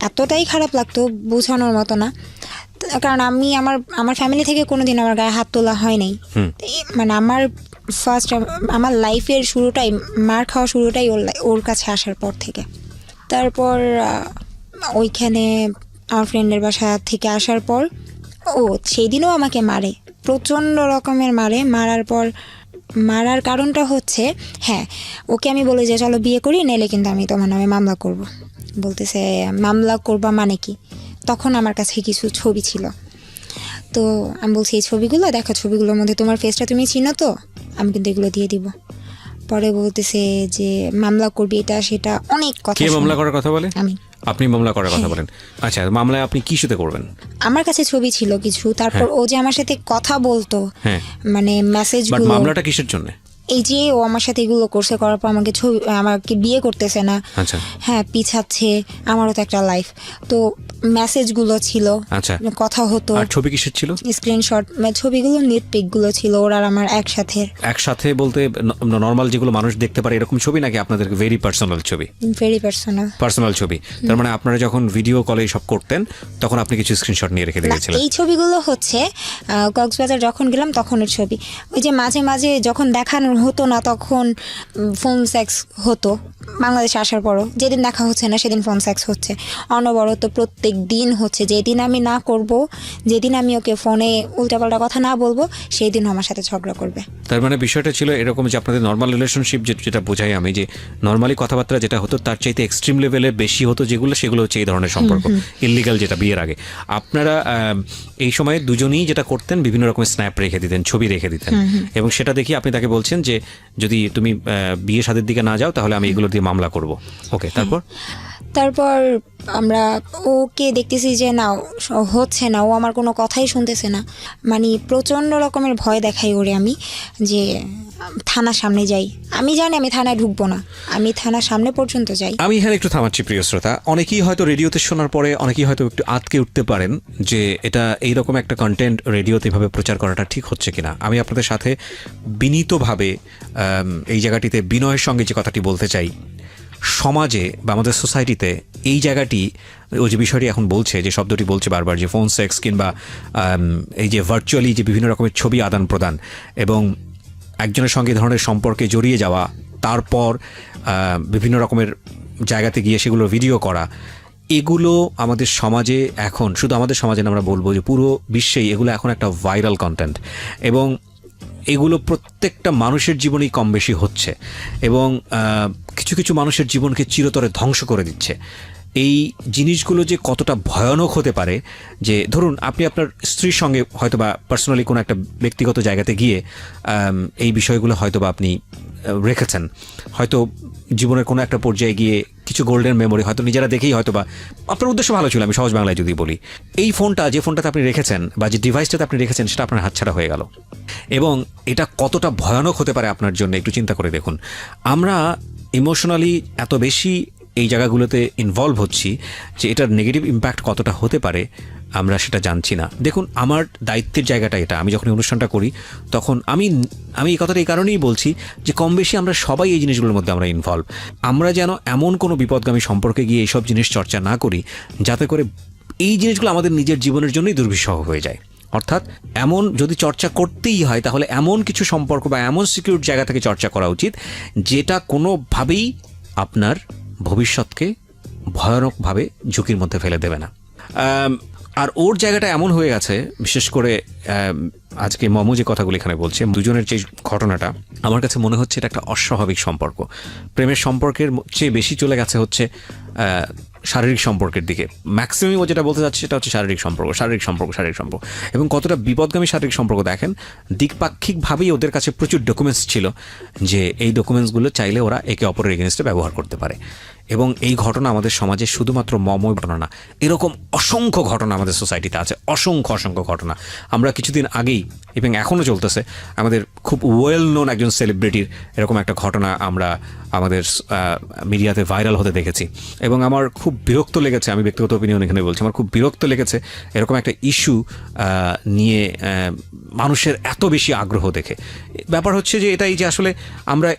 এতটাই খারাপ লাগতো বোঝানোর মতো না। কারণ আমি আমার ফ্যামিলি থেকে কোনোদিন আমার গায়ে হাত তোলা হয় নাই। মানে আমার লাইফের শুরুটাই, মার খাওয়া শুরুটাই ওর কাছে আসার পর থেকে। তারপর ওইখানে আমার ফ্রেন্ডের বাসা থেকে আসার পর সেই দিনও আমাকে মারে, প্রচণ্ড রকমের মারে। মারার কারণটা হচ্ছে, হ্যাঁ, ওকে আমি বলি যে চলো বিয়ে করি, নাইলে কিন্তু আমি তোমার নামে মামলা করব। বলতেছে মামলা করবা মানে কি? তখন আমার কাছে কিছু ছবি ছিল, তো আমি বলছি এই ছবিগুলো দেখো, ছবিগুলোর মধ্যে তোমার ফেসটা তুমি চিনো তো, আমি কিন্তু এগুলো দিয়ে দিব। পরে বলতেছে যে মামলা করবি, এটা সেটা অনেক কথা। কে মামলা করার কথা বলে? আমি। আপনি মামলা করার কথা বলেন? আচ্ছা, মামলায় আপনি কি সাথে করবেন? আমার কাছে ছবি ছিল কিছু, তারপর ও যে আমার সাথে কথা বলতো, হ্যাঁ, মানে মেসেজগুলো। মামলাটা কিসের জন্য? এই যে ও আমার সাথে এগুলো করছে, করার পর আমাকে বিয়ে করতেছে না, আচ্ছা, হ্যাঁ, পিছাচ্ছে। আমারও তো একটা লাইফ, তো মেসেজগুলো ছিল, আচ্ছা, কথা হতো। আর ছবি কিসের ছিল? স্ক্রিনশট, ছবিগুলো নিট পিকগুলো ছিল ওর আর আমার একসাথে বলতে নর্মাল যেগুলো মানুষ দেখতে পারে এরকম ছবি, নাকি আপনাদের ভেরি পার্সোনাল ছবি? ভেরি পার্সোনাল ছবি। তার মানে আপনারা যখন ভিডিও কলে সব করতেন তখন আপনি কিছু স্ক্রিনশট নিয়ে রেখে দিয়েছিলেন? এই ছবিগুলো হচ্ছে কক্সবাজার যখন গেলাম তখনের ছবি। ওই যে মাঝে মাঝে যখন দেখানো হতো না তখন ফোন সেক্স হতো, বাংলাদেশে আসার পরও যেদিন দেখা হচ্ছে না সেদিন ফোন সেক্স হচ্ছে অনবরত, প্রত্যেক দিন হচ্ছে। যেদিন আমি না করব, যেদিন আমি ওকে ফোনে উল্টাপাল্টা কথা না বলবো, সেই দিন আমার সাথে ঝগড়া করবে। তার মানে বিষয়টা ছিল এরকম যে আপনাদের নর্মাল রিলেশনশিপ যেটা বোঝাই আমি, যে নর্মালি কথাবার্তা যেটা হতো তার চাইতে এক্সট্রিম লেভেলে বেশি হতো, সেগুলো হচ্ছে এই ধরনের সম্পর্ক, ইললিগাল, যেটা বিয়ের আগে। আপনারা এই সময় দুজনেই যেটা করতেন, বিভিন্ন রকমের স্ন্যাপ রেখে দিতেন, ছবি রেখে দিতেন, এবং সেটা দেখি আপনি তাকে বলছেন যে যদি তুমি বিয়ে শাদীর দিকে না যাও তাহলে আমি এগুলো দিয়ে মামলা করব। ওকে, তারপর আমরা ওকে দেখতেছি যে না, হচ্ছে না, ও আমার কোনো কথাই শুনতেছে না। মানে প্রচণ্ড রকমের ভয় দেখাই ওরে আমি, যে থানার সামনে যাই। আমি জানি আমি থানায় ঢুকবো না, আমি থানার সামনে পর্যন্ত যাই। আমি এখানে একটু থামাচ্ছি প্রিয় শ্রোতা। অনেকেই হয়তো রেডিওতে শোনার পরে অনেকেই হয়তো একটু আটকে উঠতে পারেন যে এটা এইরকম একটা কন্টেন্ট রেডিওতে এভাবে প্রচার করাটা ঠিক হচ্ছে কিনা। আমি আপনাদের সাথে বিনীতভাবে এই জায়গাটিতে বিনয়ের সঙ্গে যে কথাটি বলতে চাই, সমাজে বা আমাদের সোসাইটিতে এই জায়গাটি, ওই যে বিষয়টি এখন বলছে, যে শব্দটি বলছে বারবার, যে ফোন সেক্স কিংবা এই যে ভার্চুয়ালি যে বিভিন্ন রকমের ছবি আদান প্রদান এবং একজনের সঙ্গে ধরনের সম্পর্কে জড়িয়ে যাওয়া, তারপর বিভিন্ন রকমের জায়গাতে গিয়ে সেগুলো ভিডিও করা, এগুলো আমাদের সমাজে এখন, শুধু আমাদের সমাজে না, আমরা বলবো যে পুরো বিশ্বেই এগুলো এখন একটা ভাইরাল কন্টেন্ট, এবং এগুলো প্রত্যেকটা মানুষের জীবনেই কম বেশি হচ্ছে, এবং কিছু কিছু মানুষের জীবনকে চিরতরে ধ্বংস করে দিচ্ছে। এই জিনিসগুলো যে কতটা ভয়ানক হতে পারে, যে ধরুন আপনি আপনার স্ত্রীর সঙ্গে হয়তো বা পার্সোনালি কোনো একটা ব্যক্তিগত জায়গাতে গিয়ে এই বিষয়গুলো হয়তো বা আপনি রেখেছেন, হয়তো জীবনের কোনো একটা পর্যায়ে গিয়ে কিছু গোল্ডেন মেমোরি হয়তো নিজেরা দেখেই, হয়তো বা আপনার উদ্দেশ্য ভালো ছিল, আমি সহজ বাংলায় যদি বলি, এই ফোনটা, যে ফোনটাতে আপনি রেখেছেন বা যে ডিভাইসটাতে আপনি রেখেছেন, সেটা আপনার হাতছাড়া হয়ে গেল, এবং এটা কতটা ভয়ানক হতে পারে আপনার জন্য একটু চিন্তা করে দেখুন। আমরা ইমোশনালি এত বেশি এই জায়গাগুলোতে ইনভলভ হচ্ছি যে এটার নেগেটিভ ইম্প্যাক্ট কতটা হতে পারে আমরা সেটা জানছি না। দেখুন, আমার দায়িত্বের জায়গাটা এটা। আমি যখন অনুষ্ঠানটা করি তখন আমি এই কথাটা এই কারণেই বলছি যে কম বেশি আমরা সবাই এই জিনিসগুলোর মধ্যে আমরা ইনভলভ। আমরা যেন এমন কোনো বিপদগামী সম্পর্কে গিয়ে এইসব জিনিস চর্চা না করি যাতে করে এই জিনিসগুলো আমাদের নিজের জীবনের জন্যই দুর্বিষহ হয়ে যায়। অর্থাৎ এমন যদি চর্চা করতেই হয় তাহলে এমন কিছু সম্পর্ক বা এমন সিকিউর জায়গা থেকে চর্চা করা উচিত যেটা কোনোভাবেই আপনার ভবিষ্যৎকে ভয়ানকভাবে ঝুঁকির মধ্যে ফেলে দেবে না। আর ওর জায়গাটা এমন হয়ে গেছে, বিশেষ করে আজকে মমু যে কথাগুলো এখানে বলছে, দুজনের যে ঘটনাটা, আমার কাছে মনে হচ্ছে এটা একটা অস্বাভাবিক সম্পর্ক। প্রেমের সম্পর্কের চেয়ে বেশি চলে গেছে হচ্ছে শারীরিক সম্পর্কের দিকে। ম্যাক্সিমাম ও যেটা বলতে চাচ্ছে সেটা হচ্ছে শারীরিক সম্পর্ক। এবং কতটা বিপদগামী শারীরিক সম্পর্ক দেখেন, দ্বিপাক্ষিকভাবেই ওদের কাছে প্রচুর ডকুমেন্টস ছিল যে এই ডকুমেন্টসগুলো চাইলে ওরা একে অপরের এগেনস্টে ব্যবহার করতে পারে। এবং এই ঘটনা আমাদের সমাজে শুধুমাত্র মমই ঘটনা না, এরকম অসংখ্য ঘটনা আমাদের সোসাইটিতে আছে, অসংখ্য ঘটনা। আমরা কিছুদিন আগেই, এবং এখনও চলতেছে, আমাদের খুব ওয়েল নোন একজন সেলিব্রিটির এরকম একটা ঘটনা আমরা আমাদের মিডিয়াতে ভাইরাল হতে দেখেছি, এবং আমার খুব বিরক্ত লেগেছে। আমি ব্যক্তিগত অপিনিয়ন এখানে বলছি, আমার খুব বিরক্ত লেগেছে এরকম একটা ইস্যু নিয়ে মানুষের এত বেশি আগ্রহ দেখে। ব্যাপার হচ্ছে যে এটাই যে আসলে আমরা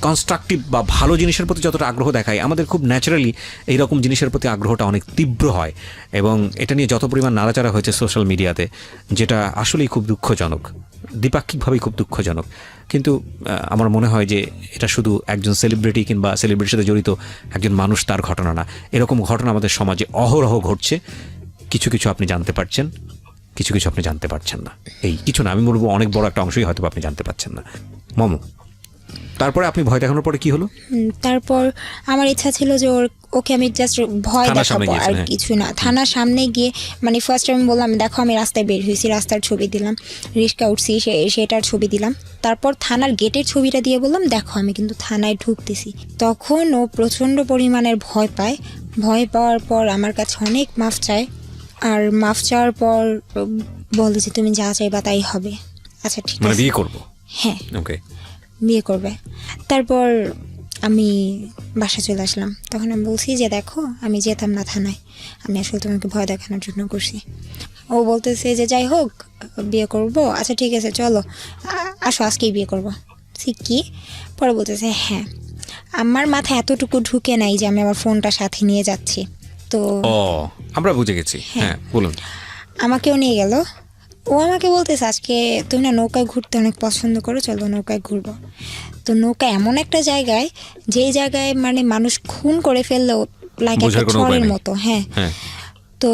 কনস্ট্রাকটিভ বা ভালো জিনিসের প্রতি যতটা আগ্রহ দেখাই, আমাদের খুব ন্যাচারালি এইরকম জিনিসের প্রতি আগ্রহটা অনেক তীব্র হয়, এবং এটা নিয়ে যত পরিমাণ নাড়াচাড়া হয়েছে সোশ্যাল মিডিয়াতে, যেটা আসলেই খুব দুঃখজনক, দ্বিপাক্ষিকভাবেই খুব দুঃখজনক। কিন্তু আমার মনে হয় যে এটা শুধু একজন সেলিব্রিটি কিংবা সেলিব্রিটির সাথে জড়িত একজন মানুষ তার ঘটনা না, এরকম ঘটনা আমাদের সমাজে অহরহ ঘটছে। কিছু কিছু আপনি জানতে পারছেন, কিছু কিছু আপনি জানতে পারছেন না। এই কিছু না, আমি বলবো অনেক বড় একটা অংশই হয়তো আপনি জানতে পারছেন না। মমো, তারপরে আপনি ভয় দেখানোর পরে কি হলো? তারপর আমার ইচ্ছা ছিল যে ওকে আমি জাস্ট ভয় থানার সামনে দেখাবো, আর গিয়েছেন, হ্যাঁ। কিছু না। থানার সামনে গিয়ে মানে ফার্স্ট আমি বললাম দেখো আমি রাস্তায় বের হয়েছি, রাস্তার ছবি দিলাম, রিক্সা উঠছি সেটার ছবি দিলাম। তারপর থানার গেটের ছবিটা দিয়ে বললাম দেখো আমি কিন্তু থানায় ঢুকতেছি। তখন ও প্রচণ্ড পরিমাণের ভয় পায়। ভয় পাওয়ার পর আমার কাছে অনেক মাফ চায়, আর মাফ চাওয়ার পর বলে যে তুমি যা চাইবা তাই হবে। আচ্ছা ঠিক মানে আছে, বিয়ে করবো? হ্যাঁ ওকে। বিয়ে করবে। তারপর আমি বাসা চলে আসলাম। তখন আমি বলছি যে দেখো আমি যেতাম না থানায়, আমি আসলে তোমাকে ভয় দেখানোর জন্য করছি। ও বলতেছে যে যাই হোক বিয়ে করব, আচ্ছা ঠিক আছে চলো আসো আজকেই বিয়ে করবো। কি পরে বলতেছে হ্যাঁ। আমার মাথায় এতটুকু ঢুকে নাই যে আমি আমার ফোনটা সাথে নিয়ে যাচ্ছি। তো ও, আমরা বুঝে গেছি, হ্যাঁ বলুন। আমাকেও নিয়ে গেল। ও আমাকে বলতেছে আজকে তুমি না নৌকায় ঘুরতে অনেক পছন্দ করো, চলো নৌকায় ঘুরবো। তো নৌকা এমন একটা জায়গায়, যেই জায়গায় মানে মানুষ খুন করে ফেললেও লাইক বোঝার একটা কোনো উপায় ঝড়ের নেই। মতো। হ্যাঁ, হ্যাঁ। তো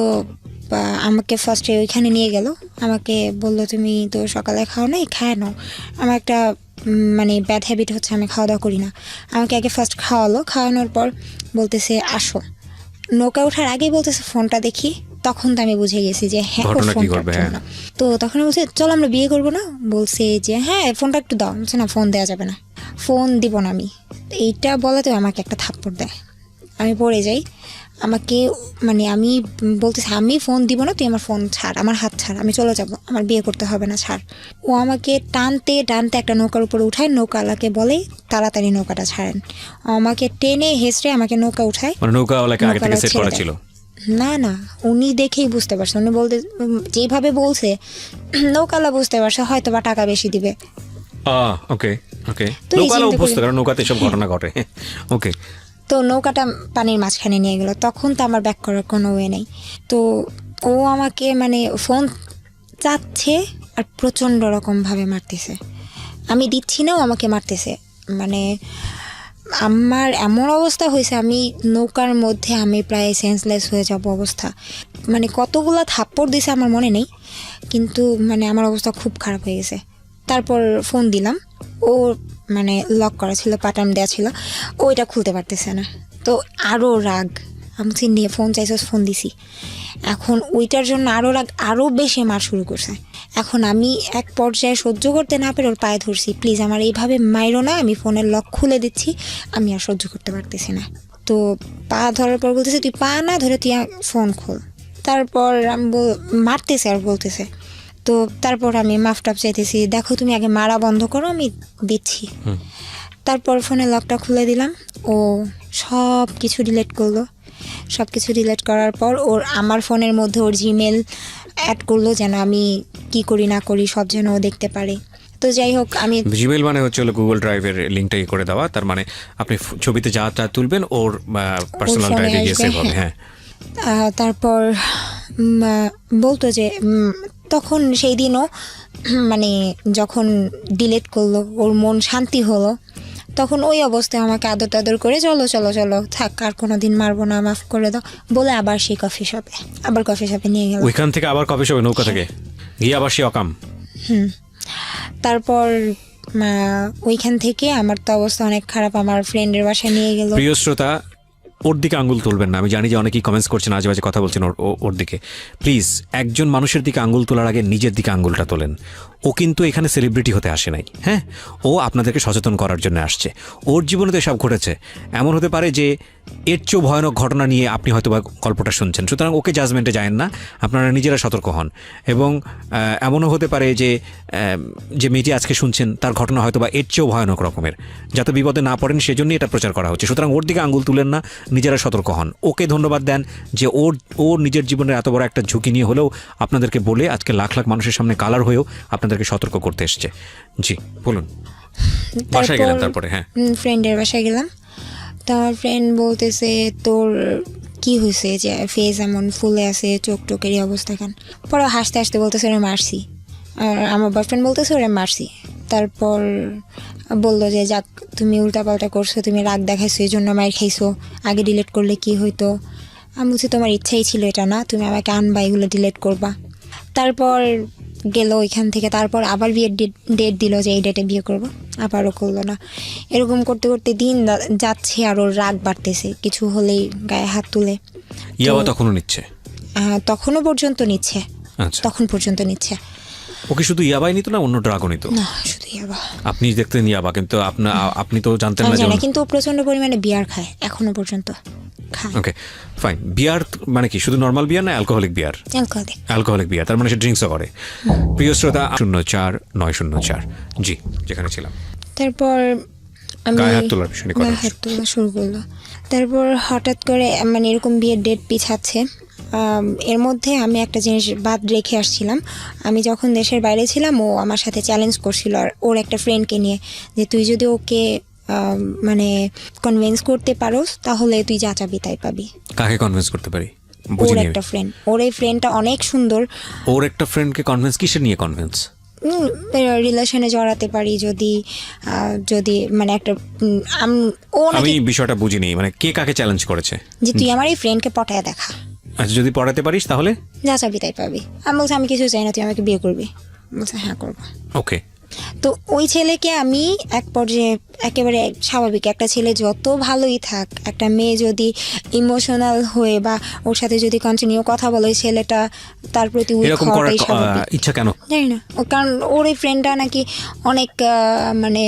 আমাকে ফার্স্টে ওইখানে নিয়ে গেল। আমাকে বললো তুমি তো সকালে খাও নাই, খায় নাও। আমার একটা মানে ব্যাড হ্যাবিট হচ্ছে আমি খাওয়া দাওয়া করি না। আমাকে আগে ফার্স্ট খাওয়ালো, খাওয়ানোর পর বলতেছে আসো। নৌকা ওঠার আগেই বলতেছে ফোনটা দেখি। তখন তো আমি বুঝে গেছি যে হ্যাঁ ওর ঘটনা কি ফোনটার করবে, জন্য। তো তখন বলছে চলো আমরা বিয়ে করবো না। বলছে যে হ্যাঁ ফোনটা একটু দাও। বলছে না ফোন দেওয়া যাবে না, ফোন দিব না আমি। এইটা বলাতে আমাকে একটা থাপ্পড় দেয়, আমি পড়ে যাই। আমাকে মানে আমি বলতেছি আমি ফোন দিব না, তুই আমার ফোন ছাড়, আমার হাত ছাড়, আমি চলে যাব, আমার বিয়ে করতে হবে না, ছাড়। ও আমাকে টানতে টানতে একটা নৌকার উপরে উঠায়। নৌকাওয়ালাকে বলে তাড়াতাড়ি নৌকাটা ছাড়েন। আমাকে টেনে হেসড়ে আমাকে নৌকা উঠায়। মানে নৌকাওয়ালাকে আগে থেকে সেট করা ছিল? না না, উনি দেখেই বুঝতে পারছে। উনি বলতে যেভাবে বলছে নৌকালা বুঝতে পারছে হয়তো বা টাকা বেশি দিবে। ওকে ওকে। তো এই নৌকাওয়ালা চিন্তা অভ্যস্ত, করে- কারণ নৌকাতে সব ঘটনা ঘটে। ওকে। তো নৌকাটা পানির মাঝখানে নিয়ে গেল। তখন তো আমার ব্যাক করার কোনো ওয়ে নেই। তো ও আমাকে মানে ফোন চাচ্ছে আর প্রচণ্ড রকমভাবে মারতেছে। আমি দিচ্ছি না, ও আমাকে মারতেছে। মানে আমার এমন অবস্থা হয়েছে, আমি নৌকার মধ্যে আমি প্রায় সেন্সলেস হয়ে যাব অবস্থা। মানে কতগুলো থাপ্পড় দিছে আমার মনে নেই, কিন্তু মানে আমার অবস্থা খুব খারাপ হয়ে গেছে। তারপর ফোন দিলাম, ও মানে লক করা ছিল, পাটাম দেওয়া ছিল, ওইটা খুলতে পারতেছে না। তো আরও রাগ, আমি নিয়ে ফোন চাইছে, ফোন দিছি। এখন ওইটার জন্য আরও রাগ, আরও বেশি মার শুরু করছে। এখন আমি এক পর্যায়ে সহ্য করতে না পেরে ওর পায়ে ধরছি, প্লিজ আমার এইভাবে মাইরো না, আমি ফোনের লক খুলে দিচ্ছি, আমি আর সহ্য করতে পারতেছি না। তো পা ধরার পর বলতেছে তুই পা না ধরে তুই ফোন খোল। তারপর আমি মারতেছে আর বলতেছে। তো তারপর আমি মাফ টাফ চাইতেছি, দেখো তুমি আগে মারা বন্ধ করো, আমি দিচ্ছি। তারপর ফোনের লকটা খুলে দিলাম। ও সব কিছু ডিলিট করলো। সব কিছু ডিলিট করার পর ওর আমার ফোনের মধ্যে ওর জিমেল অ্যাড করলো, যেন আমি কি করি না করি সব যেন ও দেখতে পারে। তো যাই হোক আমি জিমেল মানে হচ্ছে গুগল ড্রাইভের লিঙ্কটা করে দেওয়া, তার মানে আপনি ছবিতে যা যা তুলবেন ওর পার্সোনাল ফোনে ড্রাইভে গিয়ে আসবে, সেভ হবে। হ্যাঁ। তারপর বলতো যে তখন সেই দিনও মানে যখন ডিলিট করলো ওর মন শান্তি হলো, তখন ওই অবস্থায় আমাকে আদর টাদর করে চলো চলো চলো থাক আর কোনো দিন মারবো না, মাফ করে দাও বলে আবার সেই কফি শপে নিয়ে গেল। ওইখান থেকে আবার কফি শপে নৌকা থেকে গিয়ে আবার সে অকাম। তারপর ওইখান থেকে আমার তো অবস্থা অনেক খারাপ, আমার ফ্রেন্ডের বাসায় নিয়ে গেল। প্রিয় শ্রোতা, ওর দিকে আঙ্গুল তুলবেন না। আমি জানি যে অনেকেই কমেন্টস করছেন, আজে বাজে কথা বলছেন ওর দিকে। প্লিজ একজন মানুষের দিকে আঙ্গুল তোলার আগে নিজের দিকে আঙ্গুলটা তোলেন। ও কিন্তু এখানে সেলিব্রিটি হতে আসে নাই, হ্যাঁ, ও আপনাদেরকে সচেতন করার জন্য আসছে। ওর জীবনে তো এসব ঘটেছে। এমন হতে পারে যে এর চেয়েও ভয়ানক ঘটনা নিয়ে আপনি হয়তো বা গল্পটা শুনছেন, সুতরাং ওকে জাজমেন্টে যায়েন না, আপনারা নিজেরা সতর্ক হন। এবং এমনও হতে পারে যে মেয়েটি আজকে শুনছেন তার ঘটনা হয়তো বা এর চেয়েও ভয়ানক রকমের, যাতে বিপদে না পড়েন সেজন্যই এটা প্রচার করা হচ্ছে। সুতরাং ওর দিকে আঙ্গুল তুলেন না, নিজেরা সতর্ক হন। ওকে ধন্যবাদ দেন যে ওর নিজের জীবনের এত বড় একটা ঝুঁকি নিয়ে হলেও আপনাদেরকে বলে আজকে লাখ লাখ মানুষের সামনে কালার হয়েও আপনাদেরকে সতর্ক করতে এসছে। জি বলুন। বাসায় গেলাম তারপরে? হ্যাঁ, ফ্রেন্ডের বাসায় গেলাম। তো আমার ফ্রেন্ড বলতেছে তোর কি হয়েছে যে ফেস এমন ফুলে আছে, চোখ টোকের এই অবস্থা কেন? পরে হাসতে হাসতে বলতেছে ওরা মারছি, আর আমার বয়ফ্রেন্ড বলতেছে ওরা মারছি। তারপর বললো যে যাক তুমি উল্টাপাল্টা করছো, তুমি রাগ দেখাইছো এই জন্য মার খাইছো, আগে ডিলিট করলে কি হইতো। আমি বলছি তোমার ইচ্ছাই ছিল এটা না, তুমি আমাকে আনবা এগুলো ডিলিট করবা। তারপর গেল ওইখান থেকে, তারপর আবার বিয়ের ডেট দিল যে এই ডেটে বিয়ে করব, আবারও করলো না। এরকম করতে করতে দিন যাচ্ছে আর ওর রাগ বাড়তেছে, কিছু হলেই গায়ে হাত তুলে। ইয়াবা তখনও নিচ্ছে? তখনও পর্যন্ত নিচ্ছে, আচ্ছা, তখন পর্যন্ত নিচ্ছে। ওকে শুধু ইয়াবাই নিত না অন্য ড্রাগও নিত? না শুধু ইয়াবা। আপনি দেখতেন ইয়াবা, কিন্তু আপনি তো জানতেন না যে জানি, কিন্তু ও প্রচন্ড পরিমাণে বিয়ার খায়, এখনো পর্যন্ত খায়। Okay fine. বিয়ার মানে কি শুধু নর্মাল বিয়ার না অ্যালকোহলিক বিয়ার? অ্যালকোহলিক। অ্যালকোহলিক বিয়ার, তার মানে সে ড্রিঙ্কসও করে। প্রিয় শ্রোতা 04904 জি, যেখানে ছিলাম। তারপর আমি গায়ে হাত তোলার বিষয় নিয়ে কথা গায়ে হাত তোলা শুরু করলো। তারপর হঠাৎ করে মানে এরকম বিয়ের ডেট পিছাচ্ছে। এর মধ্যে আমি একটা জিনিস বাদ রেখে আসছিলাম। আমি যখন দেশের বাইরে ছিলাম ও আমার সাথে চ্যালেঞ্জ করছিল আর ওর একটা ফ্রেন্ডকে নিয়ে, যে তুই যদি ওকে মানে কনভিন্স করতে পারোস তাহলে তুই যা চাবি তাই পাবি। কাকে কনভিন্স করতে পারি? ওর বুঝিনি। একটা ফ্রেন্ড, ওর এই ফ্রেন্ডটা অনেক সুন্দর। ওর একটা ফ্রেন্ডকে কনভিন্স কিসের নিয়ে কনভিন্স? রিলেশনে জড়াতে পারি যদি যদি মানে একটা ও আমি নাকি বিষয়টা বুঝিনি, মানে কে কাকে চ্যালেঞ্জ করেছে? যে তুই আমার এই ফ্রেন্ডকে পটায় দেখা, আচ্ছা যদি পড়াতে পারিস তাহলে যা চাবি তাই পাবি। আমি বলছি আমি কিছু চাই না, তুই আমাকে বিয়ে করবি। বলছে হ্যাঁ করবো। ওকে। তো ওই ছেলেকে আমি এক পর্যায়ে একেবারে স্বাভাবিক, একটা ছেলে যত ভালোই থাক, একটা মেয়ে যদি ইমোশনাল হয়ে বা ওর সাথে যদি কন্টিনিউ কথা বলে, ওই ছেলেটা তার প্রতি উইক এরকম করার হওয়াটাই স্বাভাবিক। ইচ্ছা কেন? জানি না, কারণ ওর এই ফ্রেন্ডটা নাকি অনেক মানে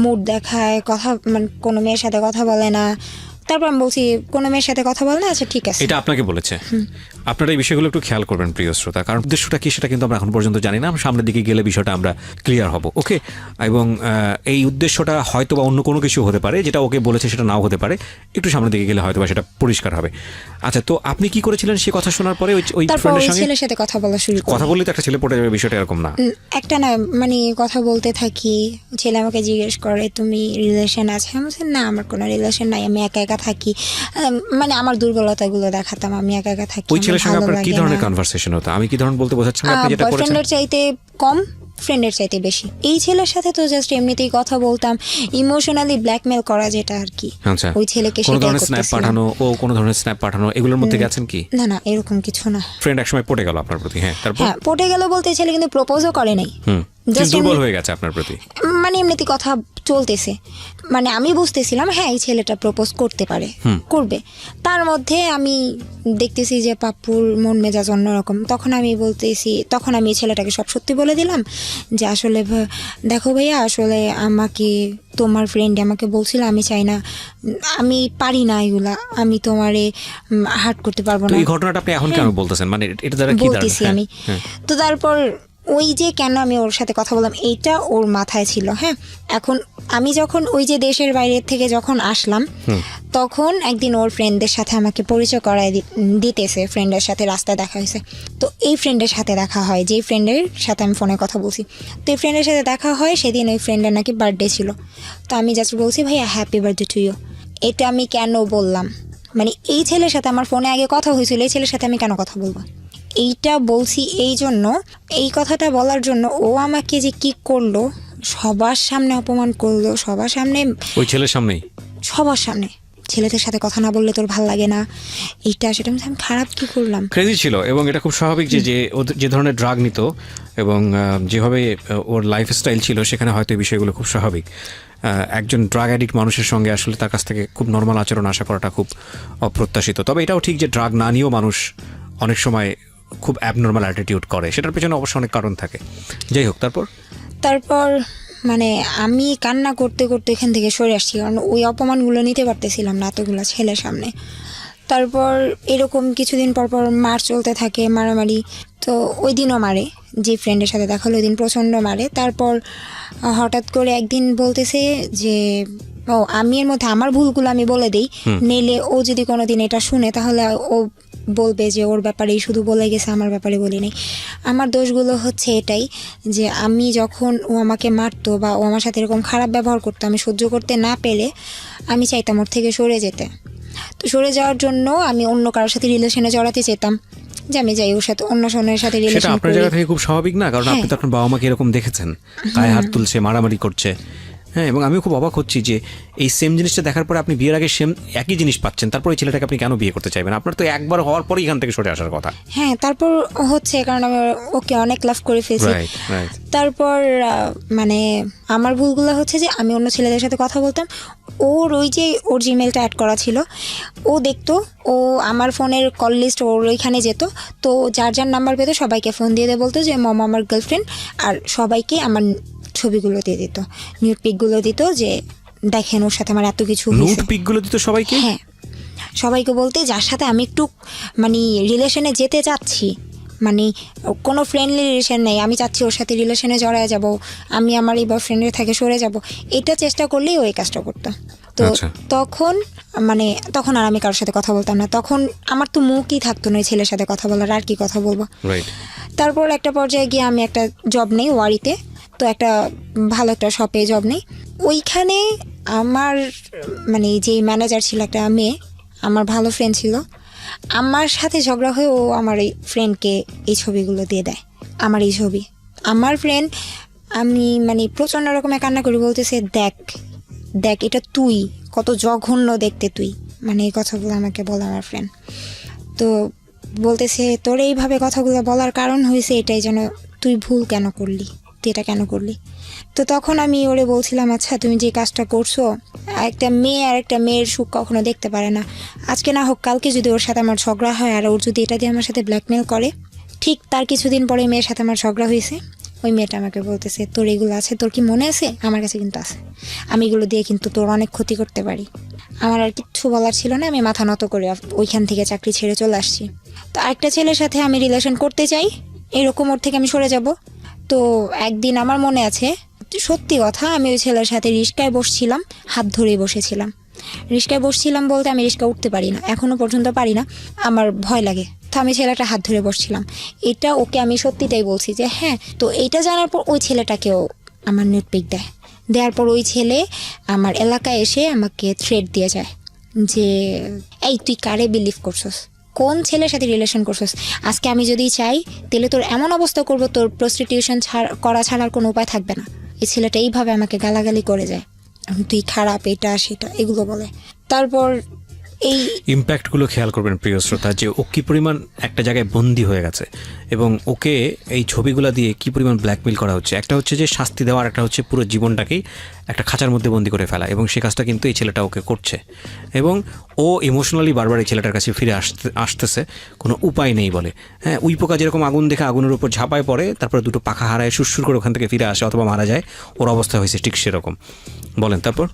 মুড দেখায়, কথা মানে কোনো মেয়ের সাথে কথা বলে না। তারপর আমি বলছি কোনো মেয়ের সাথে কথা বলে না, আচ্ছা ঠিক আছে। এটা আপনাকে বলেছে? আপনারা এই বিষয়গুলো একটু খেয়াল করবেন প্রিয় শ্রোতা, কারণ উদ্দেশ্যটা কি সেটা কিন্তু আমরা এখন পর্যন্ত জানি না। আমরা সামনের দিকে গেলে বিষয়টা আমরা ক্লিয়ার হব। ওকে, এবং এই উদ্দেশ্যটা হয়তো বা অন্য কোনো কিছু হতে পারে, যেটা ওকে বলেছে সেটা নাও হতে পারে। একটু সামনের দিকে গেলে হয়তো বা সেটা পরিষ্কার হবে। আচ্ছা, তো আপনি কি করেছিলেন সে কথা শোনার পরে? ওই তারপর ফ্রেন্ডের ওই সঙ্গে ছেলের সাথে কথা বলা শুরু করি। কথা বললে তো একটা ছেলে পড়ে যাবে, বিষয়টা এরকম না। একটা না মানে কথা বলতে থাকি, ছেলে আমাকে জিজ্ঞেস করে তুমি রিলেশন আছে? আমি বলছি না আমার কোনো রিলেশন নাই, আমি একা একা থাকি। মানে আমার দুর্বলতাগুলো দেখাতাম, আমি একা একা থাকি। ওই ছেলের সঙ্গে আপনার কি ধরনের কনভারসেশন হতো? আমি কি ধরনের বলতে বোঝাচ্ছেন আপনি যেটা করেছেন? বয়ফ্রেন্ডের চাইতে কম, ফ্রেন্ডের চাইতে বেশি। এই ছেলের সাথে তো জাস্ট এমনিতেই কথা বলতাম, ইমোশনালি ব্ল্যাকমেল করা যেটা আর কি। আচ্ছা, ওই ছেলেকে কোনো সেটাই ধরনের স্ন্যাপ করতেছিলাম। পাঠানো, ও কোনো ধরনের স্ন্যাপ পাঠানো, এগুলোর মধ্যে গেছেন কি? না না এরকম কিছু না। ফ্রেন্ড একসময় পড়ে গেল আপনার প্রতি, হ্যাঁ, তারপর? হ্যাঁ পটে গেল বলতে, এই ছেলে কিন্তু প্রপোজও করে নাই, কিন্তু দুর্বল হয়ে গেছে আপনার প্রতি। মানে এমনিতেই কথা চলতেছে। মানে আমি বুঝতেছিলাম হ্যাঁ এই ছেলেটা প্রপোজ করতে পারে, করবে। তার মধ্যে আমি দেখতেছি যে পাপ্পুর মন মেজাজ অন্যরকম। তখন আমি বলতেছি, তখন আমি এই ছেলেটাকে সব সত্যি বলে দিলাম যে আসলে দেখো ভাইয়া, আসলে আমাকে তোমার ফ্রেন্ড আমাকে বলছিল আমি চাই না, আমি পারি না এগুলা, আমি তোমারে হার্ট করতে পারবো তো না। এই ঘটনাটা আপনি এখন কেন বলতেছেন? মানে এটা দ্বারা কি বলতেছি আমি। তো তারপর ওই যে কেন আমি ওর সাথে কথা বললাম এইটা ওর মাথায় ছিল। হ্যাঁ, এখন আমি যখন ওই যে দেশের বাইরে থেকে যখন আসলাম, তখন একদিন ওর ফ্রেন্ডদের সাথে আমাকে পরিচয় করায় দিতেছে, ফ্রেন্ডের সাথে রাস্তায় দেখা হয়েছে। তো এই ফ্রেন্ডের সাথে দেখা হয়, যেই ফ্রেন্ডের সাথে আমি ফোনে কথা বলছি। তো এই ফ্রেন্ডের সাথে দেখা হয় সেদিন, ওই ফ্রেন্ডের নাকি বার্থডে ছিল। তো আমি জাস্ট বলছি ভাইয়া হ্যাপি বার্থডে টু ইউ। এটা আমি কেন বললাম, মানে এই ছেলের সাথে আমার ফোনে আগে কথা হয়েছিল, এই ছেলের সাথে আমি কেন কথা বলবো? এইটা বলছি এই জন্য, এই কথাটা বলার জন্য ও আমাকে যে কি করলো, সবার সামনে অপমান করলো, সবার সামনে, ওই ছেলের সামনেই, সবার সামনে। ছেলেদের সাথে কথা না বললে তোর ভাল লাগে না, এইটা সেটা। আমি খারাপ কি করলাম? ক্রেজি ছিল। এবং এটা খুব স্বাভাবিক যে ধরনের ড্রাগ নিত এবং যেভাবে ওর লাইফস্টাইল ছিল, সেখানে হয়তো এই বিষয়গুলো খুব স্বাভাবিক। একজন ড্রাগ অ্যাডিক্ট মানুষের সঙ্গে আসলে তার কাছ থেকে খুব নর্মাল আচরণ আশা করাটা খুব অপ্রত্যাশিত। তবে এটাও ঠিক যে ড্রাগ না নিয়েও মানুষ অনেক সময় খুব অ্যাবনর্মাল অ্যাটিটিউড করে, সেটার পেছনে অবশ্য অনেক কারণ থাকে। যাই হোক, তারপর মানে আমি কান্না করতে করতে এখান থেকে সরে আসছি, কারণ ওই অপমানগুলো নিতে পারতেছিলাম না এতগুলো ছেলের সামনে। তারপর এরকম কিছুদিন পর পর মার চলতে থাকে, মারামারি। তো ওই দিনও মারে, যে ফ্রেন্ডের সাথে দেখা হলো ওই দিন প্রচণ্ড মারে। তারপর হঠাৎ করে একদিন বলতেছে যে আমি এর মধ্যে আমার ভুলগুলো আমি বলে দিই, নেলে ও যদি কোনোদিন এটা শুনে তাহলে ও বলবে যে ওর ব্যাপারেই শুধু বলে গেছে, আমার ব্যাপারে বলি নাই। আমার দোষগুলো হচ্ছে এটাই যে আমি যখন ও আমাকে মারতো বা ও আমার সাথে এরকম খারাপ ব্যবহার করতো, আমি সহ্য করতে না পেরে আমি চাইতাম ওর থেকে সরে যেতে। তো সরে যাওয়ার জন্য আমি অন্য কারোর সাথে রিলেশনে জড়াতে চেতাম, যে আমি যাই ওর সাথে অন্য সনের সাথে সেটা রিলেশন আপনার করি। জায়গা থেকে খুব স্বাভাবিক না, কারণ আপনি তো আপনার বাবা মাকে এরকম দেখেছেন, গায়ে হাত তুলছে, মারামারি করছে। হ্যাঁ, এবং আমি খুব অবাক হচ্ছি যে এই সেম জিনিসটা দেখার পরে আপনি বিয়ের আগে সেম একই জিনিস পাচ্ছেন, তারপর এই ছেলেটাকে আপনি কেন বিয়ে করতে চাইবেন? আপনার তো একবার হওয়ার পরেই এখান থেকে সরে আসার কথা। হ্যাঁ, তারপর হচ্ছে কারণ আমি ওকে অনেক লাভ করে ফেলছি। Right, right. তারপর মানে আমার ভুলগুলো হচ্ছে যে আমি অন্য ছেলেদের সাথে কথা বলতাম, ওর ওই যে ওর জিমেলটা অ্যাড করা ছিল, ও দেখতো, ও আমার ফোনের কল লিস্ট ওর ওইখানে যেত, তো যার যার নাম্বার পেতো সবাইকে ফোন দিয়ে দিয়ে বলতো যে মম আমার গার্লফ্রেন্ড, আর সবাইকে আমার ছবিগুলো দিয়ে দিত, নিউড পিকগুলো দিত, যে দেখেন ওর সাথে আমার এত কিছু নোট হয়েছে। পিকগুলো দিত সবাইকে? হ্যাঁ, সবাইকে বলতে যার সাথে আমি একটু মানে রিলেশনে যেতে চাচ্ছি, মানে কোনো ফ্রেন্ডলি রিলেশন নেই, আমি চাচ্ছি ওর সাথে রিলেশনে জড়ায় যাব, আমি আমার এই বয়ফ্রেন্ডের থেকে সরে যাব, এটা চেষ্টা করলেই ওই কাজটা করতো। তো আচ্ছা। তখন আর আমি কারোর সাথে কথা বলতাম না, তখন আমার তো মুখই থাকতো না ওই ছেলের সাথে কথা বলার, আর কি কথা বলবো। রাইট। তারপর একটা পর্যায়ে গিয়ে আমি একটা জব নেই ওয়ারিতে, তো একটা ভালো একটা শপে জব নেই। ওইখানে আমার মানে যে ম্যানেজার ছিল একটা মেয়ে, আমার ভালো ফ্রেন্ড ছিল, আমার সাথে ঝগড়া হয়ে ও আমার এই ফ্রেন্ডকে এই ছবিগুলো দিয়ে দেয়, আমার এই ছবি। আমার ফ্রেন্ড, আমি মানে প্রচণ্ড রকমের কান্না করি, বলতেছে দেখ দেখ এটা তুই, কত জঘন্য দেখতে তুই, মানে এই কথাগুলো আমাকে বলে আমার ফ্রেন্ড। তো বলতেছে তোর এইভাবে কথাগুলো বলার কারণ হয়েছে এটাই, যেন তুই ভুল কেন করলি, তুই এটা কেন করলি। তো তখন আমি ওরে বলছিলাম, আচ্ছা তুমি যে কাজটা করছো, একটা মেয়ে আর একটা মেয়ের সুখ কখনো দেখতে পারে না, আজকে না হোক কালকে যদি ওর সাথে আমার ঝগড়া হয় আর ওর যদি এটা দিয়ে আমার সাথে ব্ল্যাকমেল করে, ঠিক তার কিছুদিন পরে মেয়ের সাথে আমার ঝগড়া হয়েছে, ওই মেয়েটা আমাকে বলতেছে তোর এগুলো আছে, তোর কি মনে আছে? আমার কাছে কিন্তু আছে, আমি এগুলো দিয়ে কিন্তু তোর অনেক ক্ষতি করতে পারি। আমার আর কিচ্ছু বলার ছিল না, আমি মাথা নত করে ওইখান থেকে চাকরি ছেড়ে চলে আসছি। তো আরেকটা ছেলের সাথে আমি রিলেশন করতে চাই, এরকম ওর থেকে আমি সরে যাব। তো একদিন আমার মনে আছে, সত্যি কথা, আমি ওই ছেলের সাথে রিস্কায় বসছিলাম, হাত ধরেই বসেছিলাম। রিস্কায় বসছিলাম বলতে আমি রিস্কা উঠতে পারি না, এখনও পর্যন্ত পারি না, আমার ভয় লাগে। তো আমি ছেলেটা হাত ধরে বসছিলাম, এটা ওকে আমি সত্যিটাই বলছি যে হ্যাঁ। তো এইটা জানার পর ওই ছেলেটাকেও আমার নিউড পিক দেয়, দেওয়ার পর ওই ছেলে আমার এলাকায় এসে আমাকে থ্রেট দিয়ে যায় যে এই তুই কারে বিলিভ করছস, কোন ছেলের সাথে রিলেশন করছস, আজকে আমি যদি চাই তাহলে তোর এমন অবস্থা করব, তোর প্রস্টিটিউশন করা ছাড়ার কোনো উপায় থাকবে না। এই ছেলেটা এইভাবে আমাকে গালাগালি করে যায়, তুই খারাপ, এটা সেটা এগুলো বলে। তারপর এই ইম্প্যাক্টগুলো খেয়াল করবেন প্রিয় শ্রোতা, যে ও কী পরিমাণ একটা জায়গায় বন্দি হয়ে গেছে এবং ওকে এই ছবিগুলো দিয়ে কী পরিমাণ ব্ল্যাকমেল করা হচ্ছে। একটা হচ্ছে যে শাস্তি দেওয়ার, একটা হচ্ছে পুরো জীবনটাকেই একটা খাঁচার মধ্যে বন্দি করে ফেলা, এবং সেই কাজটা কিন্তু এই ছেলেটা ওকে করছে। এবং ও ইমোশনালি বারবার এই ছেলেটার কাছে ফিরে আসতেছে, কোনো উপায় নেই বলে। হ্যাঁ, উই পোকা যেরকম আগুন দেখে আগুনের উপর ঝাঁপায় পড়ে, তারপরে দুটো পাখা হারায় সুরসুর করে ওখান থেকে ফিরে আসে অথবা মারা যায়, ওর অবস্থা হয়েছে ঠিক সেরকম। বলেন তারপর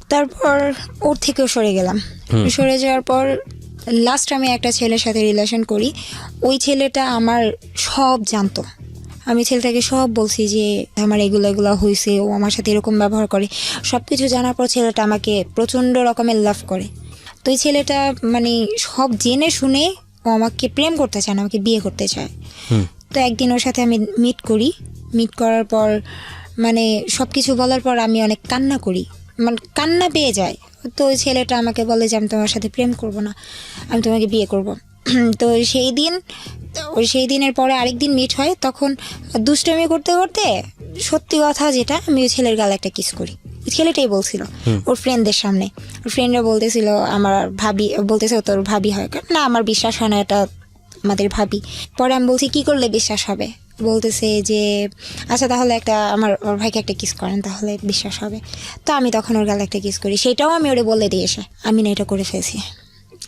ওর থেকেও সরে গেলাম। সরে যাওয়ার পর লাস্ট আমি একটা ছেলের সাথে রিলেশন করি, ওই ছেলেটা আমার সব জানতো, আমি ছেলেটাকে সব বলছি যে আমার এগুলো হয়েছে, ও আমার সাথে এরকম ব্যবহার করে, সব কিছু জানার পর ছেলেটা আমাকে প্রচণ্ড রকমের লাভ করে। তো এই ছেলেটা মানে সব জেনে শুনে ও আমাকে প্রেম করতে চায় না, আমাকে বিয়ে করতে চায়। তো একদিন ওর সাথে আমি মিট করার পর মানে সব কিছু বলার পর আমি অনেক কান্না করি, মানে কান্না পেয়ে যায়। তো ওই ছেলেটা আমাকে বলে যে আমি তোমার সাথে প্রেম করব না, আমি তোমাকে বিয়ে করব। তো সেই দিনের পরে আরেকদিন মিট হয়, তখন দুষ্টামি করতে করতে সত্যি কথা যেটা, আমি ওই ছেলের গালে একটা কিস করি। ওই ছেলেটাই বলছিল ওর ফ্রেন্ডদের সামনে, ওর ফ্রেন্ডরা বলতেছিল আমার ভাবি, বলতেছে তোর ভাবি হয় না, আমার বিশ্বাস হয় না এটা আমাদের ভাবি। পরে আমি বলছি কি করলে বিশ্বাস হবে, বলতেছে যে আচ্ছা তাহলে আমার ভাইকে একটা কিস করেন তাহলে বিশ্বাস হবে। তো আমি তখন ওর গালে একটা কিস করি, সেটাও আমি ওরে বলে দিয়ে এসে আমি না এটা করে ফেলছি,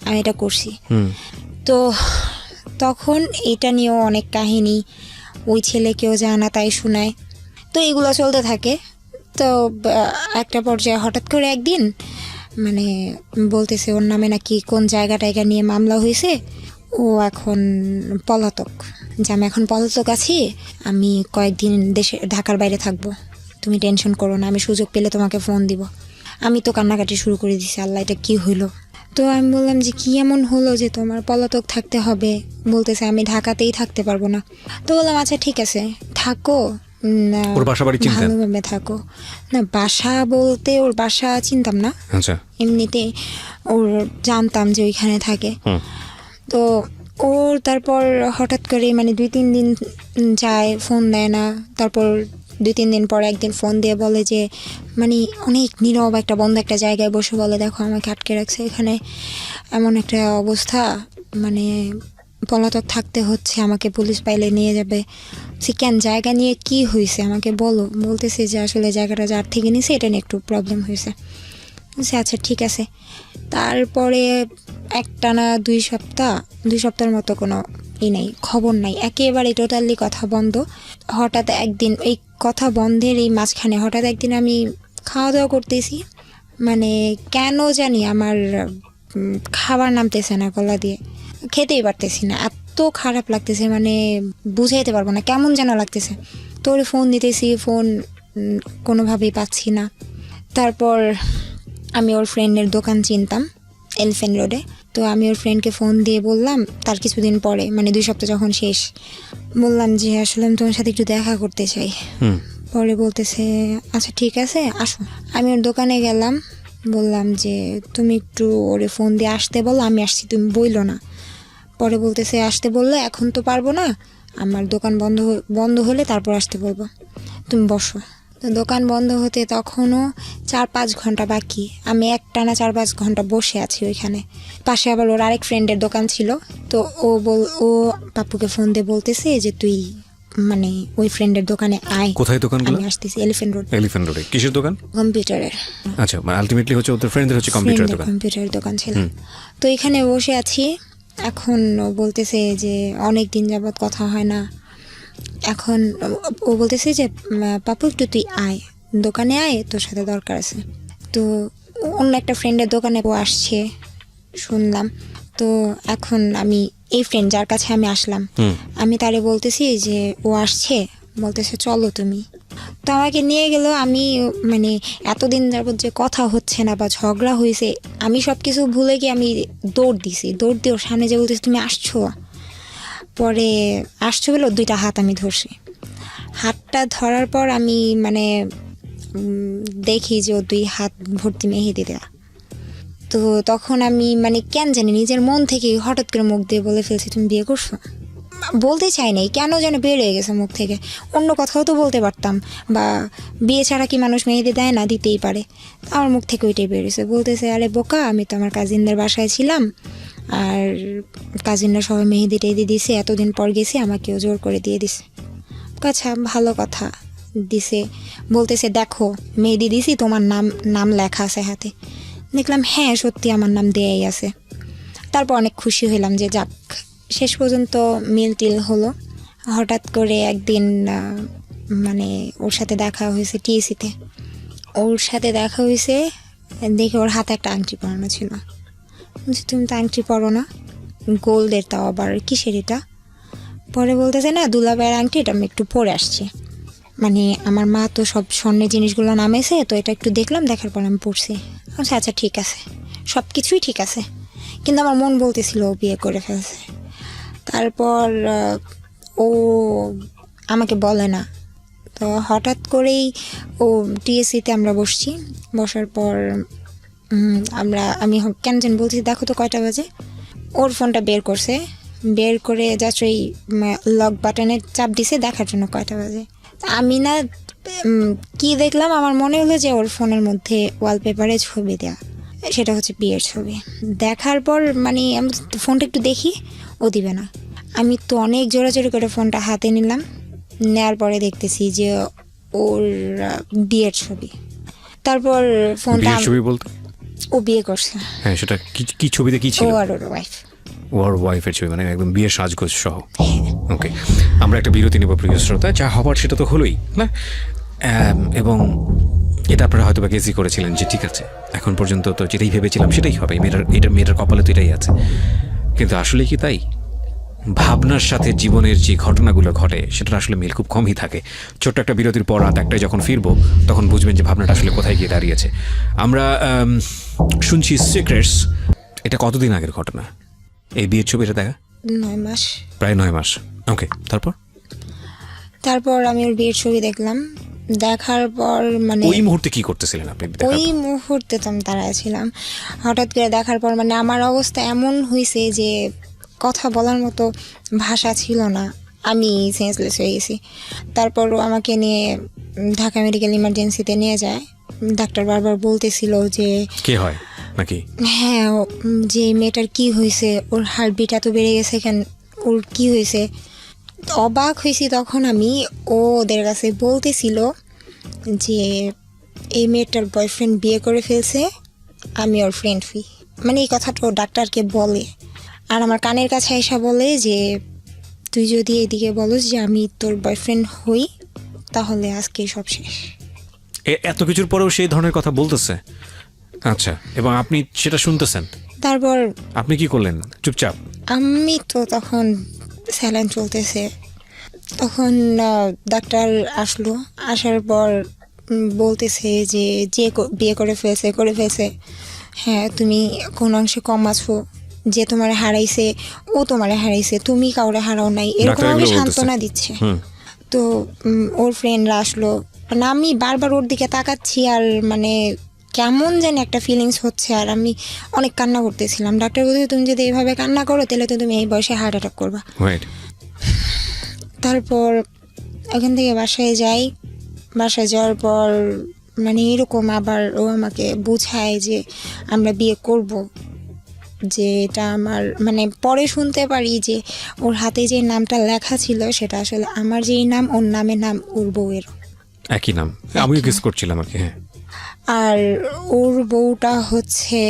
আমি এটা করছি। তো তখন এটা নিয়েও অনেক কাহিনী, ওই ছেলেকেও জানা তাই শোনায়, তো এগুলো চলতে থাকে। তো একটা পর্যায়ে হঠাৎ করে একদিন মানে বলতেছে ওর নামে নাকি কোন জায়গা নিয়ে মামলা হয়েছে, ও এখন পলাতক, যে আমি এখন পলাতক আছি, আমি কয়েকদিন ঢাকার বাইরে থাকবো, তুমি টেনশন করো না, আমি সুযোগ পেলে তোমাকে ফোন দিব। আমি তো কান্নাকাটি শুরু করে দিছি, আল্লাহ এটা কি হইলো। তো আমি বললাম যে কি এমন হলো যে তোমার পলাতক থাকতে হবে? বলতেছে আমি ঢাকাতেই থাকতে পারবো না। তো বললাম আচ্ছা ঠিক আছে থাকো, না ওর বাসা বাড়ি চিনতেন? ভালোভাবে থাকো। না বাসা বলতে ওর বাসা চিনতাম না, আচ্ছা। এমনিতে ওর জানতাম যে ওইখানে থাকে। হুম। তো ওর তারপর হঠাৎ করে মানে 2-3 দিন যায়, ফোন দেয় না। তারপর 2-3 দিন পর একদিন ফোন দিয়ে বলে যে মানে অনেক নীরব একটা বন্ধ একটা জায়গায় বসে বলে দেখো আমাকে আটকে রাখছে এখানে, এমন একটা অবস্থা, মানে পলাতক থাকতে হচ্ছে, আমাকে পুলিশ পাইলে নিয়ে যাবে। সে কেন, জায়গা নিয়ে কি হয়েছে আমাকে বলো। বলতেছে যে আসলে জায়গাটা যার থেকে নিছে এটা নিয়ে একটু প্রবলেম হয়েছে। আচ্ছা ঠিক আছে। তারপরে একটানা 2 সপ্তাহের মতো কোনো নেই, খবর নাই, একেবারে টোটালি কথা বন্ধ। হঠাৎ একদিন এই কথা বন্ধের এই মাঝখানে হঠাৎ একদিন আমি খাওয়া দাওয়া করতেছি, মানে কেন জানি আমার খাবার নামতেছে না গলা দিয়ে, খেতেই পারতেছি না, এত খারাপ লাগতেছে, মানে বুঝাইতে পারবো না, কেমন যেন লাগতেছে। তোর ফোন দিতেছি, ফোন কোনোভাবেই পাচ্ছি না। তারপর আমি ওর ফ্রেন্ডের দোকান চিনতাম এলিফ্যান্ট রোডে, তো আমি ওর ফ্রেন্ডকে ফোন দিয়ে বললাম তার কিছুদিন পরে, মানে 2 সপ্তাহ যখন শেষ, বললাম যে আসলে আমি তোমার সাথে একটু দেখা করতে চাই। পরে বলতেছে আচ্ছা ঠিক আছে আসো। আমি ওর দোকানে গেলাম, বললাম যে তুমি একটু ওরে ফোন দিয়ে আসতে বলো, আমি আসছি, তুমি বইলো না। পরে বলতেছে আসতে বললে এখন তো পারবো না, আমার দোকান বন্ধ হলে তারপর আসতে বলবো, তুমি বসো। তো দোকান বন্ধ হতে তখনও 4-5 ঘন্টা বাকি, আমি একটানা 4-5 ঘন্টা বসে আছি ওইখানে। পাশে আবার ওর আরেক ফ্রেন্ডের দোকান ছিল, তো ও পাপ্পুকে ফোন দিয়ে বলতেছে যে তুই মানে ওই ফ্রেন্ডের দোকানে আয়। কোথায় দোকানগুলো? আমি আসতেছি এলিফ্যান্ট রোড। এলিফ্যান্ট রোডে কিসের দোকান? কম্পিউটারের। আচ্ছা, মানে আলটিমেটলি হচ্ছে ওদের ফ্রেন্ডদের হচ্ছে কম্পিউটারের দোকান। কম্পিউটারের দোকান ছিল। তো এখানে বসে আছি, এখন ও বলতেছে যে অনেক দিন যাবত কথা হয় না, এখন ও বলতেছে যে পাপু একটু তুই আয় দোকানে আয়, তোর সাথে দরকার আছে। তো অন্য একটা ফ্রেন্ডের দোকানে ও আসছে শুনলাম। তো এখন আমি এই ফ্রেন্ড যার কাছে আমি আসলাম, আমি তারে বলতেছি যে ও আসছে, বলতেছে চলো তুমি। তো আমাকে নিয়ে গেল। আমি মানে এতদিন যাবত যে কথা হচ্ছে না বা ঝগড়া হয়েছে, আমি সব কিছু ভুলে গিয়ে আমি দৌড় দিয়ে ওর সামনে যে বলতেছি তুমি আসছো। পরে আসছো বলে 2টা হাত আমি ধরছি। হাতটা ধরার পর আমি মানে দেখি যে ও 2 হাত ভর্তি মেহেদি দেয়া। তো তখন আমি মানে কেন জানি নিজের মন থেকে হঠাৎ করে মুখ দিয়ে বলে ফেলছি তুমি বিয়ে করছো। বলতে চাই নাই, কেন যেন বের হয়ে গেছে মুখ থেকে। অন্য কথাও তো বলতে পারতাম, বা বিয়ে ছাড়া কি মানুষ মেহেদি দেয় না, দিতেই পারে। আমার মুখ থেকে ওইটাই বেরিয়েছে। বলতেছে আরে বোকা, আমি তো আমার কাজিনদের বাসায় ছিলাম, আর কাজিনরা সবাই মেহেদি টেহেদি দিছে, এতদিন পর গেছি, আমাকেও জোর করে দিয়ে দিছে। আচ্ছা ভালো কথা দিছে। বলতেছে দেখো মেহেদি দিছি, তোমার নাম লেখা আছে হাতে। দেখলাম হ্যাঁ সত্যি আমার নাম দেয়াই আছে। তারপর অনেক খুশি হইলাম যে যাক, শেষ পর্যন্ত মিল টিল হলো। হঠাৎ করে একদিন মানে ওর সাথে দেখা হয়েছে টিএসিতে। ওর সাথে দেখা হয়েছে দেখে ওর হাতে একটা আংটি পরানো ছিল। বলছি তুমি তো আংটি পরো না, গোল্ডের, তাও আবার কিসের এটা? পরে বলতেছে না দুলাভাইয়ের আংটি, এটা আমি একটু পরে আসছি, মানে আমার মা তো সব স্বর্ণের জিনিসগুলো নামেছে, তো এটা একটু দেখলাম, দেখার পর আমি পড়ছি। আচ্ছা আচ্ছা ঠিক আছে, সব কিছুই ঠিক আছে, কিন্তু আমার মন বলতেছিল ও বিয়ে করে ফেলছে। তারপর ও আমাকে বলে না। তো হঠাৎ করেই ও টিএসসিতে আমরা বসছি, বসার পর আমি কেন যেন বলছি দেখো তো কয়টা বাজে। ওর ফোনটা বের করছে, বের করে জাস্ট ওই লক বাটনের চাপ দিছে দেখার জন্য কয়টা বাজে। আমি না কি দেখলাম, আমার মনে হলো যে ওর ফোনের মধ্যে ওয়ালপেপারে ছবি দেয়া, সেটা হচ্ছে বিয়ের ছবি। দেখার পর মানে আমি ফোনটা একটু দেখি, ও দিবে না। আমি তো অনেক জোরাজোরি করে ফোনটা হাতে নিলাম, নেওয়ার পরে দেখতেছি যে ওর বিয়ের ছবি। তারপর ফোনটা ছবি বলতে ও বিয়ে করছে। হ্যাঁ, সেটা কি ছবিতে কি ছিল? ও আর ওর ওয়াইফ। ওর ওয়াইফের ছবি, মানে একদম বিয়ের সাজগোজ সহ। ওকে, আমরা একটা বিরতি নেব প্রিয় শ্রোতা। যা হবার সেটা তো হলোই না, এবং এটা আপনারা হয়তো বা গেসই করেছিলেন যে ঠিক আছে এখন পর্যন্ত তো যেটাই ভেবেছিলাম সেটাই হবে, মেয়েটার কপালে তো এটাই আছে। কিন্তু আসলে কি তাই? ভাবনার সাথে জীবনের যে ঘটনাগুলো ঘটে সেটার আসলে মিল খুব কমই থাকে। ছোট্ট একটা বিরতির পর রাত একটায় যখন ফিরবো তখন বুঝবেন যে ভাবনাটা আসলে কোথায় গিয়ে দাঁড়িয়েছে। আমরা শুনছি সিক্রেটস এটা কতদিন আগের ঘটনা এই বিয়ের ছবিটা দেখা? 9 মাস। প্রায় 9 মাস। ওকে, তারপর আমি ওর বিয়ের ছবি দেখলাম। দেখার পর মানে ওই মুহূর্তে কি করতেছিলেন আপনি দেখার ওই পর? মুহূর্তে তো আমি দাঁড়ায় ছিলাম। হঠাৎ করে দেখার পর মানে আমার অবস্থা এমন হয়েছে যে কথা বলার মতো ভাষা ছিল না, আমি সেন্সলেস হয়ে গেছি। তারপরও আমাকে নিয়ে ঢাকা মেডিকেল ইমার্জেন্সিতে নিয়ে যায়। ডাক্তার বারবার বলতেছিল যে কে হয় নাকি? হ্যাঁ, যে মেয়েটার কি হয়েছে, ওর হার্টবিট এত বেড়ে গেছে কেন, ওর কি হয়েছে। অবাক হয়েছি তখন আমি। ওদের কাছে বলতেছিল যে এই মেয়েটার বয়ফ্রেন্ড বিয়ে করে ফেলছে, আমি ওর ফ্রেন্ড হই। মানে এই কথাটা ও ডাক্তারকে বলে, আর আমার কানের কাছে এসে বলে যে তুই যদি এদিকে বলস যে আমি তোর বয়ফ্রেন্ড হই তাহলে আজকে সব শেষ। এত কিছুর পরেও সেই ধরনের কথা বলতেছে? আচ্ছা, এবং আপনি সেটা শুনতেছেন, তারপর আপনি কি করলেন? চুপচাপ? আমি তো তখন স্যালাইন চলতেছে, তখন ডাক্তার আসলো। আসার পর বলতেছে যে বিয়ে করে ফেলছে। হ্যাঁ, তুমি কোন অংশে কম আছো, যে তোমার হারাইছে ও তোমার হারাইছে, তুমি কাউরে হারাও নাই, এরকম ডাক্তার ভাবে এগুলো বলতেছে? সান্ত্বনা দিচ্ছে। হুম। তো ওর ফ্রেন্ডরা আসলো, মানে আমি বারবার ওর দিকে তাকাচ্ছি আর মানে কেমন যেন একটা ফিলিংস হচ্ছে, আর আমি অনেক কান্না করতেছিলাম। ডাক্তার বলছে তুমি যদি এইভাবে কান্না করো তাহলে তো তুমি এই বয়সে হার্ট অ্যাটাক করবা। ওয়েট, তারপর ওখান থেকে বাসায় যাই। বাসায় যাওয়ার পর মানে এরকম আবার ও আমাকে বোঝায় যে আমরা বিয়ে করব, যে এটা আমার মানে পরে শুনতে পারি যে ওর হাতে যে নামটা লেখা ছিল সেটা আসলে আমার যেই নাম, ওর নামের নাম ওর বউয়ের। একই নাম, আমিও গেস করছিলাম আর কি। হ্যাঁ, আর ওর বউটা হচ্ছে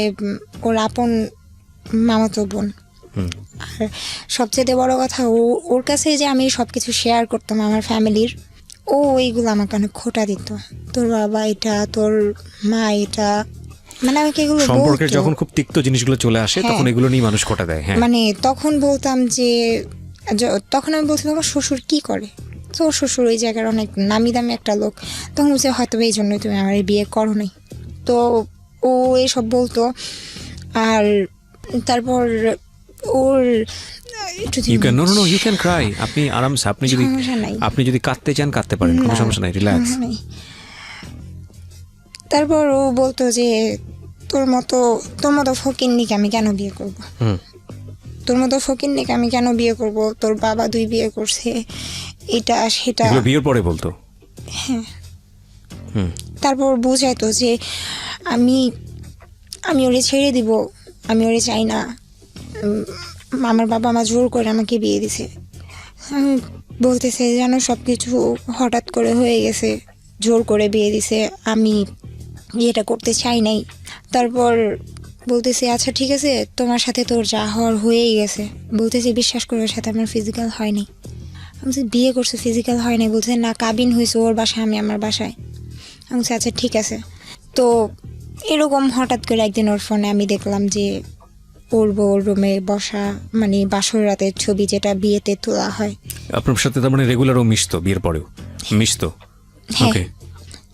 ওর আপন মামাতো বোন। হুম। আর সবচেয়ে বড় কথা, ওর কাছে যে আমি সব কিছু শেয়ার করতাম আমার ফ্যামিলির, ও এইগুলো আমাকে অনেক খোটা দিত। তোর বাবা এটা, তোর মা এটা, মানে আমাকে এগুলো সম্পর্কের বলতো। যখন খুব তিক্ত জিনিসগুলো চলে আসে তখন হ্যাঁ। এগুলো নিয়ে মানুষ খোটা দেয়। হ্যাঁ, মানে তখন বলতাম যে তখন আমি বলছিলাম আমার শ্বশুর কি করে, তো ওর শ্বশুর ওই জায়গার অনেক নামি দামি একটা লোক। তখন বলছে হয়তো এই জন্যই তুমি আমার এই বিয়ে করো নাই। তো ও এসব বলতো। আর তারপর ওর একটু you can no you can cry. আপনি আরামসে, সমস্যা নাই। আপনি যদি কাঁদতে চান কাঁদতে পারেন, কোনো না, সমস্যা নাই, রিল্যাক্স। সমস্যা নেই। তারপর ও বলতো যে তোর মতো ফকিন্নিকে আমি কেন বিয়ে করব, হুম। তোর মতো ফকিন্নিকে আমি কেন বিয়ে করব, তোর বাবা 2 বিয়ে করছে, এটা সেটা। এগুলো বিয়ের পরে বলতো? হ্যাঁ। হুম। তারপর বুঝাইতো যে আমি আমি ওরে ছেড়ে দিব, আমি ওরে চাই না, আমার বাবা মা জোর করে আমাকে বিয়ে দিছে। আমি বলতেছে যেন সব কিছু হঠাৎ করে হয়ে গেছে, জোর করে বিয়ে দিছে, আমি বিয়েটা করতে চাই নাই। তারপর বলতেছে আচ্ছা ঠিক আছে, তোমার সাথে তোর যা হওয়ার হয়েই গেছে। বলতেছে বিশ্বাস করে ওর সাথে আমার ফিজিক্যাল হয়নি। আমি বলছি বিয়ে করছে ফিজিক্যাল হয় নাই। বলছে না, কাবিন হয়েছে ওর বাসায়, আমি আমার বাসায়। আমি বলছি আচ্ছা ঠিক আছে। তো এরকম হঠাৎ করে একদিন ওর ফোনে আমি দেখলাম যে ওর বউর রুমে বসা, মানে বাসর রাতের ছবি যেটা বিয়েতে তোলা হয়। আপনার সাথে তার মানে রেগুলারও মিশতো? বিয়ের পরেও মিশতো? হ্যাঁ। ওকে।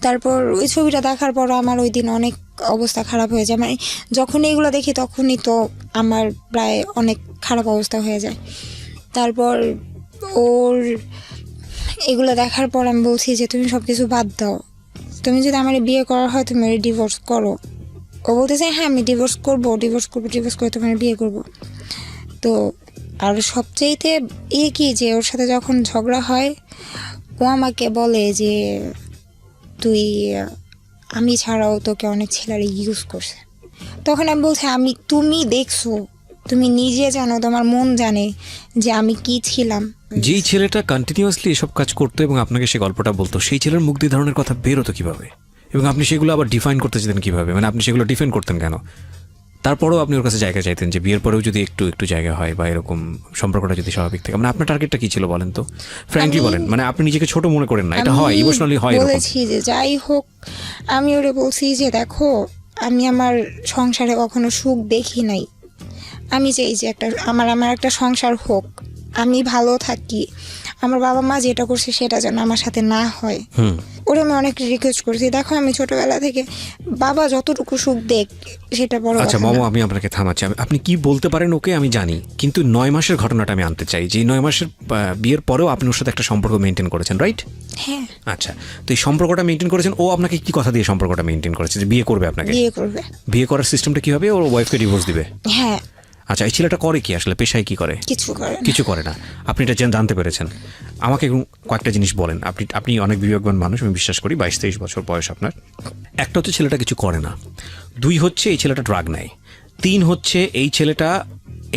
তারপর ওই ছবিটা দেখার পর আমার ওই দিন অনেক অবস্থা খারাপ হয়ে যায়। মানে যখন এগুলো দেখি তখনই তো আমার প্রায় অনেক খারাপ অবস্থা হয়ে যায়। তারপর ওর এগুলো দেখার পর আমি বলছি যে তুমি সব কিছু বাদ দাও, তুমি যদি আমার বিয়ে করা হয় তুমি ডিভোর্স করো। ও বলতেছে হ্যাঁ আমি ডিভোর্স করে তোমার বিয়ে করব। তো আর সবচেয়েতে কি যে ওর সাথে যখন ঝগড়া হয় ও আমাকে বলে যে তুই আমি ছাড়াও তোকে অনেক ছেলেরা ইউজ করছে। তখন আমি বলছি তুমি দেখছো, তুমি নিজে জানো, তোমার মন জানে যে আমি কি ছিলাম। যেই ছেলেটা কন্টিনিউয়াসলি এসব কাজ করতো এবং আপনাকে সে গল্পটা বলতো, সেই ছেলের মুখ দিয়ে ধরনের কথা বেরোতো কিভাবে, এবং আপনি সেগুলো আবার ডিফাইন করতে চাইতেন কিভাবে? মানে আপনি সেগুলো ডিফেন্ড করতেন কেন? তারপরেও আপনি ওর কাছে জায়গা চাইতেন যে বিয়ের পরেও যদি একটু জায়গা হয় বা এরকম সম্পর্কটা যদি স্বাভাবিক থাকে। মানে আপনার টার্গেটটা কি ছিল বলেন তো, ফ্র্যাঙ্কলি বলেন। মানে আপনি নিজেকে ছোট মনে করেন না, এটা হয়, ইমোশনালি হয় এরকম। বলেছি যে যাই হোক, আমি ওরে বলছি যে দেখো আমি আমার সংসারে কখনো সুখ দেখি নাই, আমি চাই যে আমার একটা সংসার হোক, আমি ভালো থাকি, আমার বাবা মা যেটা করছে সেটা যেন আমার সাথে না হয়। ওরা আমি অনেক রিকোয়েস্ট করছি, দেখো আমি ছোটবেলা থেকে বাবা যতটুকু সুখ দেখ সেটা বড় আচ্ছা কথা না। মামা, আমি আপনাকে থামাচ্ছি। আপনি কি বলতে পারেন ওকে আমি জানি, কিন্তু 9 মাসের ঘটনাটা আমি আনতে চাই, যে 9 মাসের বিয়ের পরেও আপনি ওর সাথে একটা সম্পর্ক মেনটেন করেছেন, রাইট? হ্যাঁ, আচ্ছা, তো এই সম্পর্কটা মেনটেন করেছেন, ও আপনাকে কি কথা দিয়ে সম্পর্কটা মেনটেন করেছে যে বিয়ে করবে আপনাকে? বিয়ে করবে। বিয়ে করার সিস্টেমটা কি হবে? ওর ওয়াইফকে ডিভোর্স দিবে? হ্যাঁ, আচ্ছা, এই ছেলেটা করে কি আসলে, পেশায় কি করে? কিছু করে না। কিছু করে না। আপনি এটা জানতে পেরেছেন। আমাকে কয়েকটা জিনিস বলেন। আপনি অনেক বিবেকবান মানুষ, আমি বিশ্বাস করি। 22-23 বছর বয়স আপনার। একটা হচ্ছে ছেলেটা কিছু করে না, 2 হচ্ছে এই ছেলেটা ড্রাগ নেয়, 3 হচ্ছে এই ছেলেটা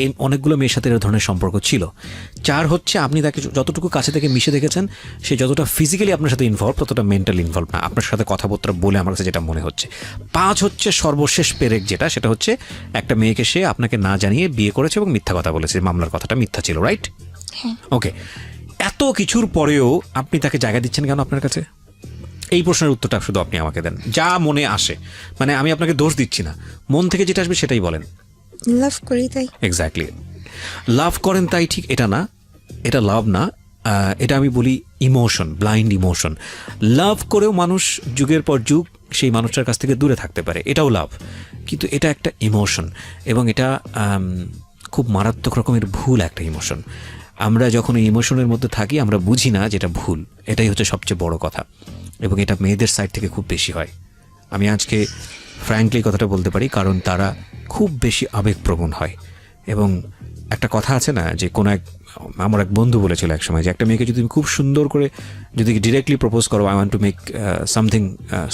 এই অনেকগুলো মেয়ের সাথে এর ধরনের সম্পর্ক ছিল, 4 হচ্ছে আপনি তাকে যতটুকু কাছে থেকে মিশে দেখেছেন সে যতটা ফিজিক্যালি আপনার সাথে ইনভলভ ততটা মেন্টালি ইনভলভ না, আপনার সাথে কথাবার্তা বলে আমার কাছে যেটা মনে হচ্ছে। 5 হচ্ছে সর্বশেষ পেরেক যেটা, সেটা হচ্ছে একটা মেয়েকে সে আপনাকে না জানিয়ে বিয়ে করেছে এবং মিথ্যা কথা বলেছে, মামলার কথাটা মিথ্যা ছিল, রাইট? ওকে, এত কিছুর পরেও আপনি তাকে জায়গা দিচ্ছেন কেন আপনার কাছে? এই প্রশ্নের উত্তরটা শুধু আপনি আমাকে দেন, যা মনে আসে। মানে আমি আপনাকে দোষ দিচ্ছি না, মন থেকে যেটা আসবে সেটাই বলেন। লাভ করি তাই। এক্স্যাক্টলি, লাভ করেন তাই ঠিক এটা না, এটা লাভ না, এটা আমি বলি ইমোশন, ব্লাইন্ড ইমোশন। লাভ করেও মানুষ যুগের পর যুগ সেই মানুষটার কাছ থেকে দূরে থাকতে পারে, এটাও লাভ, কিন্তু এটা একটা ইমোশন এবং এটা খুব মারাত্মক রকমের ভুল একটা ইমোশন। আমরা যখন এই ইমোশনের মধ্যে থাকি আমরা বুঝি না যেটা ভুল, এটাই হচ্ছে সবচেয়ে বড় কথা, এবং এটা মেয়েদের সাইড থেকে খুব বেশি হয়। আমি আজকে ফ্র্যাঙ্কলি কথাটা বলতে পারি, কারণ তারা খুব বেশি আবেগপ্রবণ হয়। এবং একটা কথা আছে না, যে কোনো আমার এক বন্ধু বলেছিল এক সময়, যে একটা মেয়েকে যদি তুমি খুব সুন্দর করে যদি ডিরেক্টলি প্রপোজ করো, I want to make something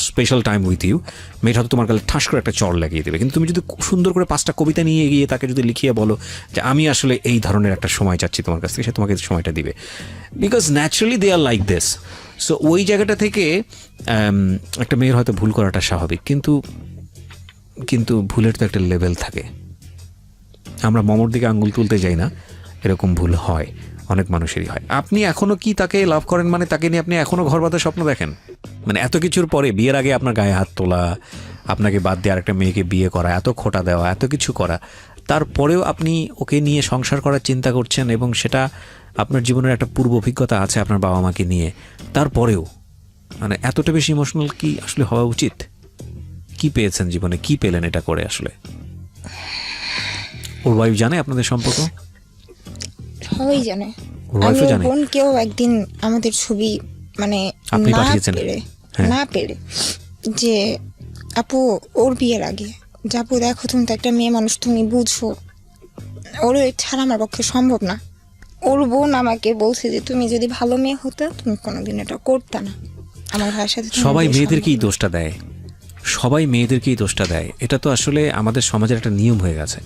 special time with you, মেয়েটা হয়তো তোমার গালে ঠাস করে একটা চড় লাগিয়ে দেবে। কিন্তু তুমি যদি খুব সুন্দর করে 5টা কবিতা নিয়ে গিয়ে তাকে যদি লিখিয়ে বলো যে আমি আসলে এই ধরনের একটা সময় চাচ্ছি তোমার কাছ থেকে, সে তোমাকে সময়টা দিবে, because naturally they are like this. So ওই জায়গাটা থেকে একটা মেয়ের হয়তো ভুল করাটা স্বাভাবিক, কিন্তু ভুলের তো একটা লেভেল থাকে। আমরা মমর দিকে আঙ্গুল তুলতে যাই না, এরকম ভুল হয়, অনেক মানুষেরই হয়। আপনি এখনও কি তাকে লাভ করেন? মানে তাকে নিয়ে আপনি এখনও ঘর বাঁধার স্বপ্ন দেখেন? মানে এত কিছুর পরে, বিয়ের আগে আপনার গায়ে হাত তোলা, আপনাকে বাদ দিয়ে আরেকটা মেয়েকে বিয়ে করা, এত খোঁটা দেওয়া, এত কিছু করা, তারপরেও আপনি ওকে নিয়ে সংসার করার চিন্তা করছেন, এবং সেটা আপনার জীবনের একটা পূর্ব অভিজ্ঞতা আছে আপনার বাবা মাকে নিয়ে, তারপরেও মানে এতটা বেশি ইমোশনাল কি আসলে হওয়া উচিত? কি পেয়েছেন জীবনে, কি পেলেন এটা করে আসলে? ওর ওয়াইফ জানে আপনাদের সম্পর্ক? সবাই জানে। ওর ওয়াইফও জানে? বোনকেও একদিন আমাদের ছবি মানে আপনি পাঠিয়েছেন? হ্যাঁ। না পেরে যে আপু ওর বিয়ের আগে যে আপু দেখো তুমি তো একটা মেয়ে মানুষ, তুমি বুঝছো ওর ছাড়া আমার পক্ষে সম্ভব না। ওর বোন আমাকে বলছে যে তুমি যদি ভালো মেয়ে হতে তুমি কোনোদিন এটা করতে না, আমার ভাইয়ের সাথে তোমার সবাই বিয়ে মেয়েদেরকেই সম্ভব না। দোষটা দেয়, সবাই মেয়েদেরকেই দোষটা দেয়। এটা তো আসলে আমাদের সমাজের একটা নিয়ম হয়ে গেছে।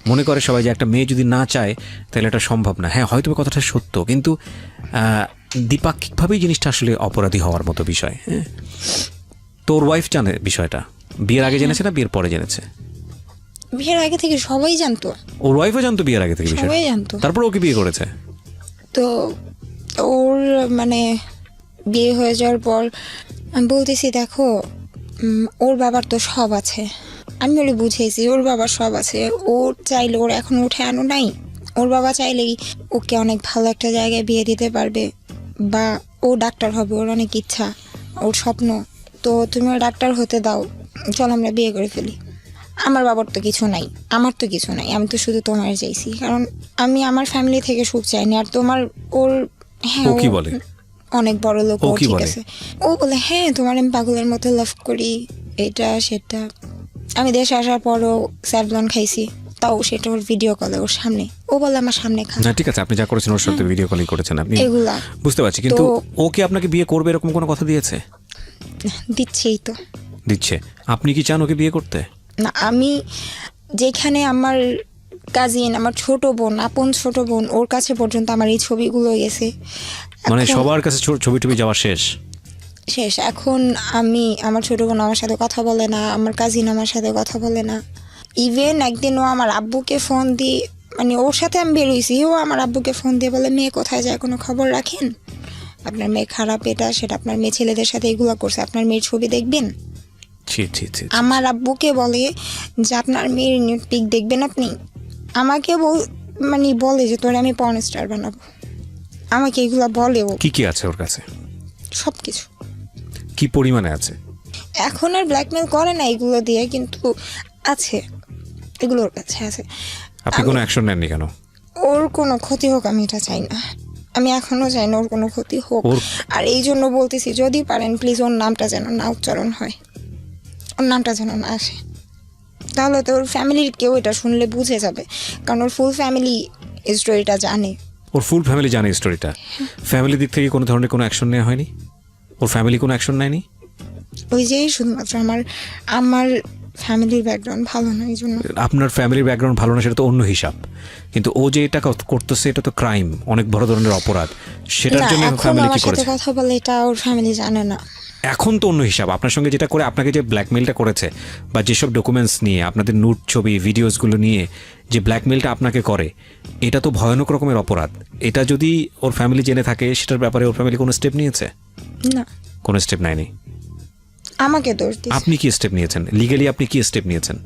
মনে করে সবাই যে একটা মেয়ে যদি না চায় তাহলে এটা সম্ভব না। হ্যাঁ, হয়তো কথাটা সত্য, কিন্তু দ্বিপাক্ষিকভাবেই জিনিসটা আসলে অপরাধী হওয়ার মতো বিষয়। হ্যাঁ, তোর ওয়াইফ জানে বিষয়টা? বিয়ের আগে জেনেছে না বিয়ের পরে জেনেছে? বিয়ের আগে থেকে সবাই জানতো। ওর ওয়াইফও জানতো বিয়ের আগে থেকে বিষয়টা? সবাই জানতো। তারপর ওকে বিয়ে করেছে? তো ওর মানে বিয়ে হয়ে যাওয়ার পর আমি বলতেছি দেখো ওর বাবার তো সব আছে, আমি ওরে বুঝেছি ওর বাবার সব আছে, ওর চাইলে ওর এখন উঠে আনো নাই, ওর বাবা চাইলেই ওকে অনেক ভালো একটা জায়গায় বিয়ে দিতে পারবে, বা ও ডাক্তার হবে, ওর অনেক ইচ্ছা, ওর স্বপ্ন, তো তুমি ওর ডাক্তার হতে দাও, চলো আমরা বিয়ে করে ফেলি। আমার বাবার তো কিছু নাই, আমার তো কিছু নাই, আমি তো শুধু তোমার চাইছি, কারণ আমি আমার ফ্যামিলি থেকে সুখ চাইনি। আর তোমার ওর হ্যাঁ ও কি বলে? অনেক বড় লোক, ও ও কি ঠিক বলে? আছে। ও বলে হ্যাঁ তোমার আমি পাগলের মতো লাভ করি, এটা সেটা। আমি দেশে আসার পরও স্যাভলন খাইছি, তাও সেটা ওর ভিডিও কলে ওর সামনে, ও বলে আমার সামনে খা। না ঠিক আছে, আপনি যা করেছেন ওর সাথে ভিডিও কলই করেছেন আপনি, এগুলা বুঝতে পারছি, কিন্তু তো- ও কি আপনাকে বিয়ে করবে এরকম কোনো কথা দিয়েছে? দিচ্ছেই তো। দিচ্ছে। আপনি কি চান ওকে বিয়ে করতে? না, আমি যেখানে আমার কাজিন, আমার ছোট বোন, আপন ছোট বোন, ওর কাছে পর্যন্ত আমার এই ছবিগুলো গেছে। মানে এখন সবার কাছে ছবি টবি যাওয়া শেষ? শেষ। এখন আমি, আমার ছোট বোন আমার সাথে কথা বলে না, আমার কাজিন আমার সাথে কথা বলে না। ইভেন একদিন ও আমার আব্বুকে ফোন দিয়ে, মানে ওর সাথে আমি বেরোইছি, ও আমার আব্বুকে ফোন দিয়ে বলে মেয়ে কোথায় যায় কোনো খবর রাখেন, আপনার মেয়ে খারাপ, এটা সেটা, আপনার মেয়ে ছেলেদের সাথে এগুলো করছে, আপনার মেয়ের ছবি দেখবেন। ছি ছি ছি ছি। আমার আব্বুকে বলে যে আপনার মেয়ের নিউড পিক দেখবেন আপনি। আমাকে মানে বলে যে তোরে আমি পর্ন স্টার বানাবো, আমাকে এগুলো বলেও কি কি আছে ওর কাছে, সব কিছু। কি পরিমাণে আছে? এখন আর ব্ল্যাকমেল করে না এগুলো দিয়ে, কিন্তু আছে, এগুলো ওর কাছে আছে। আপনি কোনো অ্যাকশন নেননি কেন? ওর কোনো ক্ষতি হোক আমি এটা চাই না, আমি এখনো চাই না ওর কোনো ক্ষতি হোক। ওর- আর এই জন্য বলতেছি যদি পারেন প্লিজ ওর নামটা যেন না উচ্চারণ হয়, ওর নামটা যেন না আসে, তাহলে তো ওর ফ্যামিলির কেউ এটা শুনলে বুঝে যাবে, কারণ ওর ফুল ফ্যামিলি স্টোরিটা জানে। ওর ফুল ফ্যামিলি জানে স্টোরিটা? ফ্যামিলি দিক থেকে কোনো ধরনের কোনো অ্যাকশন নেওয়া হয়নি? ওর ফ্যামিলি কোনো অ্যাকশন নেয়নি? ওই যে শুধুমাত্র আমার ফ্যামিলির ব্যাকগ্রাউন্ড ভালো না এই জন্য। আপনার ফ্যামিলির ব্যাকগ্রাউন্ড ভালো না সেটা তো অন্য হিসাব, কিন্তু ও যে এটা করতেছে এটা তো ক্রাইম, অনেক বড় ধরনের অপরাধ। সেটার না, জন্য এখন ফ্যামিলি আমার কি সাথে করেছে? কথা বলে এটা ওর ফ্যামিলি জানে না। এখন তো অন্য হিসাব। আপনার সঙ্গে যেটা করে, আপনাকে যে ব্ল্যাকমেলটা করেছে বা যেসব ডকুমেন্টস নিয়ে, আপনাদের নুট ছবি ভিডিওসগুলো নিয়ে যে ব্ল্যাকমেলটা আপনাকে করে, এটা তো ভয়ানক রকমের অপরাধ। এটা যদি ওর ফ্যামিলি জেনে থাকে, সেটার ব্যাপারে ওর ফ্যামিলি কোনো স্টেপ নিয়েছে? না, কোনো স্টেপ নেয়নি। আমাকে দোষ দিস আপনি কি স্টেপ নিয়েছেন? লিগ্যালি আপনি কি স্টেপ নিয়েছেন?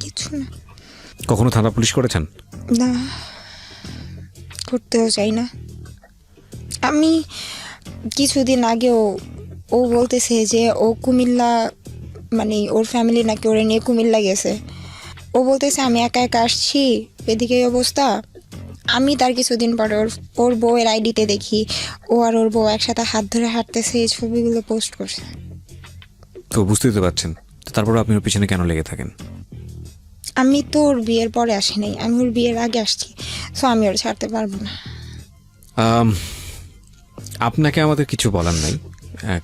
কিছু না। কখনো থানা পুলিশ করেছেন? না, করতেও চাই না। আমি কিছুদিন আগেও ও বলতেছে যে ও কুমিল্লা, মানে ওর ফ্যামিলি নাকি ওরে নিয়ে কুমিল্লা গেছে। ও বলতেছে আমি একা একা আসছি, এদিকে এই অবস্থা। আমি তার কিছুদিন পরে ওর বউয়ের আইডিতে দেখি ও আর ওর বউ একসাথে হাত ধরে হাঁটতেছে, এই ছবিগুলো পোস্ট করছে। তো বুঝতেই তো পারছেন, তো তারপরে আপনি ওর পিছনে কেন লেগে থাকেন? আমি তো ওর বিয়ের পরে আসি নাই, আমি ওর বিয়ের আগে আসছি, সো আমি ওর ছাড়তে পারবো না। আপনাকে আমাদের কিছু বলার নাই,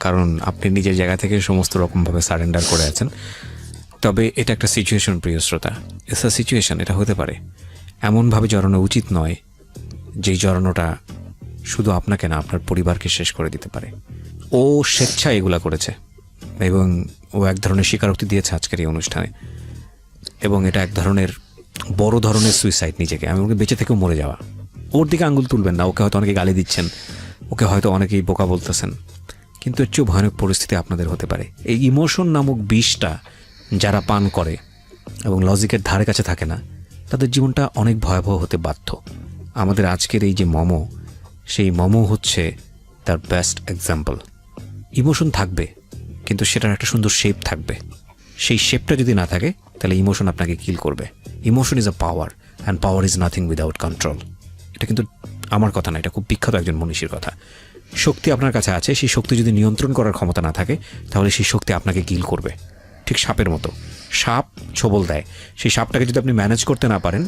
কারণ আপনি নিজের জায়গা থেকে সমস্ত রকমভাবে সারেন্ডার করে আছেন। তবে এটা একটা সিচুয়েশন, প্রিয় শ্রোতা, ইটস আ সিচুয়েশন। এটা হতে পারে, এমনভাবে জড়ানো উচিত নয় যেই জড়ানোটা শুধু আপনাকে না, আপনার পরিবারকে শেষ করে দিতে পারে। ও স্বেচ্ছায় এগুলা করেছে এবং ও এক ধরনের স্বীকারোক্তি দিয়েছে আজকের এই অনুষ্ঠানে, এবং এটা এক ধরনের বড় ধরনের সুইসাইড নিজেকে। আমি ওকে বেঁচে থেকেও মরে যাওয়া। ওর দিকে আঙ্গুল তুলবেন না, ওকে হয়তো অনেকে গালি দিচ্ছেন, ওকে হয়তো অনেকেই বোকা বলতেছেন, কিন্তু এর চেয়েও ভয়ানক পরিস্থিতি আপনাদের হতে পারে। এই ইমোশন নামক বিষটা যারা পান করে এবং লজিকের ধারে কাছে থাকে না, তাদের জীবনটা অনেক ভয়াবহ হতে বাধ্য। আমাদের আজকের এই যে মমো, সেই মমো হচ্ছে তার বেস্ট এক্সাম্পল। ইমোশন থাকবে, কিন্তু সেটার একটা সুন্দর শেপ থাকবে। সেই শেপটা যদি না থাকে, তাহলে ইমোশন আপনাকে কিল করবে। Emotion is a power, and power is nothing without control. এটা কিন্তু আমার কথা না, এটা খুব বিখ্যাত একজন মনীষীর কথা। শক্তি আপনার কাছে আছে, সেই শক্তি যদি নিয়ন্ত্রণ করার ক্ষমতা না থাকে, তাহলে সেই শক্তি আপনাকে কিল করবে, ঠিক সাপের মতো। সাপ ছোবল দেয়, সেই সাপটাকে যদি আপনি ম্যানেজ করতে না পারেন,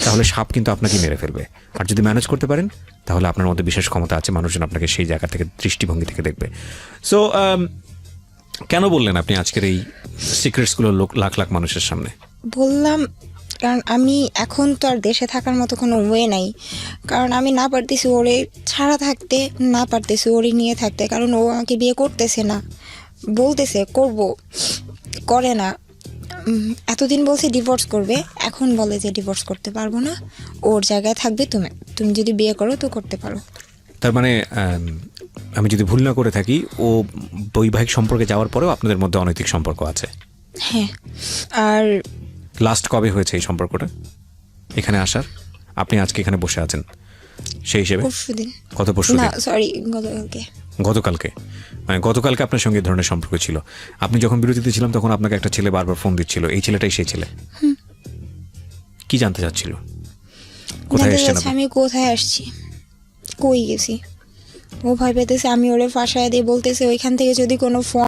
তাহলে সাপ কিন্তু আপনাকে মেরে ফেলবে। আর যদি ম্যানেজ করতে পারেন, তাহলে আপনার মধ্যে বিশেষ ক্ষমতা আছে, মানুষজন আপনাকে সেই জায়গা থেকে, দৃষ্টিভঙ্গি থেকে দেখবে। সো কেন বললেন আপনি আজকের এই সিক্রেটসগুলো লাখ লাখ মানুষের সামনে? বললাম কারণ আমি এখন তো আর দেশে থাকার মতো কোনো ওয়ে নাই, কারণ আমি না পারতেছি ওরে ছাড়া থাকতে, না পারতেছি ওরে নিয়ে থাকতে, কারণ ও আমাকে বিয়ে করতেছে না, বলতেছে করব, করে না। এতদিন বলছে ডিভোর্স করবে, এখন বলে যে ডিভোর্স করতে পারবো না, ওর জায়গায় থাকবে, তুমি যদি বিয়ে করো তো করতে পারো। তার মানে আমি যদি ভুল না করে থাকি, ও বৈবাহিক সম্পর্কে যাওয়ার পরেও আপনাদের মধ্যে অনৈতিক সম্পর্ক আছে? হ্যাঁ। আর লাস্ট কবে হয়েছে এই সম্পর্কটা এখানে আসার? আপনি আজকে এখানে বসে আছেন সেই হিসেবে? পরশুদিন। কত পরশু? না সরি, গতকালকে। গতকালকে? মানে গতকালকে আপনার সঙ্গে এই ধরনের সম্পর্ক ছিল? আপনি যখন বিরতিতে ছিলাম তখন আপনাকে একটা ছেলে বারবার ফোন দিচ্ছিল, এই ছেলেটাই সেই ছেলে? কি জানতে চাচ্ছিল? কোথায় এসেছেন আপনি? আমি কোথায় আসছি, কই গেছি, ও ভয় পেতেছে আমি ওরে ফাঁসায় দিয়ে, বলতেছে ওইখান থেকে যদি কোনো ফোন